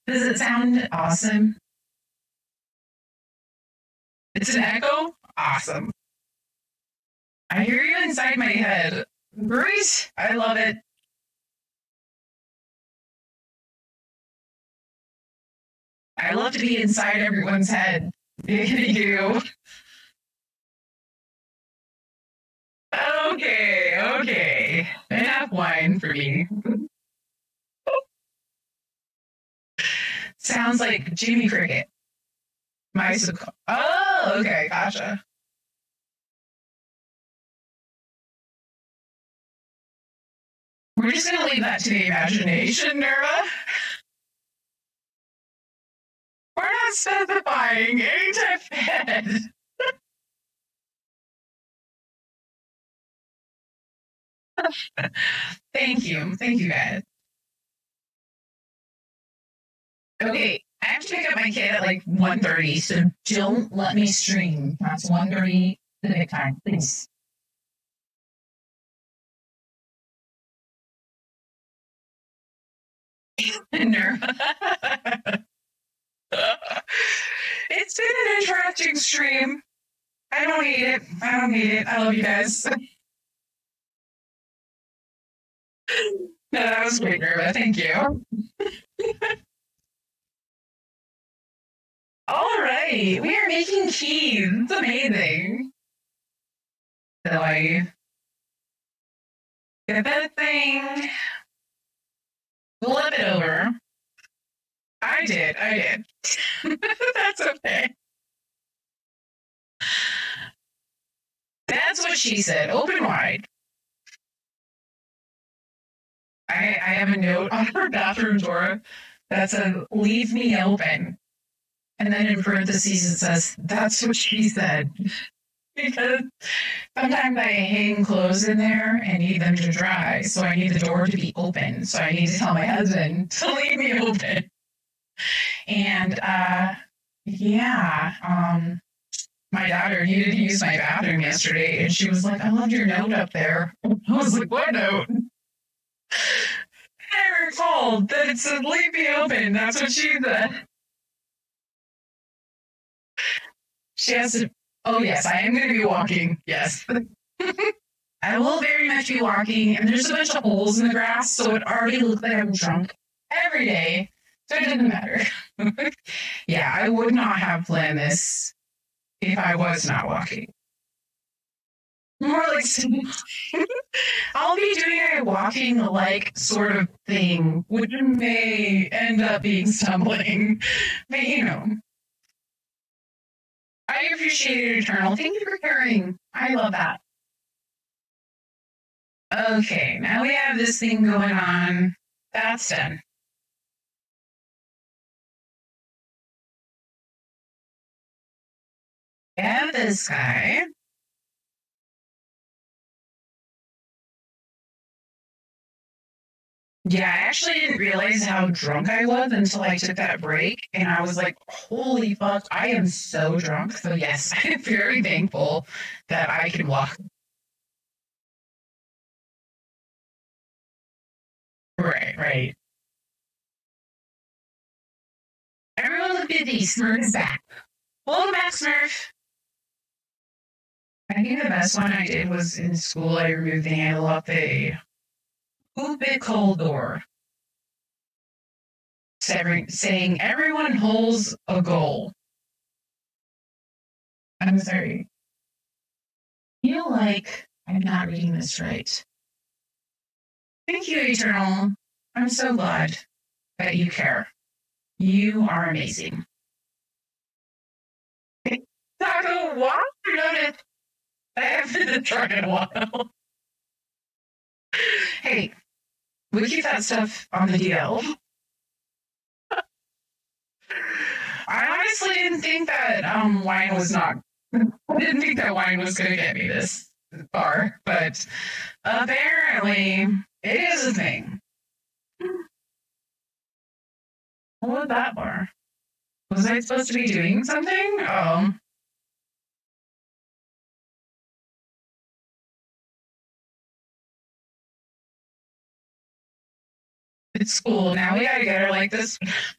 S1: Does it sound awesome? It's an echo? Awesome. I hear you inside my head. Great. I love it. I love to be inside everyone's head. You. Okay. Enough wine for me. Sounds like Jimmy Cricket. Oh, okay, gotcha. We're just gonna leave that to the imagination, Nerva. We're not specifying any type of head. Thank you. Thank you, guys. Okay, I have to pick up my kid at like 1:30, so don't let me stream past 1:30 Pacific time, please. No. It's been an interesting stream. I don't hate it. I don't hate it. I love you guys. No, that was great, Nerva. Thank you. All right, we are making cheese. It's amazing. So I get that thing, flip it over. I did. That's okay. That's what she said. Open wide. I have a note on her bathroom door that says, leave me open. And then in parentheses it says, that's what she said. Because sometimes I hang clothes in there and need them to dry. So I need the door to be open. So I need to tell my husband to leave me open. And my daughter needed to use my bathroom yesterday, and she was like, I loved your note up there. I was like, what note? I recalled that it said, leave me open. That's what she said. She has to, oh, yes, I am going to be walking. Yes. I will very much be walking, and there's a bunch of holes in the grass, so it already looks like I'm drunk every day. So it didn't matter. Yeah, I would not have planned this if I was not walking. More like I'll be doing a walking like sort of thing, which may end up being stumbling. But you know. I appreciate it, Eternal. Thank you for caring. I love that. Okay, now we have this thing going on. That's done. We have this guy. Yeah, I actually didn't realize how drunk I was until I took that break. And I was like, holy fuck, I am so drunk. So, yes, I'm very thankful that I can walk. Right. Everyone look busy. Smurf is back. Welcome back, Smurf. I think the best one I did was in school. I removed the handle off a cubicle door, saying everyone holds a goal. I'm sorry. I feel like I'm not reading this right. Thank you, Eternal. I'm so glad that you care. You are amazing. Taco, what? You noticed? I haven't tried in a while. Hey, we keep that stuff on the DL. I honestly didn't think that wine was not. I didn't think that wine was going to get me this far, but apparently it is a thing. What was that bar? Was I supposed to be doing something? Oh. It's school. Now we gotta get her like this.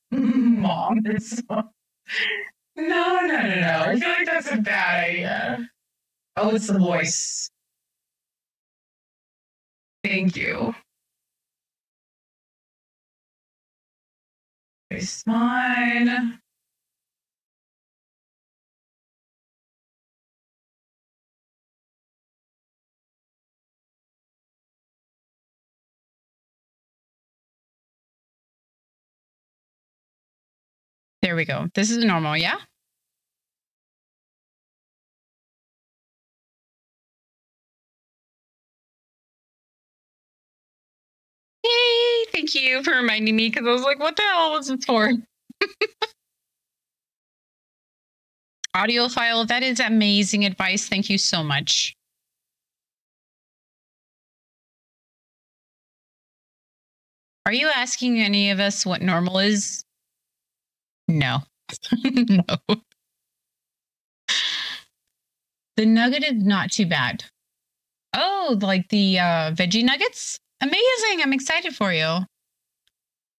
S1: Mom, this. No. I feel like that's a bad idea. Oh, it's the voice. Thank you. It's mine. There we go. This is normal, yeah? Yay! Thank you for reminding me because I was like, what the hell was this for? Audio file, that is amazing advice. Thank you so much. Are you asking any of us what normal is? No. No. The nugget is not too bad. Oh, like the veggie nuggets? Amazing. I'm excited for you.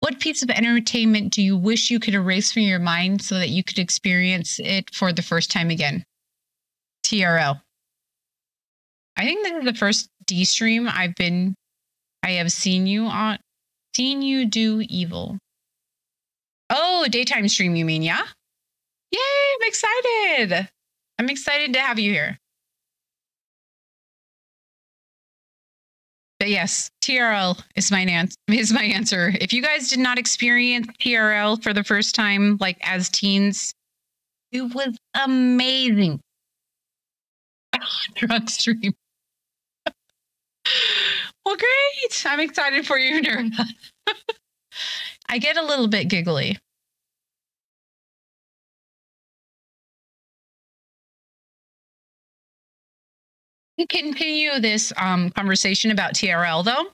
S1: What piece of entertainment do you wish you could erase from your mind so that you could experience it for the first time again? TRL. I think this is the first D stream I have seen you do evil. Oh, daytime stream, you mean, yeah? Yay, I'm excited. I'm excited to have you here. But yes, TRL is my answer. If you guys did not experience TRL for the first time, like as teens, it was amazing. Drug stream. Well, great. I'm excited for you, Nerva. I get a little bit giggly. We continue this conversation about TRL, though.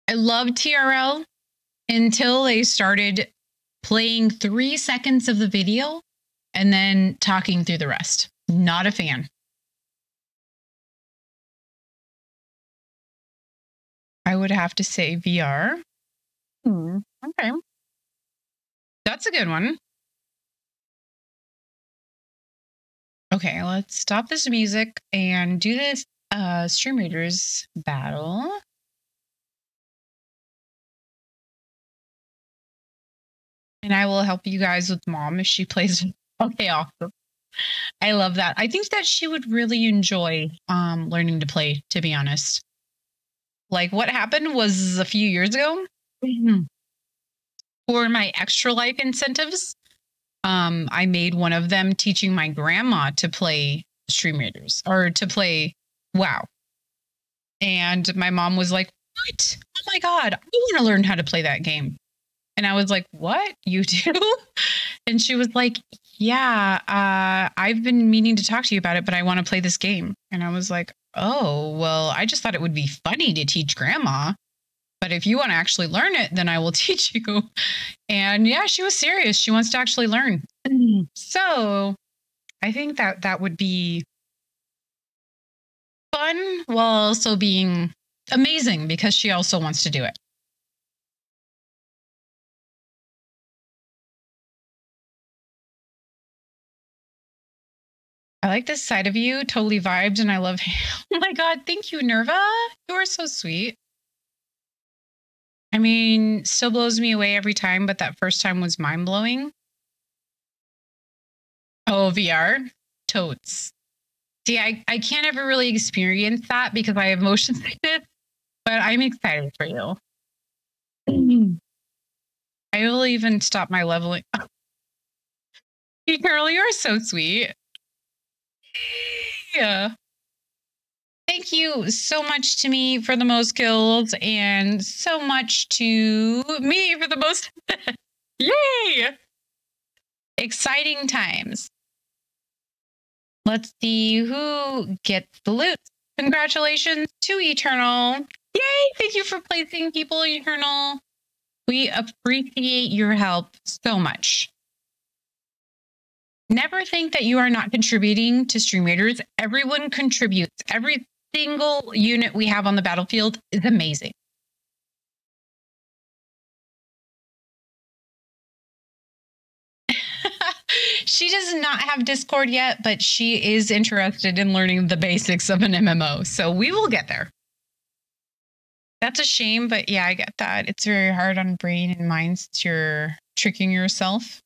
S1: I loved TRL until they started playing 3 seconds of the video and then talking through the rest. Not a fan. I would have to say VR. Okay. That's a good one. Okay, let's stop this music and do this Stream Raiders battle. And I will help you guys with Mom if she plays. Okay, awesome. I love that. I think that she would really enjoy learning to play, to be honest. Like what happened was a few years ago for my extra life incentives, I made one of them teaching my grandma to play Stream Raiders or to play WoW. And my mom was like, what? Oh my God, I want to learn how to play that game. And I was like, what? You do? And she was like, yeah, I've been meaning to talk to you about it, but I want to play this game. And I was like, oh, well, I just thought it would be funny to teach grandma. But if you want to actually learn it, then I will teach you. And yeah, she was serious. She wants to actually learn. So I think that would be fun while also being amazing because she also wants to do it. I like this side of you. Totally vibed. And I love, oh my God, thank you, Nerva. You are so sweet. I mean, still blows me away every time, but that first time was mind blowing. Oh, VR, totes. See, I can't ever really experience that because I have motion sickness, but I'm excited for you. I will even stop my leveling. Hey, Carol, you are so sweet. Yeah. Thank you so much to me for the most kills and so much to me for the most. Yay! Exciting times. Let's see who gets the loot. Congratulations to Eternal. Yay! Thank you for placing people, Eternal. We appreciate your help so much. Never think that you are not contributing to Stream Raiders. Everyone contributes. Every single unit we have on the battlefield is amazing. She does not have Discord yet, but she is interested in learning the basics of an MMO. So we will get there. That's a shame, but yeah, I get that. It's very hard on brain and minds. You're tricking yourself.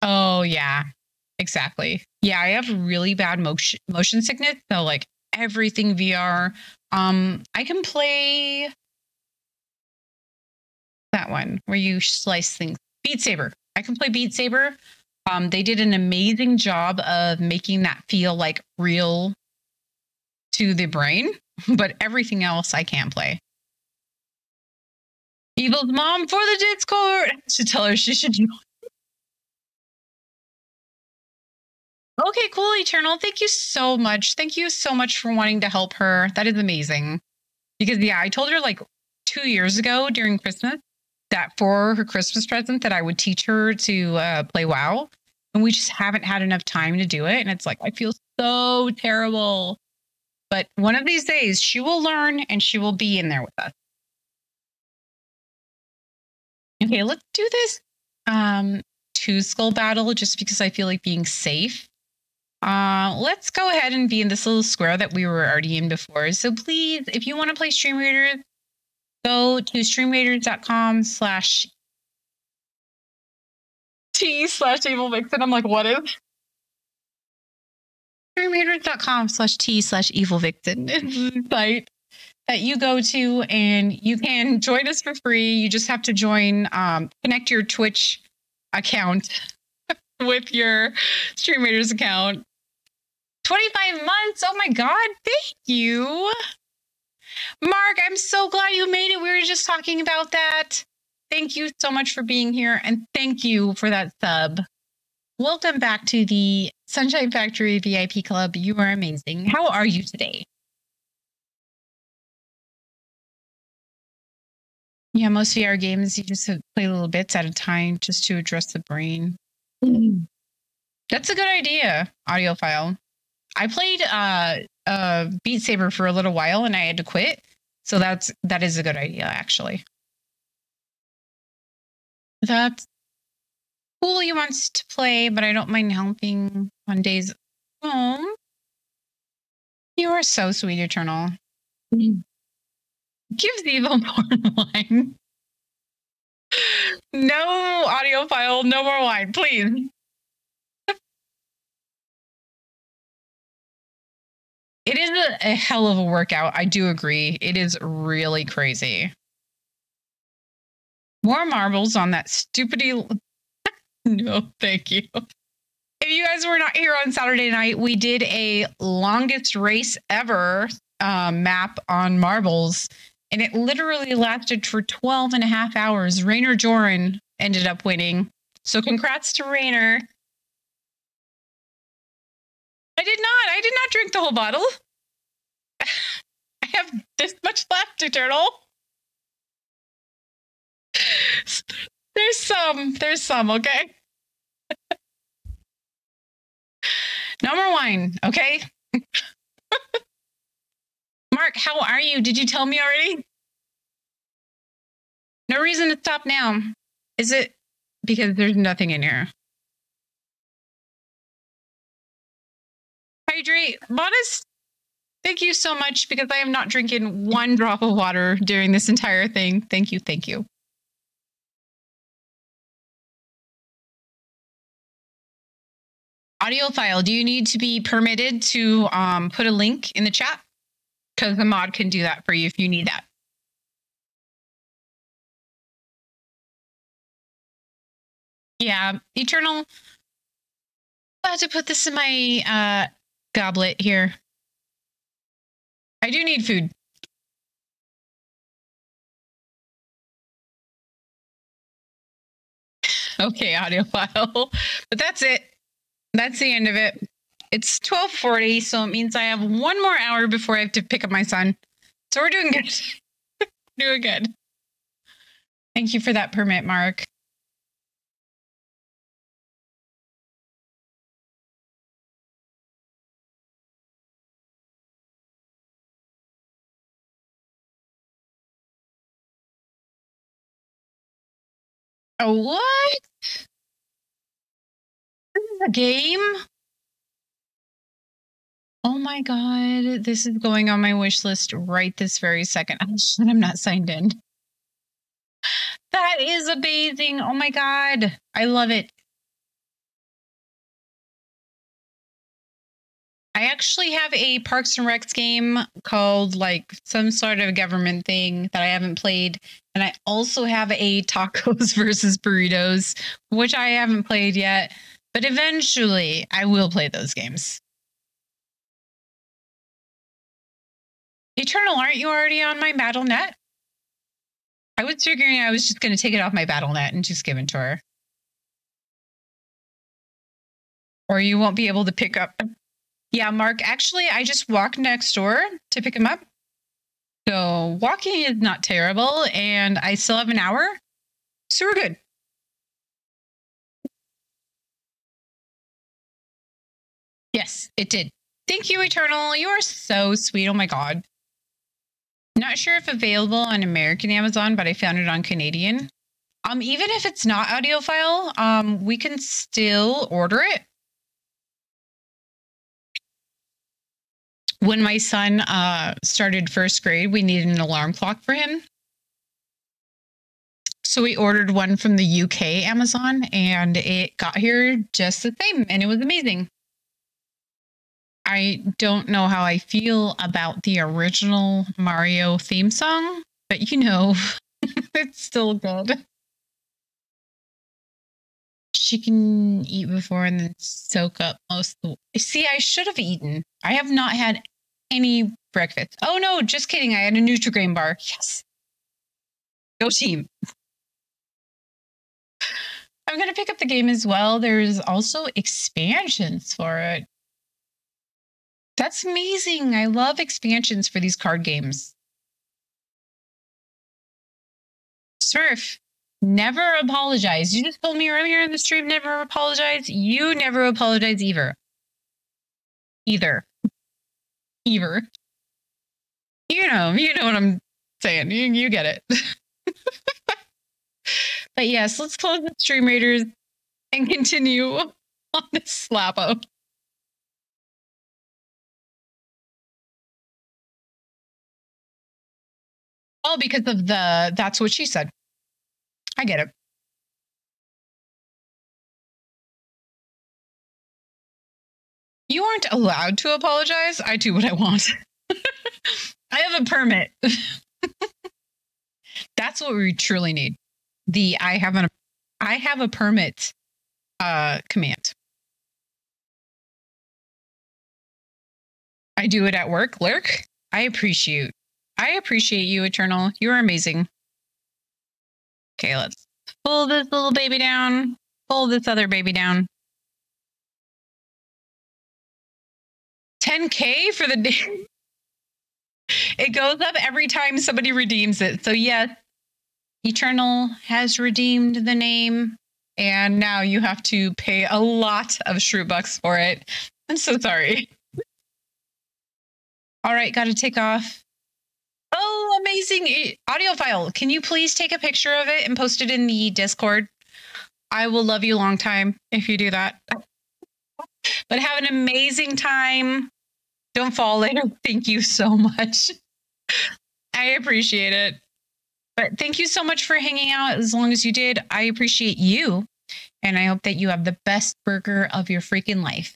S1: Oh, yeah, exactly. Yeah, I have really bad motion sickness. So like everything VR. I can play that one where you slice things. Beat Saber. I can play Beat Saber. They did an amazing job of making that feel like real to the brain, but everything else I can't play. Evil's mom for the Discord. I should tell her she should. Okay, cool, Eternal. Thank you so much. Thank you so much for wanting to help her. That is amazing. Because yeah, I told her like 2 years ago during Christmas that for her Christmas present that I would teach her to play WoW, and we just haven't had enough time to do it. And it's like I feel so terrible. But one of these days she will learn and she will be in there with us. Okay, let's do this two skull battle just because I feel like being safe. Let's go ahead and be in this little square that we were already in before. So please, if you want to play Stream Raiders, go to streamraiders.com/t/evilvixen. I'm like, what is? streamraiders.com/t/evilvixen. It's the site that you go to and you can join us for free. You just have to join, connect your Twitch account with your Stream Raiders account. 25 months. Oh my God. Thank you. Mark, I'm so glad you made it. We were just talking about that. Thank you so much for being here. And thank you for that sub. Welcome back to the Sunshine Factory VIP Club. You are amazing. How are you today? Yeah, most VR games, you just play little bits at a time just to address the brain. That's a good idea, Audiophile. I played Beat Saber for a little while and I had to quit. So that is a good idea, actually. That's cool. He wants to play, but I don't mind helping on days. Oh, you are so sweet, Eternal. Gives evil more wine. No, Audiophile, no more wine, please. It is a hell of a workout. I do agree. It is really crazy. More marbles on that stupidity. No, thank you. If you guys were not here on Saturday night, we did a longest race ever map on marbles, and it literally lasted for 12 and a half hours. Rainer Joran ended up winning. So congrats to Rainer. I did not drink the whole bottle. I have this much left, Eternal. There's some, okay? No more wine, okay? Mark, how are you? Did you tell me already? No reason to stop now. Is it because there's nothing in here? Hydrate. Modest, thank you so much because I am not drinking one drop of water during this entire thing. Thank you. Thank you. Audiophile, do you need to be permitted to put a link in the chat? Because the mod can do that for you if you need that. Yeah, Eternal. I'll have to put this in my goblet here. I do need food. Okay, Audiophile. But that's it. That's the end of it. It's 12:40, so it means I have one more hour before I have to pick up my son. So we're doing good. Doing good. Thank you for that permit, Mark. Oh, what? This is a game? Oh my God, this is going on my wish list right this very second. I'm not signed in. That is amazing. Oh my God, I love it. I actually have a Parks and Recs game called like some sort of government thing that I haven't played. And I also have a Tacos versus Burritos, which I haven't played yet. But eventually I will play those games. Eternal, aren't you already on my Battle.net? I was figuring I was just going to take it off my Battle.net and just give it to her. Or you won't be able to pick up. Yeah, Mark, actually, I just walked next door to pick him up. So walking is not terrible, and I still have an hour. So we're good. Yes, it did. Thank you, Eternal. You are so sweet. Oh my God. Not sure if available on American Amazon, but I found it on Canadian. Even if it's not audiophile, we can still order it. When my son started first grade, we needed an alarm clock for him. So we ordered one from the UK Amazon, and it got here just the same, and it was amazing. I don't know how I feel about the original Mario theme song, but you know, it's still good. She can eat before and then soak up most of the. See, I should have eaten. I have not had any breakfast. Oh no, just kidding. I had a Nutri-Grain bar. Yes. Go team. I'm going to pick up the game as well. There's also expansions for it. That's amazing. I love expansions for these card games. Smurf, never apologize. You just told me earlier in the stream, never apologize. You never apologize either. Either. You know what I'm saying. You get it. But yes, let's close the stream, Raiders, and continue on this slappo. Oh, because of the that's what she said. I get it. You aren't allowed to apologize. I do what I want. I have a permit. That's what we truly need. The I have a permit command. I do it at work. Lurk. I appreciate you, Eternal. You're amazing. Okay, let's pull this little baby down. Pull this other baby down. 10K for the day. It goes up every time somebody redeems it. So yes, Eternal has redeemed the name, and now you have to pay a lot of Shroot bucks for it. I'm so sorry. All right, got to take off. Oh, amazing. Audiophile, can you please take a picture of it and post it in the Discord? I will love you long time if you do that. But have an amazing time. Don't fall later. Thank you so much. I appreciate it. But thank you so much for hanging out as long as you did. I appreciate you. And I hope that you have the best burger of your freaking life.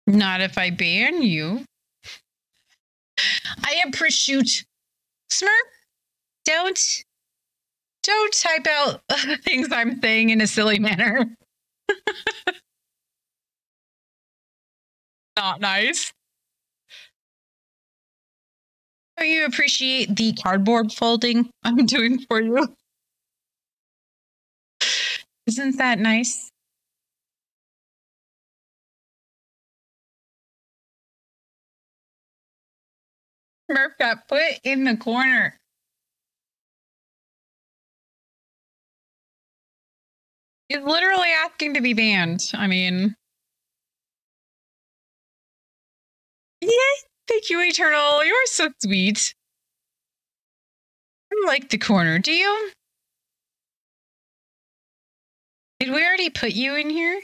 S1: Not if I ban you. I appreciate Smurf. Don't type out things I'm saying in a silly manner. Not nice. Don't you appreciate the cardboard folding I'm doing for you? Isn't that nice? Smurf got put in the corner. He's literally asking to be banned. I mean, yeah, thank you, Eternal. You are so sweet. I like the corner. Do you? Did we already put you in here?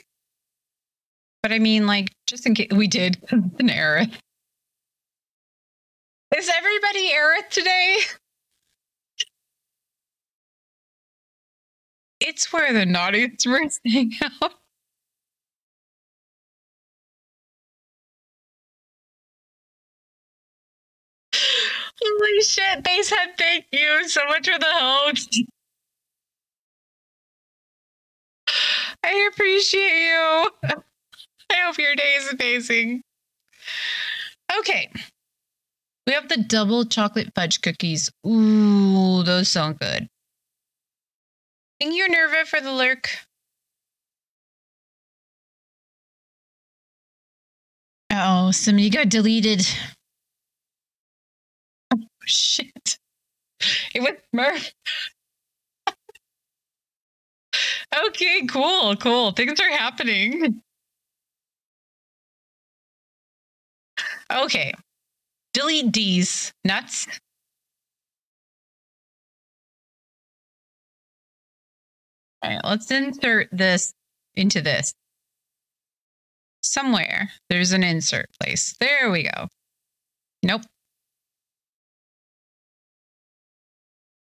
S1: But I mean, like, just in case we did. It's an Aerith. Is everybody Aerith today? It's where the naughty Smurfs hang out. Holy shit, Basehead, thank you so much for the host. I appreciate you. I hope your day is amazing. Okay. We have the double chocolate fudge cookies. Ooh, those sound good. Thank you, Nerva, for the lurk. Oh, somebody got deleted. Oh, shit. It was Smurf. Okay, cool, cool. Things are happening. Okay. Delete D's. Nuts. All right, let's insert this into this. Somewhere there's an insert place. There we go. Nope.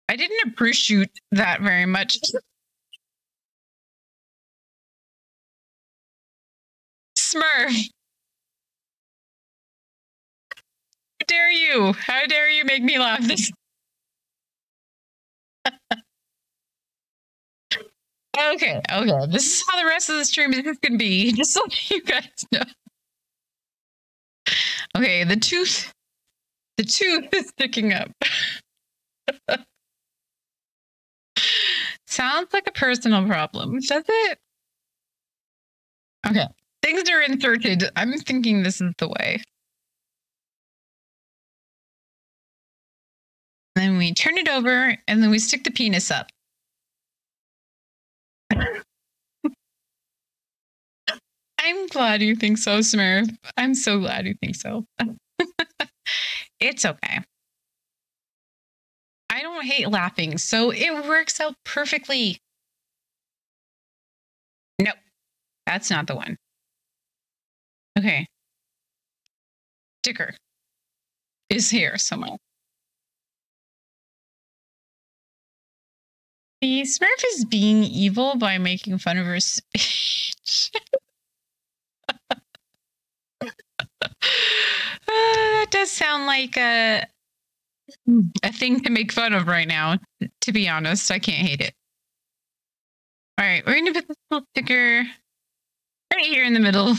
S1: I didn't appreciate that very much. Smurf. How dare you? How dare you make me laugh? Okay, okay. This is how the rest of the stream is going to be, just so you guys know. Okay, the tooth is sticking up. Sounds like a personal problem, does it? Okay, things are inserted. I'm thinking this is the way. Then we turn it over, and then we stick the penis up. I'm glad you think so, Smurf. I'm so glad you think so. It's okay. I don't hate laughing, so it works out perfectly. Nope, that's not the one. Okay. Sticker is here somewhere. The Smurf is being evil by making fun of her speech. That does sound like a thing to make fun of right now. To be honest, I can't hate it. All right, we're gonna put this little sticker right here in the middle.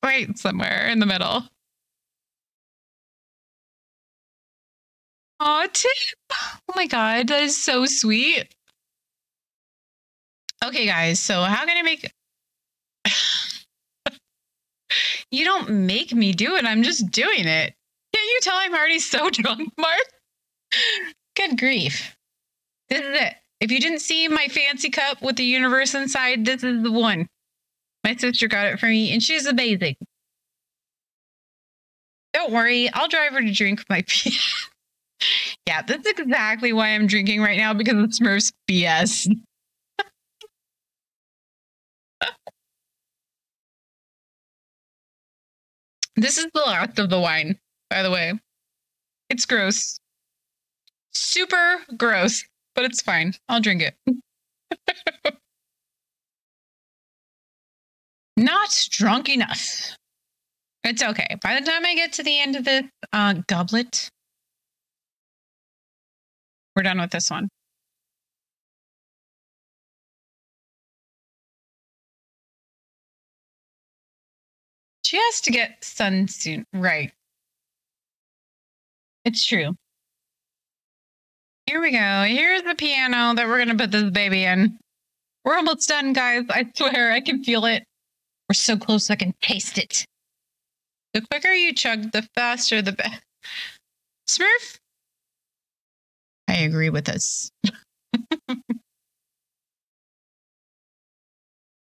S1: Right somewhere in the middle. Oh, Tip. Oh my God, that is so sweet. Okay, guys, so how can I make... You don't make me do it. I'm just doing it. Can't you tell I'm already so drunk, Mark? Good grief. This is it. If you didn't see my fancy cup with the universe inside, this is the one. My sister got it for me, and she's amazing. Don't worry, I'll drive her to drink my pee. Yeah, that's exactly why I'm drinking right now, because of Smurf's BS. This is the last of the wine, by the way. It's gross. Super gross, but it's fine. I'll drink it. Not drunk enough. It's okay. By the time I get to the end of this goblet, we're done with this one. She has to get sun soon. Right. It's true. Here we go. Here's the piano that we're going to put this baby in. We're almost done, guys. I swear, I can feel it. We're so close, I can taste it. The quicker you chug, the faster the better. Smurf? I agree with this.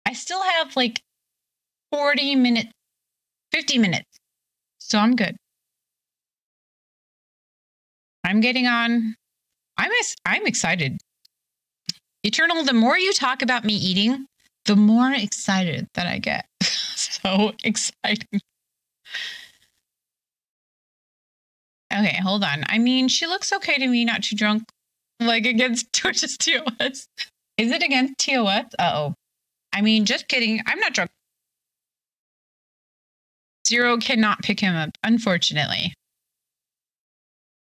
S1: I still have like 40 minutes, 50 minutes. So I'm good. I'm getting on. I'm excited. Eternal, the more you talk about me eating, the more excited that I get. So exciting. Okay, hold on. I mean, she looks okay to me, not too drunk. Like against Twitch's TOS. Is it against TOS? Uh-oh. I mean, just kidding. I'm not drunk. Zero cannot pick him up, unfortunately.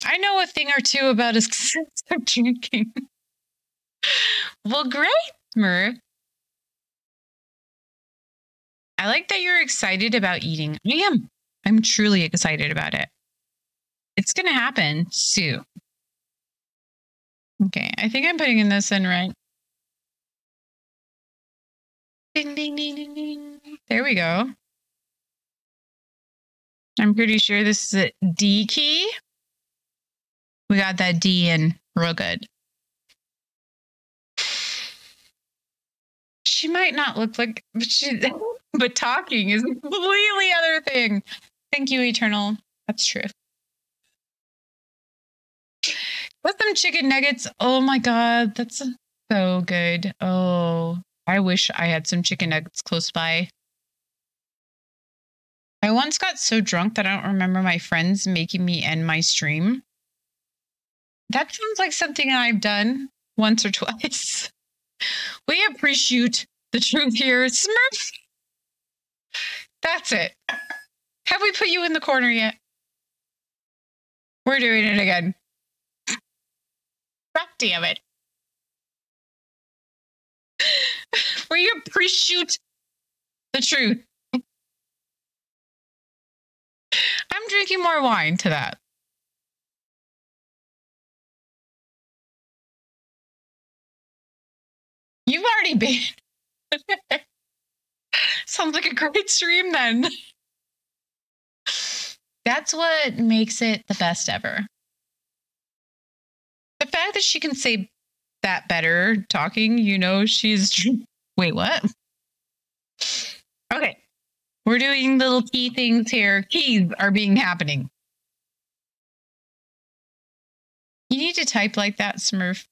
S1: I know a thing or two about his excessive drinking. Well, great, Smurf. I like that you're excited about eating. I am. I'm truly excited about it. It's going to happen soon. Okay, I think I'm putting this in right. Ding, ding, ding, ding, ding. There we go. I'm pretty sure this is a D key. We got that D in real good. She might not look like, but talking is a completely other thing. Thank you, Eternal. That's true. With some chicken nuggets. Oh my God, that's so good. Oh, I wish I had some chicken nuggets close by. I once got so drunk that I don't remember my friends making me end my stream. That sounds like something I've done once or twice. We appreciate the truth here, Smurf. That's it. Have we put you in the corner yet? We're doing it again. God damn it. We appreciate the truth. I'm drinking more wine to that. You've already been. Sounds like a great stream then. That's what makes it the best ever. The fact that she can say that better talking, you know, she's... Wait, what? Okay. We're doing little key things here. Keys are happening. You need to type like that, Smurf.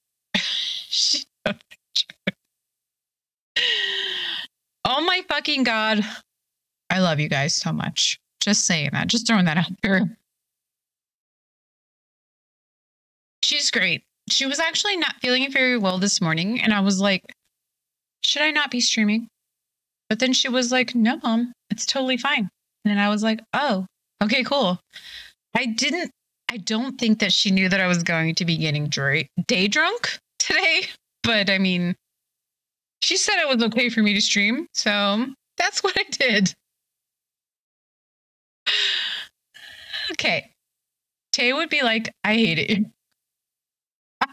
S1: Oh my fucking God. I love you guys so much. Just saying that. Just throwing that out there. She's great. She was actually not feeling very well this morning. And I was like, should I not be streaming? But then she was like, no, Mom, it's totally fine. And then I was like, oh, okay, cool. I don't think that she knew that I was going to be getting day drunk today. But I mean, she said it was okay for me to stream. So that's what I did. Okay. Tay would be like, I hate it. I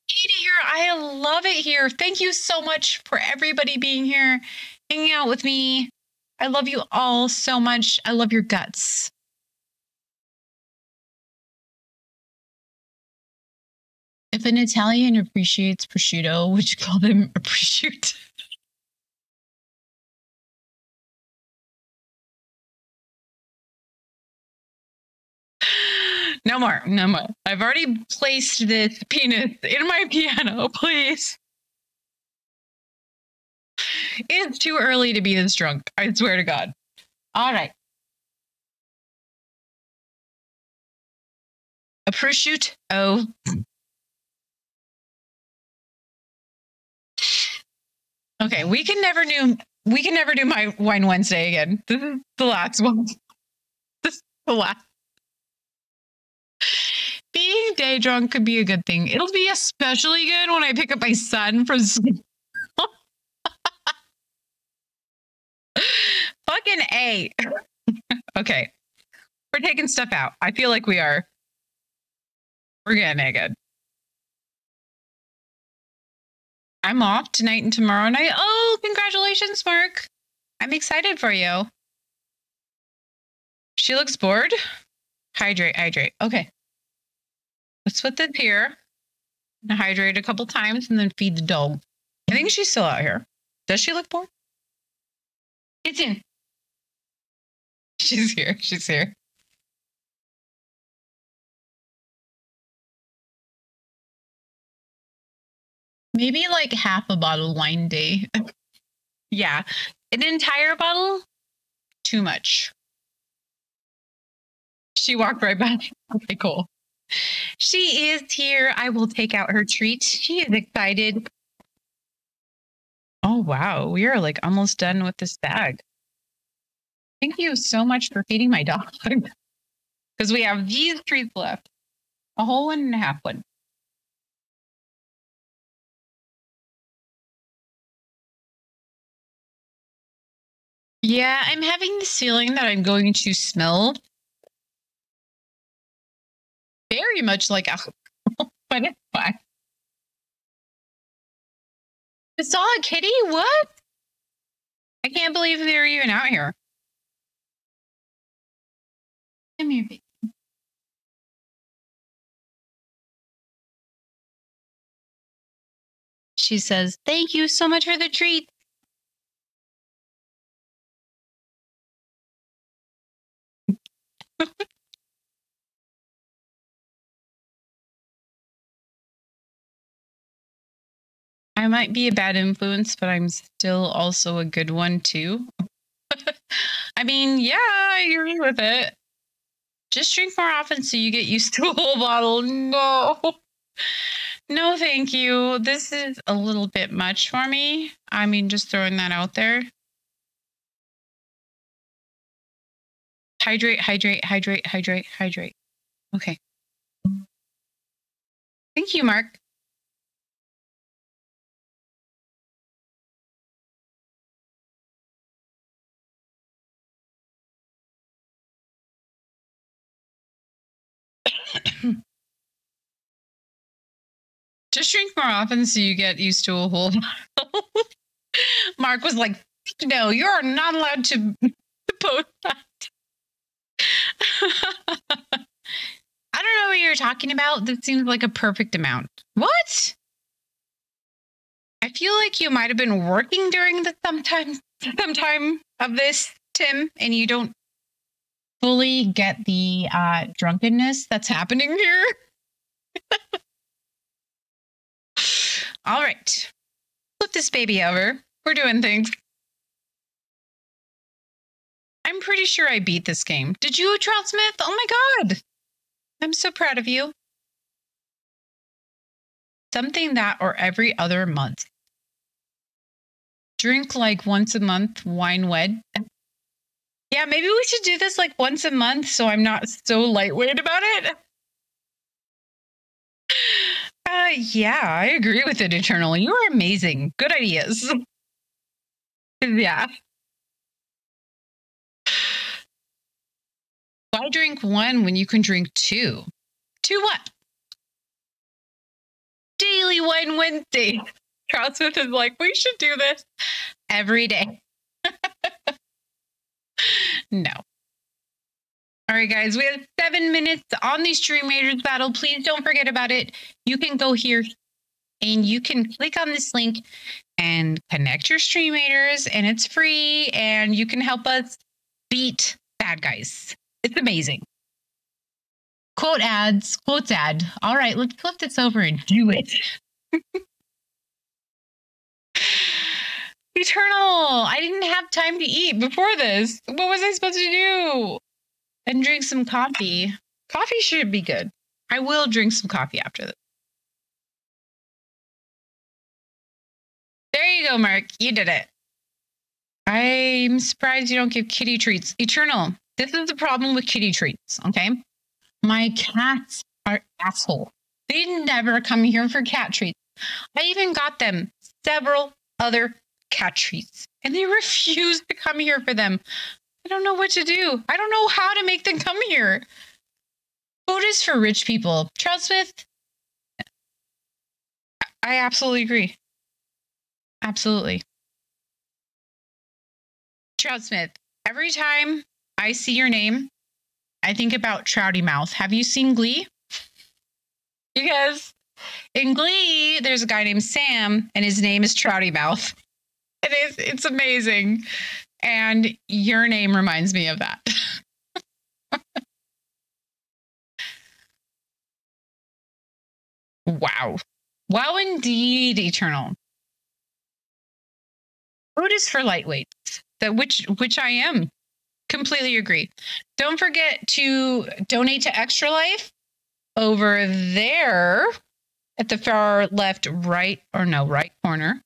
S1: hate it here. I love it here. Thank you so much for everybody being here, hanging out with me. I love you all so much. I love your guts. If an Italian appreciates prosciutto, would you call them appreciate? No more. No more. I've already placed this penis in my piano, please. It's too early to be this drunk. I swear to God. All right. A prosciutto. Oh. Okay, we can never do my Wine Wednesday again. This is the last one. This is the last. Being day drunk could be a good thing. It'll be especially good when I pick up my son from school. Fucking A. Okay. We're taking stuff out. I feel like we are. We're getting it good. I'm off tonight and tomorrow night. Oh, congratulations, Mark. I'm excited for you. She looks bored. Hydrate, hydrate. Okay. Let's put this here. And hydrate a couple times and then feed the dog. I think she's still out here. Does she look bored? It's in. She's here. She's here. Maybe like half a bottle wine day. Yeah. An entire bottle? Too much. She walked right by. Okay, cool. She is here. I will take out her treat. She is excited. Oh, wow. We are like almost done with this bag. Thank you so much for feeding my dog. Because we have these treats left. A whole 1.5 one. Yeah, I'm having this feeling that I'm going to smell very much like alcohol, but it's fine. I saw a kitty? What? I can't believe they're even out here. Come here, baby. She says, "Thank you so much for the treat." I might be a bad influence, but I'm still also a good one too. I mean, yeah, I agree with it. Just drink more often so you get used to a whole bottle. No. No, thank you. This is a little bit much for me. I mean, just throwing that out there. Hydrate, hydrate, hydrate, hydrate, hydrate. Okay. Thank you, Mark. Just drink more often so you get used to a whole bottle. Mark was like, "No, you're not allowed to post that." I don't know what you're talking about. That seems like a perfect amount. What? I feel like you might have been working during the sometime of this, Tim, and you don't fully get the drunkenness that's happening here. All right. Flip this baby over. We're doing things. I'm pretty sure I beat this game. Did you, Trout Smith? Oh my God. I'm so proud of you. Something that or every other month. Drink like once a month, wine wed. Yeah, maybe we should do this like once a month so I'm not so lightweight about it. Yeah, I agree with it, Eternal. You are amazing. Good ideas. Yeah. Why drink one when you can drink two? Two what? Daily Wine Wednesday. Trout Smith is like, we should do this every day. No. All right, guys, we have 7 minutes on the Stream Raiders battle. Please don't forget about it. You can go here and you can click on this link and connect your Stream Raiders, and it's free, and you can help us beat bad guys. It's amazing. Quotes ad. All right, let's flip this over and do it. Eternal, I didn't have time to eat before this. What was I supposed to do? And drink some coffee. Coffee should be good. I will drink some coffee after this. There you go, Mark. You did it. I'm surprised you don't give kitty treats. Eternal, this is the problem with kitty treats, okay? My cats are asshole. They never come here for cat treats. I even got them several other cat treats, and they refuse to come here for them. I don't know what to do. I don't know how to make them come here. Food is for rich people. Trout Smith, I absolutely agree. Absolutely. Trout Smith, every time I see your name, I think about Trouty Mouth. Have you seen Glee? Because in Glee, there's a guy named Sam, and his name is Trouty Mouth. It's amazing. And your name reminds me of that. Wow. Wow, indeed, Eternal. Food is for lightweights. That which I am. Completely agree. Don't forget to donate to Extra Life over there at the far left, right corner.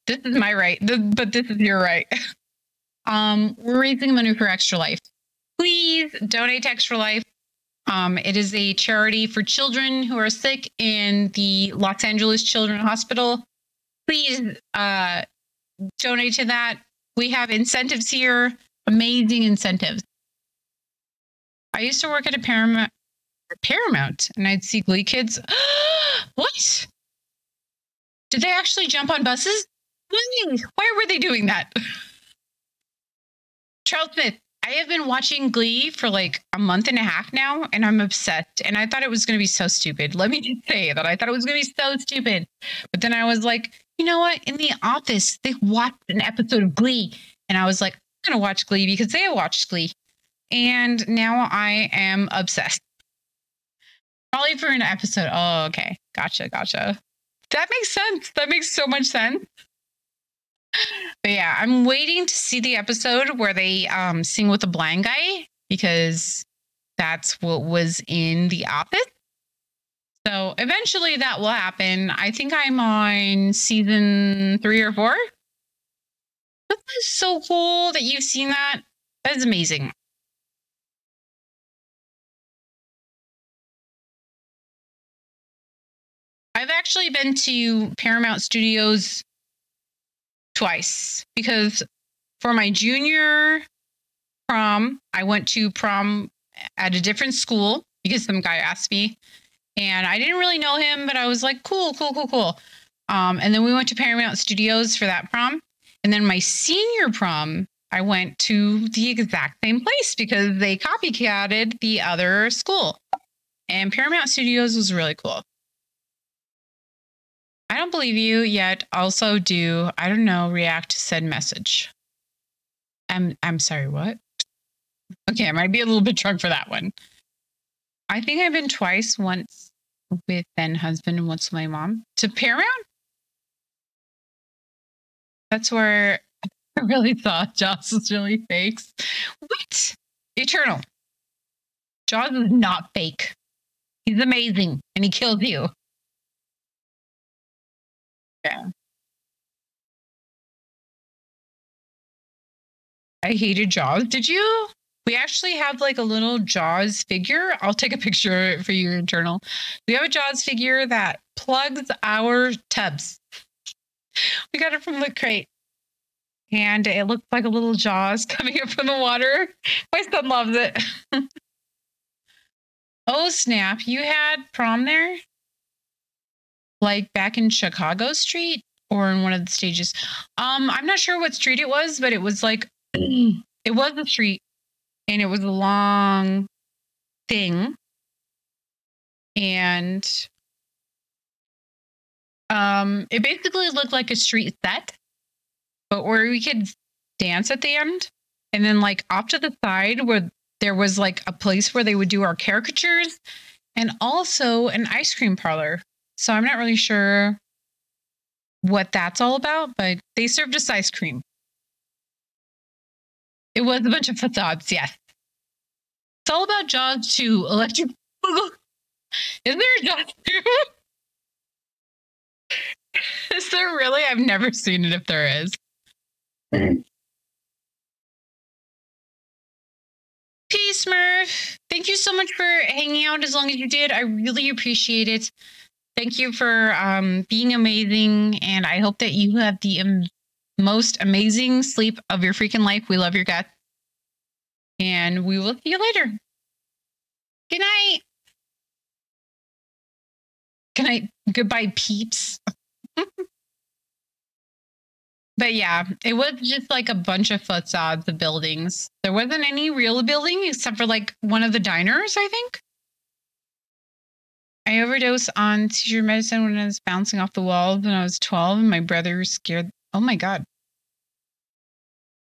S1: This is my right, but this is your right. We're raising money for Extra Life. Please donate to Extra Life. It is a charity for children who are sick in the Los Angeles Children's Hospital. Please donate to that. We have incentives here, amazing incentives. I used to work at a Paramount, and I'd see Glee kids. What? Did they actually jump on buses? Why were they doing that? Charles Smith, I have been watching Glee for like a month and a half now, and I'm obsessed. And I thought it was going to be so stupid. Let me just say that I thought it was going to be so stupid. But then I was like, you know what? In the office, they watched an episode of Glee. And I was like, I'm going to watch Glee because they watched Glee. And now I am obsessed. Probably for an episode. Oh, okay. Gotcha. That makes sense. That makes so much sense. But yeah, I'm waiting to see the episode where they sing with the blind guy because that's what was in The Office. So eventually that will happen. I think I'm on season 3 or 4. That is so cool that you've seen that. That is amazing. I've actually been to Paramount Studios twice because for my junior prom, I went to prom at a different school because some guy asked me and I didn't really know him, but I was like, cool. And then we went to Paramount Studios for that prom. And then my senior prom, I went to the exact same place because they copycatted the other school. And Paramount Studios was really cool. I don't believe you yet. Also do, I don't know, react to said message. I'm sorry, what? Okay, I might be a little bit drunk for that one. I think I've been twice, once with Ben husband and once with my mom. To Paramount? That's where I really thought Jaws was really fake. What? Eternal. Jaws is not fake. He's amazing and he kills you. Yeah. I hated Jaws. Did you? We actually have like a little Jaws figure. I'll take a picture for your internal. We have a Jaws figure that plugs our tubs. We got it from the crate. And it looks like a little Jaws coming up from the water. My son loves it. Oh, snap. You had prom there? Like back in Chicago Street or in one of the stages? I'm not sure what street it was, but it was like, it was a street and it was a long thing. And it basically looked like a street set, but where we could dance at the end. And then like off to the side where there was like a place where they would do our caricatures and also an ice cream parlor. So I'm not really sure what that's all about, but they served us ice cream. It was a bunch of facades, yes. It's all about Jaws 2, Electric Boogaloo. Is there a Jaws 2? Is there really? I've never seen it if there is. Peace, Murph. Thank you so much for hanging out as long as you did. I really appreciate it. Thank you for being amazing. And I hope that you have the most amazing sleep of your freaking life. We love your guts. And we will see you later. Good night. Good night. Goodbye, peeps. But yeah, it was just like a bunch of facades of buildings. There wasn't any real building except for like one of the diners, I think. I overdosed on seizure medicine when I was bouncing off the walls when I was 12 and my brother was scared. Oh my God.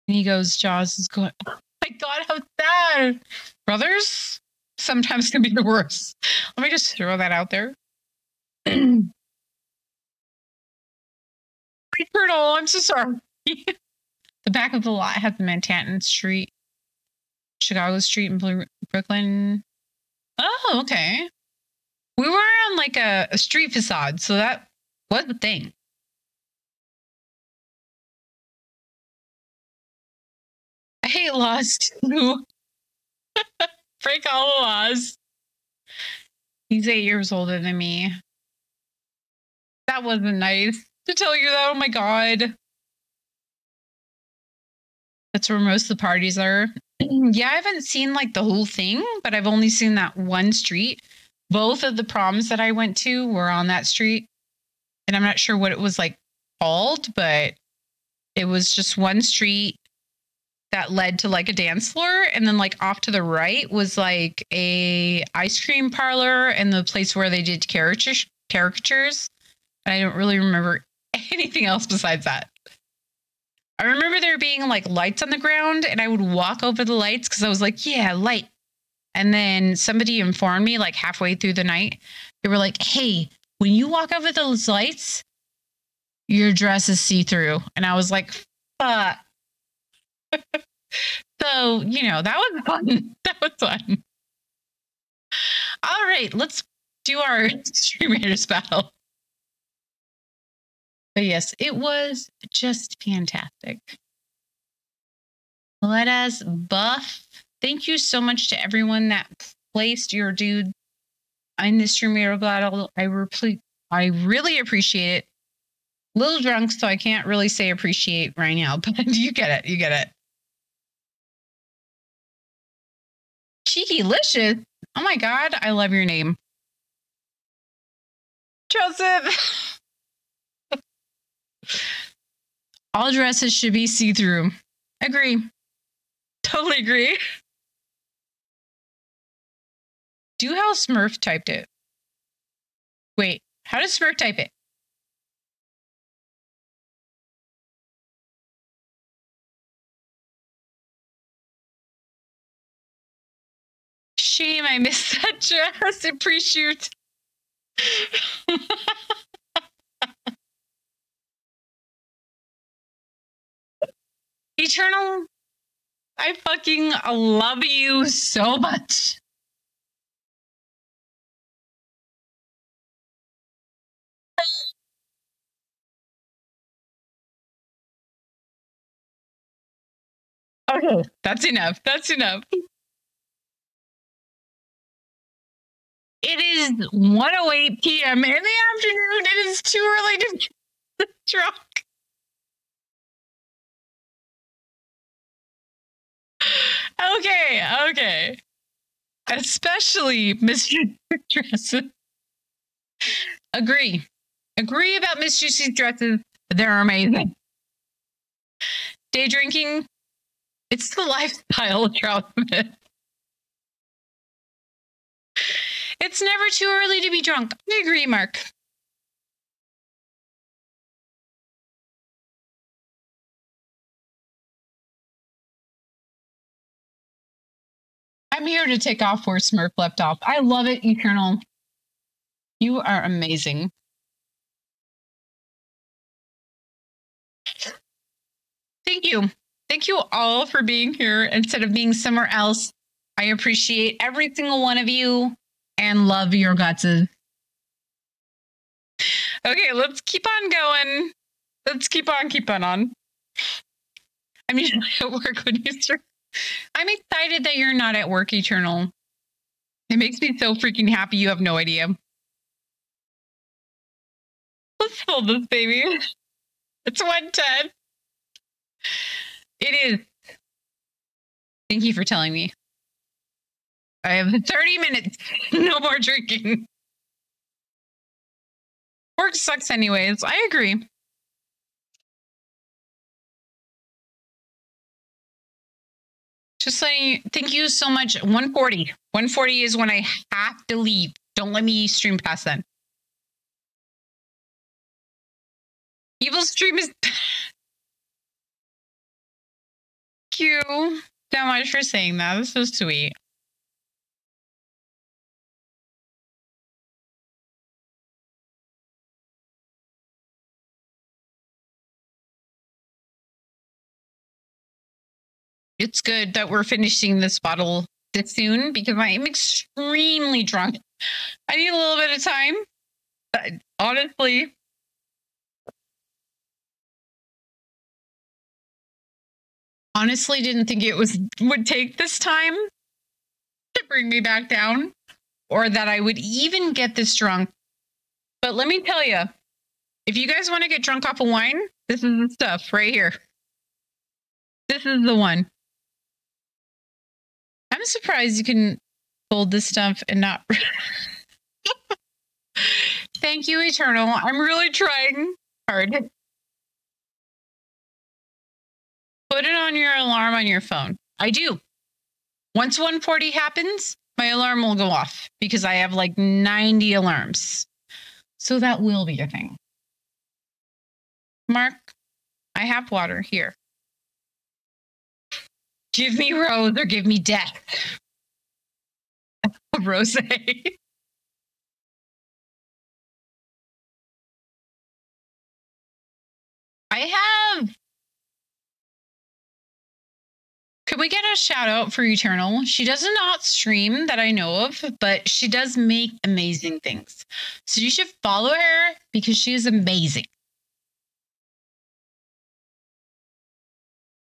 S1: And he goes, Jaws is going, oh my God, how sad. Brothers sometimes can be the worst. Let me just throw that out there. Turtle, I'm so sorry. The back of the lot has the Manhattan Street, Chicago Street in Brooklyn. Oh, okay. We were on like a street facade, so that was the thing. I hate laws too. Break all the laws. He's 8 years older than me. That wasn't nice to tell you that. Oh my God. That's where most of the parties are. Yeah, I haven't seen like the whole thing, but I've only seen that one street. Both of the proms that I went to were on that street. And I'm not sure what it was like called, but it was just one street. that led to like a dance floor, and then like off to the right was like a ice cream parlor and the place where they did caricatures. And I don't really remember anything else besides that. I remember there being like lights on the ground, and I would walk over the lights because I was like, yeah, light. And then somebody informed me like halfway through the night, they were like, hey, when you walk over those lights, your dress is see-through. And I was like, fuck. So, you know, that was fun. That was fun. All right, let's do our Stream Raiders battle. But yes, it was just fantastic. Let us buff. Thank you so much to everyone that placed your dude in the Stream Raider battle. I really appreciate it. A little drunk, so I can't really say appreciate right now, but you get it. You get it. Cheekylicious. Oh my God, I love your name. Joseph. All dresses should be see-through. Agree. Totally agree. Do how Smurf typed it. Wait, how does Smurf type it? Shame I missed that dress. Appreciate. Eternal, I fucking love you so much. Okay, that's enough. That's enough. It is 1:08 p.m. in the afternoon. It is too early to get drunk. Okay. Especially Mr. Dresses. Agree about Miss Juicy's dresses. They're amazing. Day drinking, it's the lifestyle, Troutman. It's never too early to be drunk. I agree, Mark. I'm here to take off where Smurf left off. I love it, Eternal. You are amazing. Thank you. Thank you all for being here instead of being somewhere else. I appreciate every single one of you and love your guts. Okay, let's keep on going. Let's keep on. I'm usually at work when you start. I'm excited that you're not at work, Eternal. It makes me so freaking happy. You have no idea. Let's hold this, baby. It's 1:10. It is. Thank you for telling me. I have 30 minutes. No more drinking. Work sucks anyways. I agree. Just saying, thank you so much. 1:40. 1:40 is when I have to leave. Don't let me stream past then. Evil stream is... Thank you so much for saying that. This was sweet. It's good that we're finishing this bottle this soon because I am extremely drunk. I need a little bit of time. Honestly. Honestly, didn't think it would take this time to bring me back down or that I would even get this drunk. But let me tell you, if you guys want to get drunk off of wine, this is the stuff right here. This is the one. I'm surprised you can hold this stuff and not. Thank you, Eternal. I'm really trying hard. Put it on your alarm. on your phone. I do. Once 140 happens, my alarm will go off because I have like 90 alarms. So that will be a thing. Mark, I have water here. Give me rose or give me death. Rose. I have. Could we get a shout out for Eternal? She does not stream that I know of, but she does make amazing things. So you should follow her because she is amazing.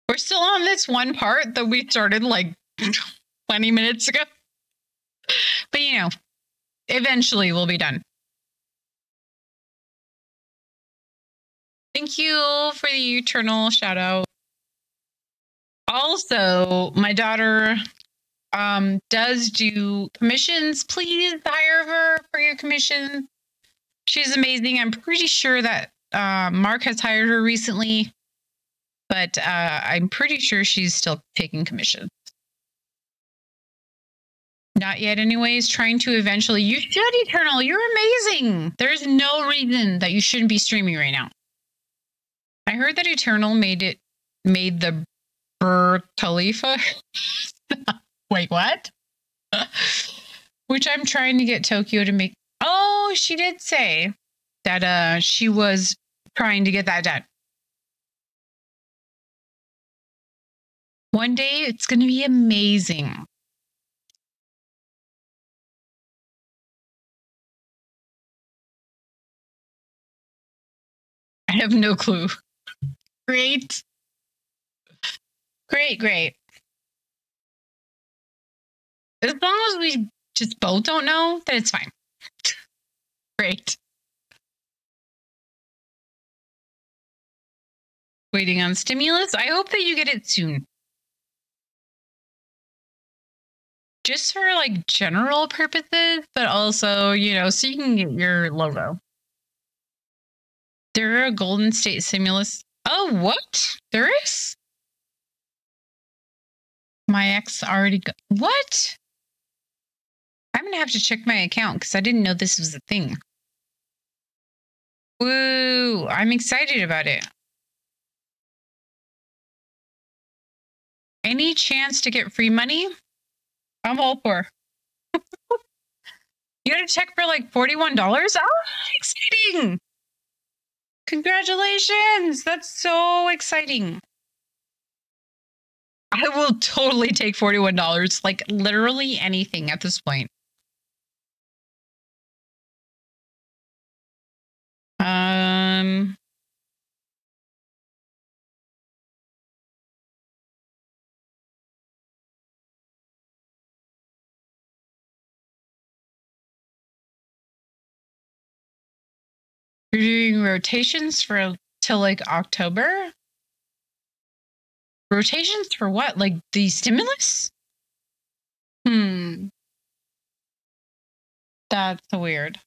S1: We're still on this one part that we started like 20 minutes ago. But you know, eventually we'll be done. Thank you for the Eternal shout out. Also, my daughter does do commissions. Please hire her for your commission. She's amazing. I'm pretty sure that Mark has hired her recently, but I'm pretty sure she's still taking commissions. Not yet, anyways. Trying to eventually. You should, Eternal. You're amazing. There's no reason that you shouldn't be streaming right now. I heard that Eternal made the Burj Khalifa. Wait, what? Which I'm trying to get Tokyo to make. Oh, she did say that she was trying to get that done. One day it's going to be amazing. I have no clue. Great. Great. As long as we just both don't know, then it's fine. Great. Waiting on stimulus. I hope that you get it soon. Just for like general purposes, but also, you know, so you can get your logo. There are a Golden State stimulus. Oh, what? There is? My ex already got. What? I'm going to have to check my account because I didn't know this was a thing. Woo! I'm excited about it. Any chance to get free money? I'm all for. You got to check for like $41? Oh, exciting! Congratulations! That's so exciting. I will totally take $41. Like literally anything at this point. You're doing rotations for till like October? Rotations for what? Like the stimulus? That's weird.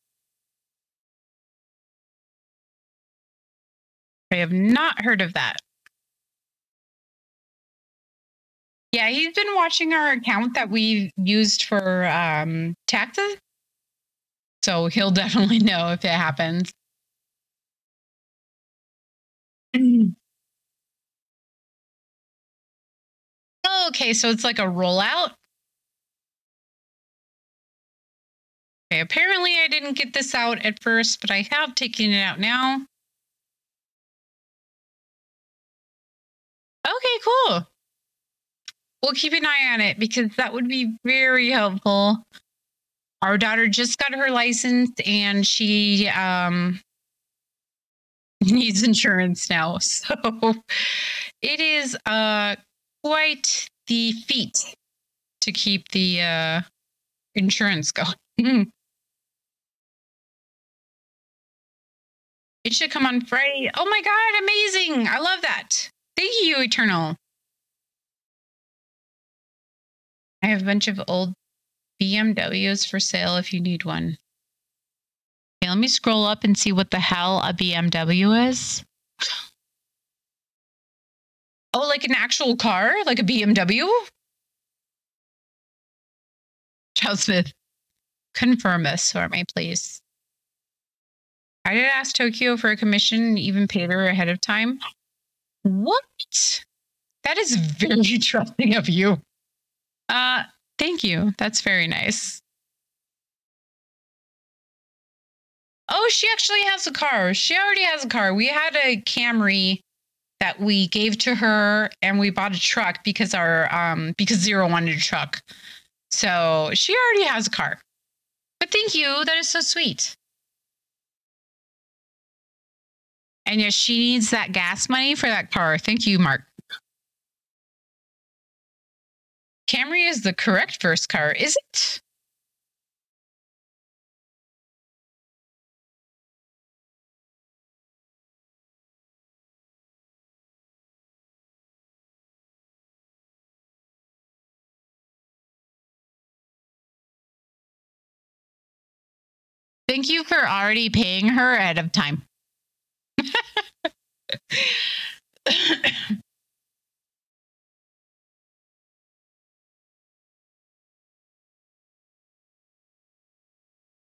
S1: I have not heard of that. Yeah, he's been watching our account that we used for taxes. So he'll definitely know if it happens. Okay, so it's like a rollout. Okay, apparently I didn't get this out at first, but I have taken it out now. Okay, cool. We'll keep an eye on it because that would be very helpful. Our daughter just got her license and she needs insurance now. So it is quite the feat to keep the insurance going. It should come on Friday. Oh my God, amazing. I love that. Thank you, Eternal. I have a bunch of old BMWs for sale if you need one. Okay, let me scroll up and see what the hell a BMW is. Oh, like an actual car? Like a BMW? Charles Smith, confirm this for me, please. I did ask Tokyo for a commission and even paid her ahead of time. What? That is very trusting of you. Thank you. That's very nice. Oh, she actually has a car. She already has a car. We had a Camry that we gave to her, and we bought a truck because because Zero wanted a truck. So she already has a car. But thank you. That is so sweet. And yes, she needs that gas money for that car. Thank you, Mark. Camry is the correct first car, is it? Thank you for already paying her ahead of time.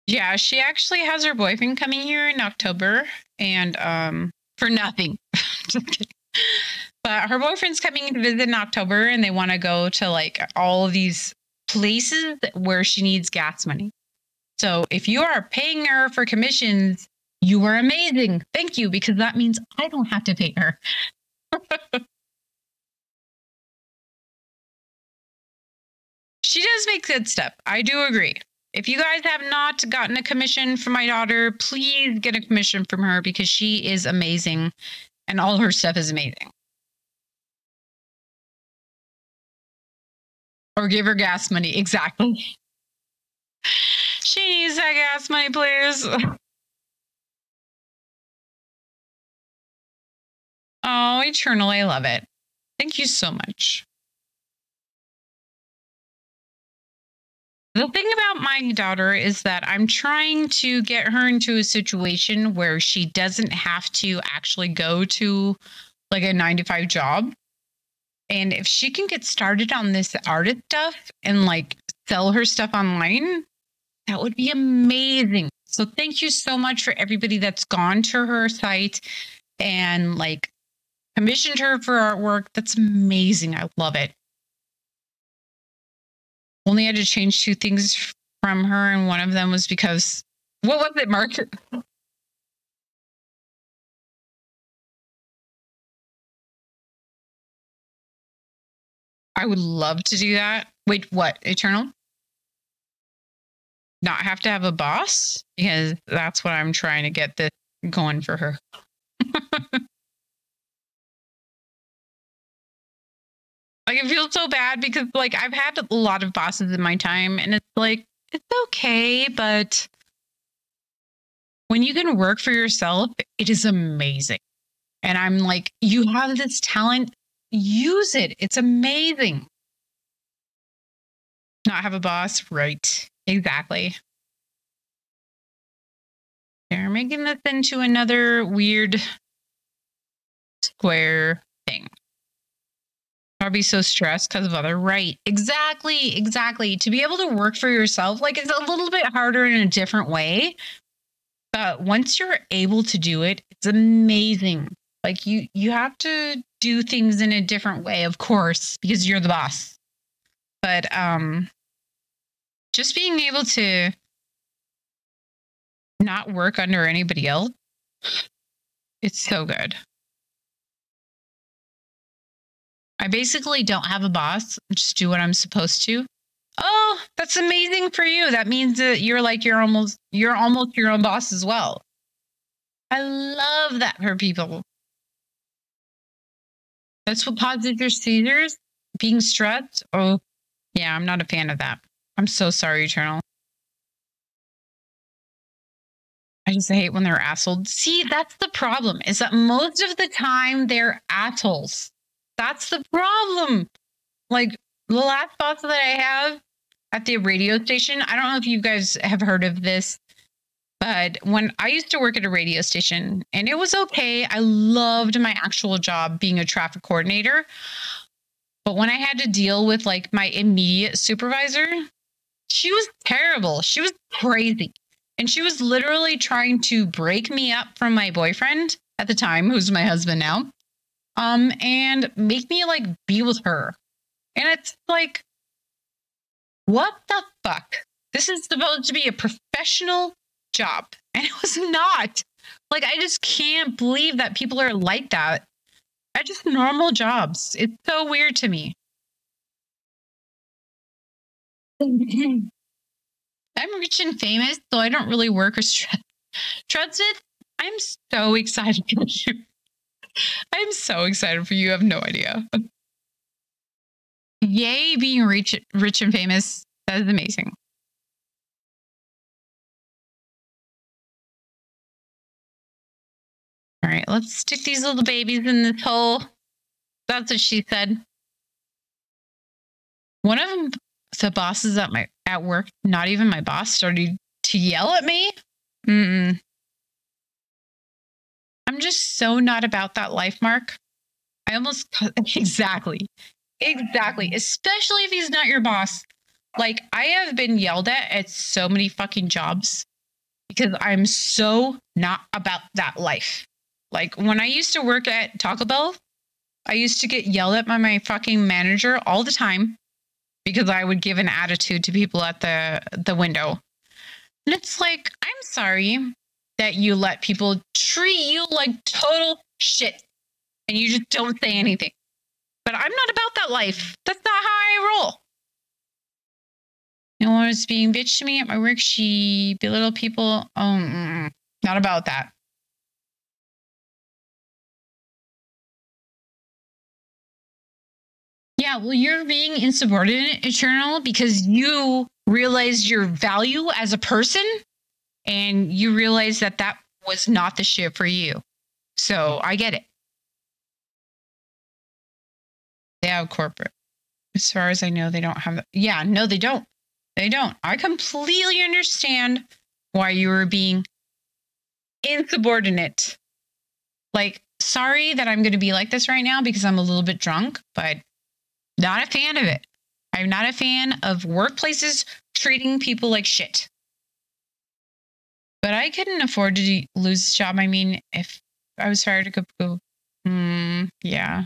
S1: Yeah, she actually has her boyfriend coming here in October, and for nothing. Just kidding. But her boyfriend's coming to visit in October, and they want to go to like all of these places where she needs gas money. So if you are paying her for commissions, you are amazing. Thank you, because that means I don't have to pay her. She does make good stuff. I do agree. If you guys have not gotten a commission from my daughter, please get a commission from her because she is amazing and all her stuff is amazing. Or give her gas money. Exactly. She needs that gas money, please. Oh, Eternal, I love it. Thank you so much. The thing about my daughter is that I'm trying to get her into a situation where she doesn't have to actually go to like a 9 to 5 job. And if she can get started on this artist stuff and like sell her stuff online, that would be amazing. So thank you so much for everybody that's gone to her site and like commissioned her for artwork. That's amazing. I love it. Only had to change 2 things from her, and one of them was because what was it, Mark? I would love to do that. Wait, what? Eternal? Not have to have a boss? Because that's what I'm trying to get this going for her. Like, it feels so bad because, like, I've had a lot of bosses in my time, and it's like, it's okay, but when you can work for yourself, it is amazing. And I'm like, you have this talent, use it. It's amazing. Not have a boss, right? Exactly. They're making this into another weird square thing. I'll be so stressed because of other right. Exactly. To be able to work for yourself, like it's a little bit harder in a different way. But once you're able to do it, it's amazing. Like you have to do things in a different way, of course, because you're the boss. But just being able to not work under anybody else, it's so good. I basically don't have a boss. Just do what I'm supposed to. Oh, that's amazing for you. That means that you're almost your own boss as well. I love that for people. That's what causes your seizures, being stressed. Oh, yeah, I'm not a fan of that. I'm so sorry, Eternal. I just hate when they're assholes. See, that's the problem, is that most of the time they're assholes. That's the problem. Like the last boss that I have at the radio station, I don't know if you guys have heard of this, But when I used to work at a radio station, and it was okay, I loved my actual job being a traffic coordinator. But when I had to deal with like my immediate supervisor, she was terrible. She was crazy. And she was literally trying to break me up from my boyfriend at the time, who's my husband now, and make me like be with her. And it's like, what the fuck? This is supposed to be a professional job. And it was not. Like, I just can't believe that people are like that at just normal jobs. It's so weird to me. I'm rich and famous, so I don't really work or stress. Trudsmith, I'm so excited for you. I'm so excited for you. You have no idea. Yay, being rich and famous. That is amazing. All right, let's stick these little babies in this hole. That's what she said. One of them, the bosses at work, not even my boss, started to yell at me. I'm just so not about that life, Mark. I almost exactly. Especially if he's not your boss. Like, I have been yelled at so many fucking jobs because I'm so not about that life. Like, when I used to work at Taco Bell, I used to get yelled at by my fucking manager all the time because I would give an attitude to people at the window. And it's like, I'm sorry that you let people treat you like total shit and you just don't say anything. But I'm not about that life. That's not how I roll. No one was being bitch to me at my work. She belittled people. Not about that. Yeah, well, you're being insubordinate, Eternal, because you realized your value as a person and you realized that that was not the shit for you. So I get it. They have corporate. As far as I know, they don't have that. Yeah, no, they don't. They don't. I completely understand why you were being insubordinate. Like, sorry that I'm going to be like this right now because I'm a little bit drunk, but not a fan of it. I'm not a fan of workplaces treating people like shit. But I couldn't afford to lose this job. I mean, if I was fired, I could go, yeah.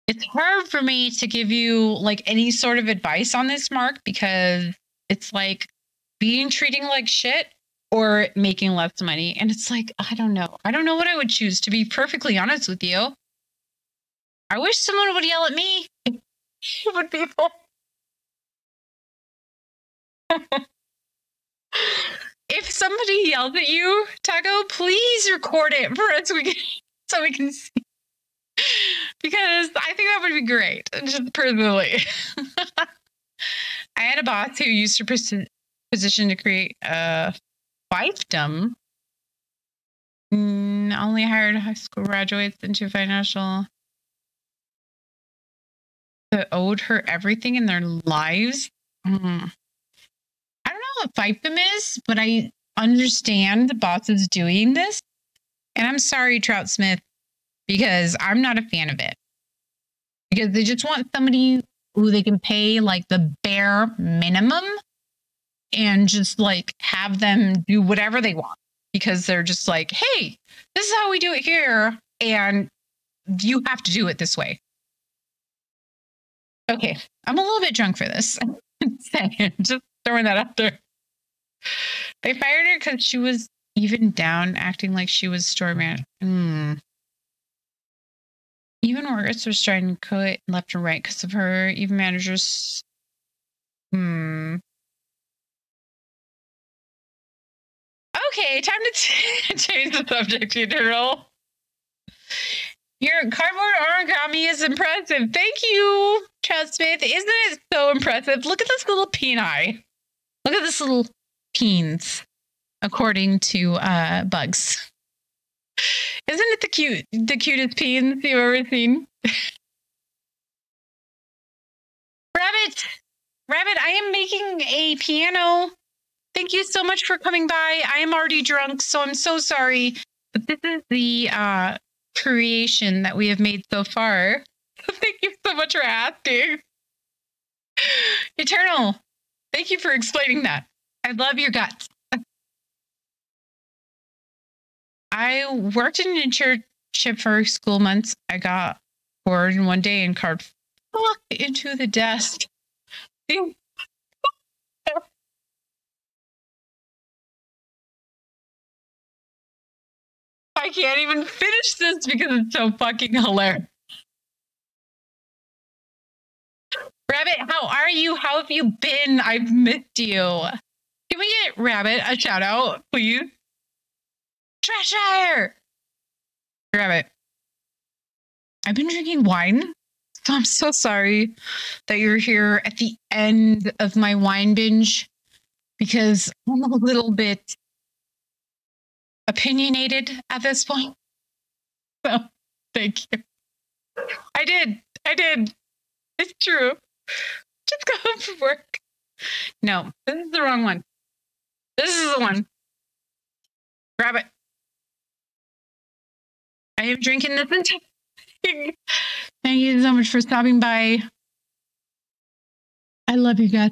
S1: It's hard for me to give you like any sort of advice on this, Mark, because it's like being treating like shit or making less money. And it's like, I don't know. I don't know what I would choose, to be perfectly honest with you. I wish someone would yell at me. It would be fun. If somebody yells at you, Taco, please record it for us so we can see. Because I think that would be great, just personally. I had a boss who used to position to create a fiefdom. Only hired high school graduates into financial that owed her everything in their lives. I don't know what fiefdom is, but I understand the bosses doing this. And I'm sorry, Troutsmith, because I'm not a fan of it. Because they just want somebody who they can pay like the bare minimum and just like have them do whatever they want. Because they're just like, hey, this is how we do it here. And you have to do it this way. Okay, I'm a little bit drunk for this. Just throwing that out there. They fired her because she was even down, acting like she was store manager. Even workers was trying to quit left and right because of her. Even managers. Okay, time to change the subject, Eternal. Your cardboard origami is impressive. Thank you, Troutsmith. Isn't it so impressive? Look at this little peen eye. Look at this little peens, according to Bugs. Isn't it the cutest peens you've ever seen? Rabbit, I am making a piano Thank you so much for coming by. I am already drunk, so I'm so sorry. But this is the creation that we have made so far. Thank you so much for asking. Eternal, thank you for explaining that. I love your guts. I worked in an internship for school months. I got bored one day and carved into the desk. I can't even finish this because it's so fucking hilarious. Rabbit, how are you? How have you been? I've missed you. Can we get Rabbit a shout out, please? Trashire! Rabbit, I've been drinking wine, so I'm so sorry that you're here at the end of my wine binge because I'm a little bit opinionated at this point. So, thank you. I did. It's true. Just go home from work. No, this is the wrong one. This is the one. Rabbit. I am drinking this entire thing. Thank you so much for stopping by. I love you guys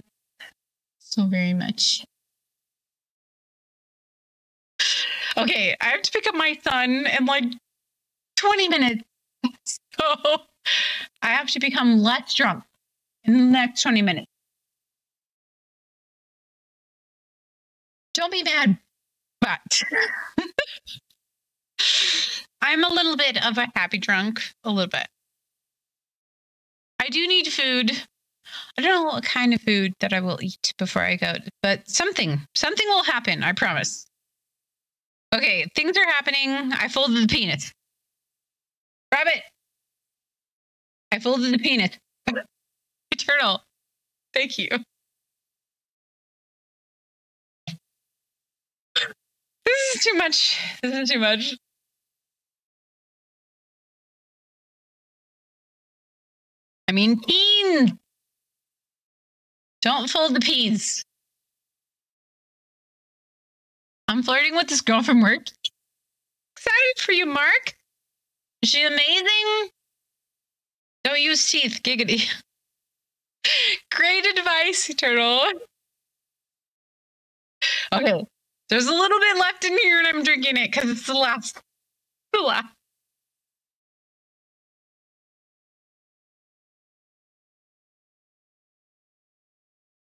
S1: so very much. Okay, I have to pick up my son in like 20 minutes. So I have to become less drunk in the next 20 minutes. Don't be mad, but I'm a little bit of a happy drunk, a little bit. I do need food. I don't know what kind of food that I will eat before I go, but something will happen, I promise. Okay, things are happening. I folded the penis. Rabbit. I folded the penis. Eternal. Thank you. This is too much. This is too much. I mean, peens. Don't fold the peas. I'm flirting with this girl from work. Excited for you, Mark. Is she amazing? Don't use teeth, giggity. Great advice, Eternal. Okay, there's a little bit left in here and I'm drinking it because it's the last. The last.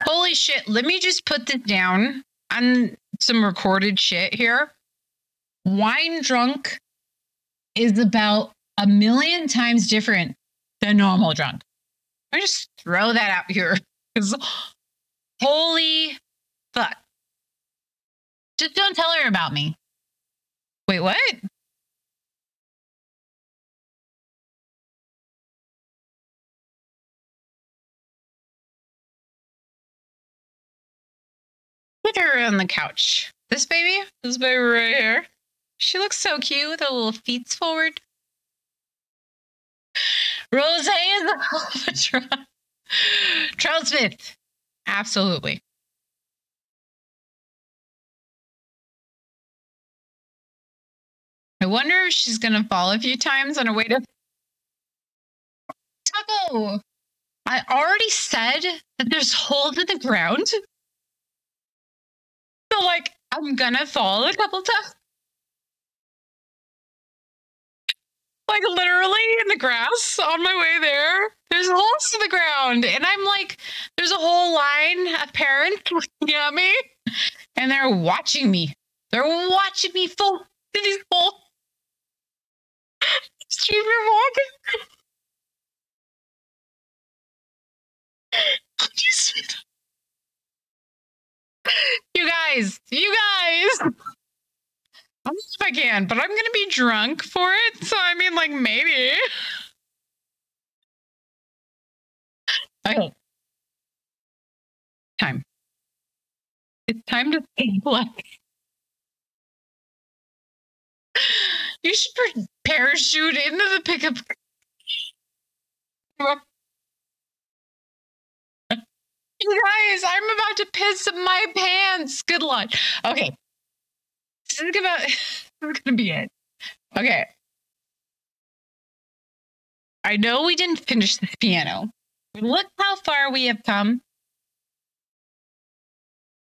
S1: Holy shit, let me just put this down on some recorded shit here. Wine drunk is about 1,000,000 times different than normal drunk. I just throw that out here because holy fuck. Just don't tell her about me. Wait, what? Put her on the couch. This baby right here. She looks so cute with her little feet forward. Rose is a hell of a try. Charles Smith. Absolutely. I wonder if she's going to fall a few times on her way to Taco. I already said that there's holes in the ground. So, like, I'm going to fall a couple times. Like, literally in the grass on my way there, there's holes in the ground. And I'm like, there's a whole line of parents looking at me, and they're watching me. They're watching me fall into these holes. Keep your walking. You guys. I don't know if I can, but I'm gonna be drunk for it. So I mean, like, maybe. Okay. Time. It's time to black. You should parachute into the pickup. You guys, I'm about to piss my pants. Good luck. Okay. This is gonna be it. Okay. I know we didn't finish this piano. Look how far we have come.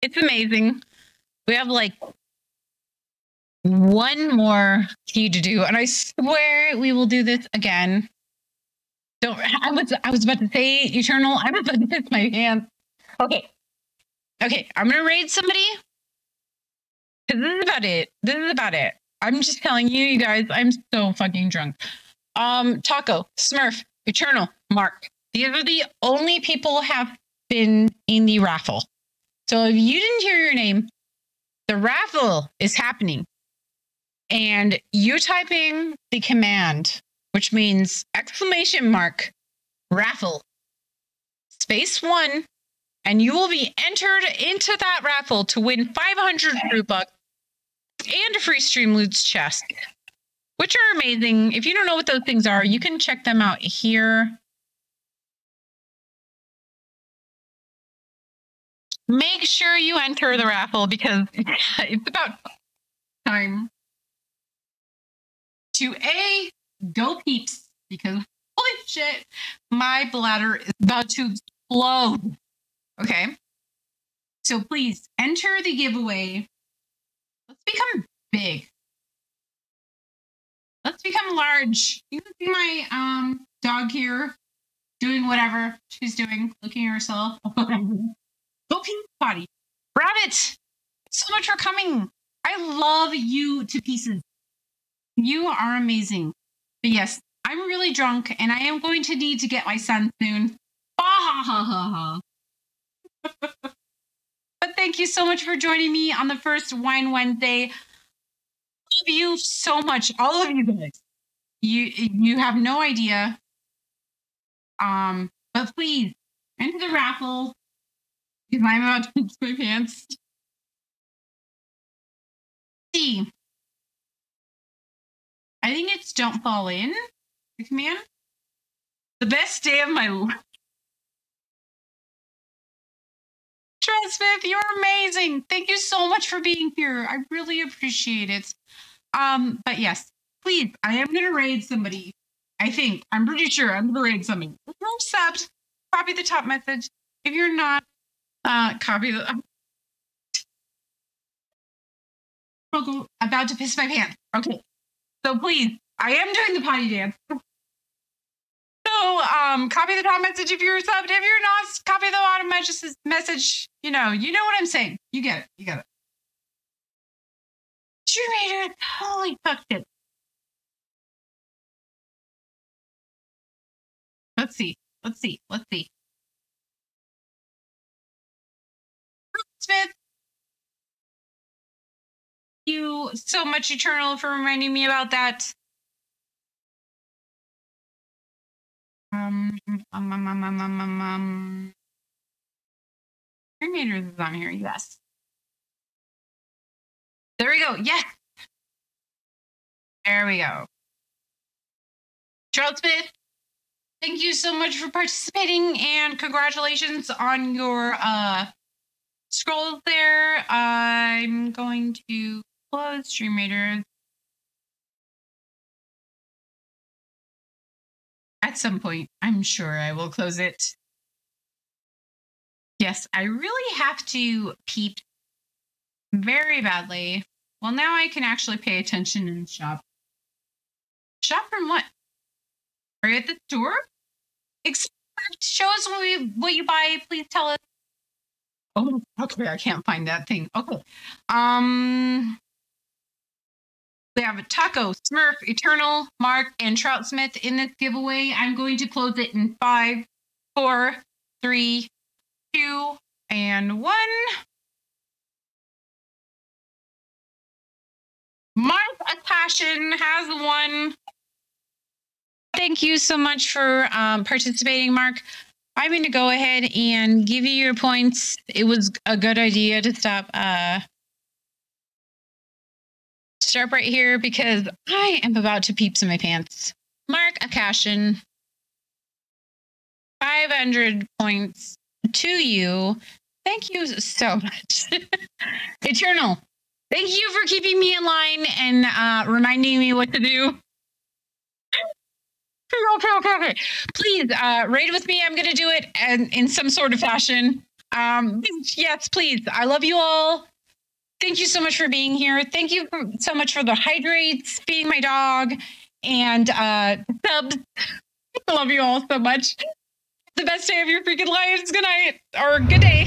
S1: It's amazing. We have like one more key to do, and I swear we will do this again. Don't. I was about to say Eternal. I'm about to piss my pants. Okay. Okay. I'm gonna raid somebody. Cause this is about it. This is about it. I'm just telling you, you guys. I'm so fucking drunk. Taco, Smurf, Eternal, Mark. These are the only people who have been in the raffle. So if you didn't hear your name, the raffle is happening. And you typing the command, which means !raffle, _1, and you will be entered into that raffle to win 500 fruit bucks and a free Streamloots chest, which are amazing. If you don't know what those things are, you can check them out here. Make sure you enter the raffle because it's about time to go peeps, because holy shit, my bladder is about to explode. Okay. So please enter the giveaway. Let's become big. Let's become large. You can see my dog here doing whatever she's doing, looking at herself. Go pink body. Rabbit, so much for coming. I love you to pieces. You are amazing. But yes, I'm really drunk and I am going to need to get my son soon. But thank you so much for joining me on the first Wine Wednesday. Love you so much, all of you guys. You have no idea. But please enter the raffle because I'm about to poop my pants. See, I think it's don't fall in the command. The best day of my life. Smith, you're amazing. Thank you so much for being here. I really appreciate it. But yes, please, I am gonna raid somebody. I'm pretty sure I'm gonna raid somebody. If you're subbed, copy the top message. If you're not, copy the about to piss my pants. Okay. So please, I am doing the potty dance. So copy the top message if you're subbed. If you're not, copy the bottom message. You know what I'm saying. You get it. You get it. Streamer, holy fuck it. Let's see. Smith, you so much, Eternal, for reminding me about that. Creators is on here, yes. There we go. Yes. There we go. Charles Smith, thank you so much for participating and congratulations on your scrolls there. I'm going to close StreamRadar. At some point, I'm sure I will close it. Yes, I really have to peep very badly. Well, now I can actually pay attention and shop. Shop from what? Are you at the store? Show us what you buy. Please tell us. Oh, okay. I can't find that thing. Okay. We have a Taco, Smurf, Eternal, Mark, and Trout Smith in this giveaway. I'm going to close it in 5, 4, 3, 2, and 1. Mark Passion has won. Thank you so much for participating, Mark. I'm going to go ahead and give you your points. It was a good idea to stop right here because I am about to peep in my pants. Mark Akashian, 500 points. to you. Thank you so much. Eternal. Thank you for keeping me in line and reminding me what to do. Okay. Please raid with me. I'm going to do it in some sort of fashion. Yes, please. I love you all. Thank you so much for being here. Thank you so much for the hydrates, feeding my dog, and subs. I love you all so much. The best day of your freaking lives. Good night or good day.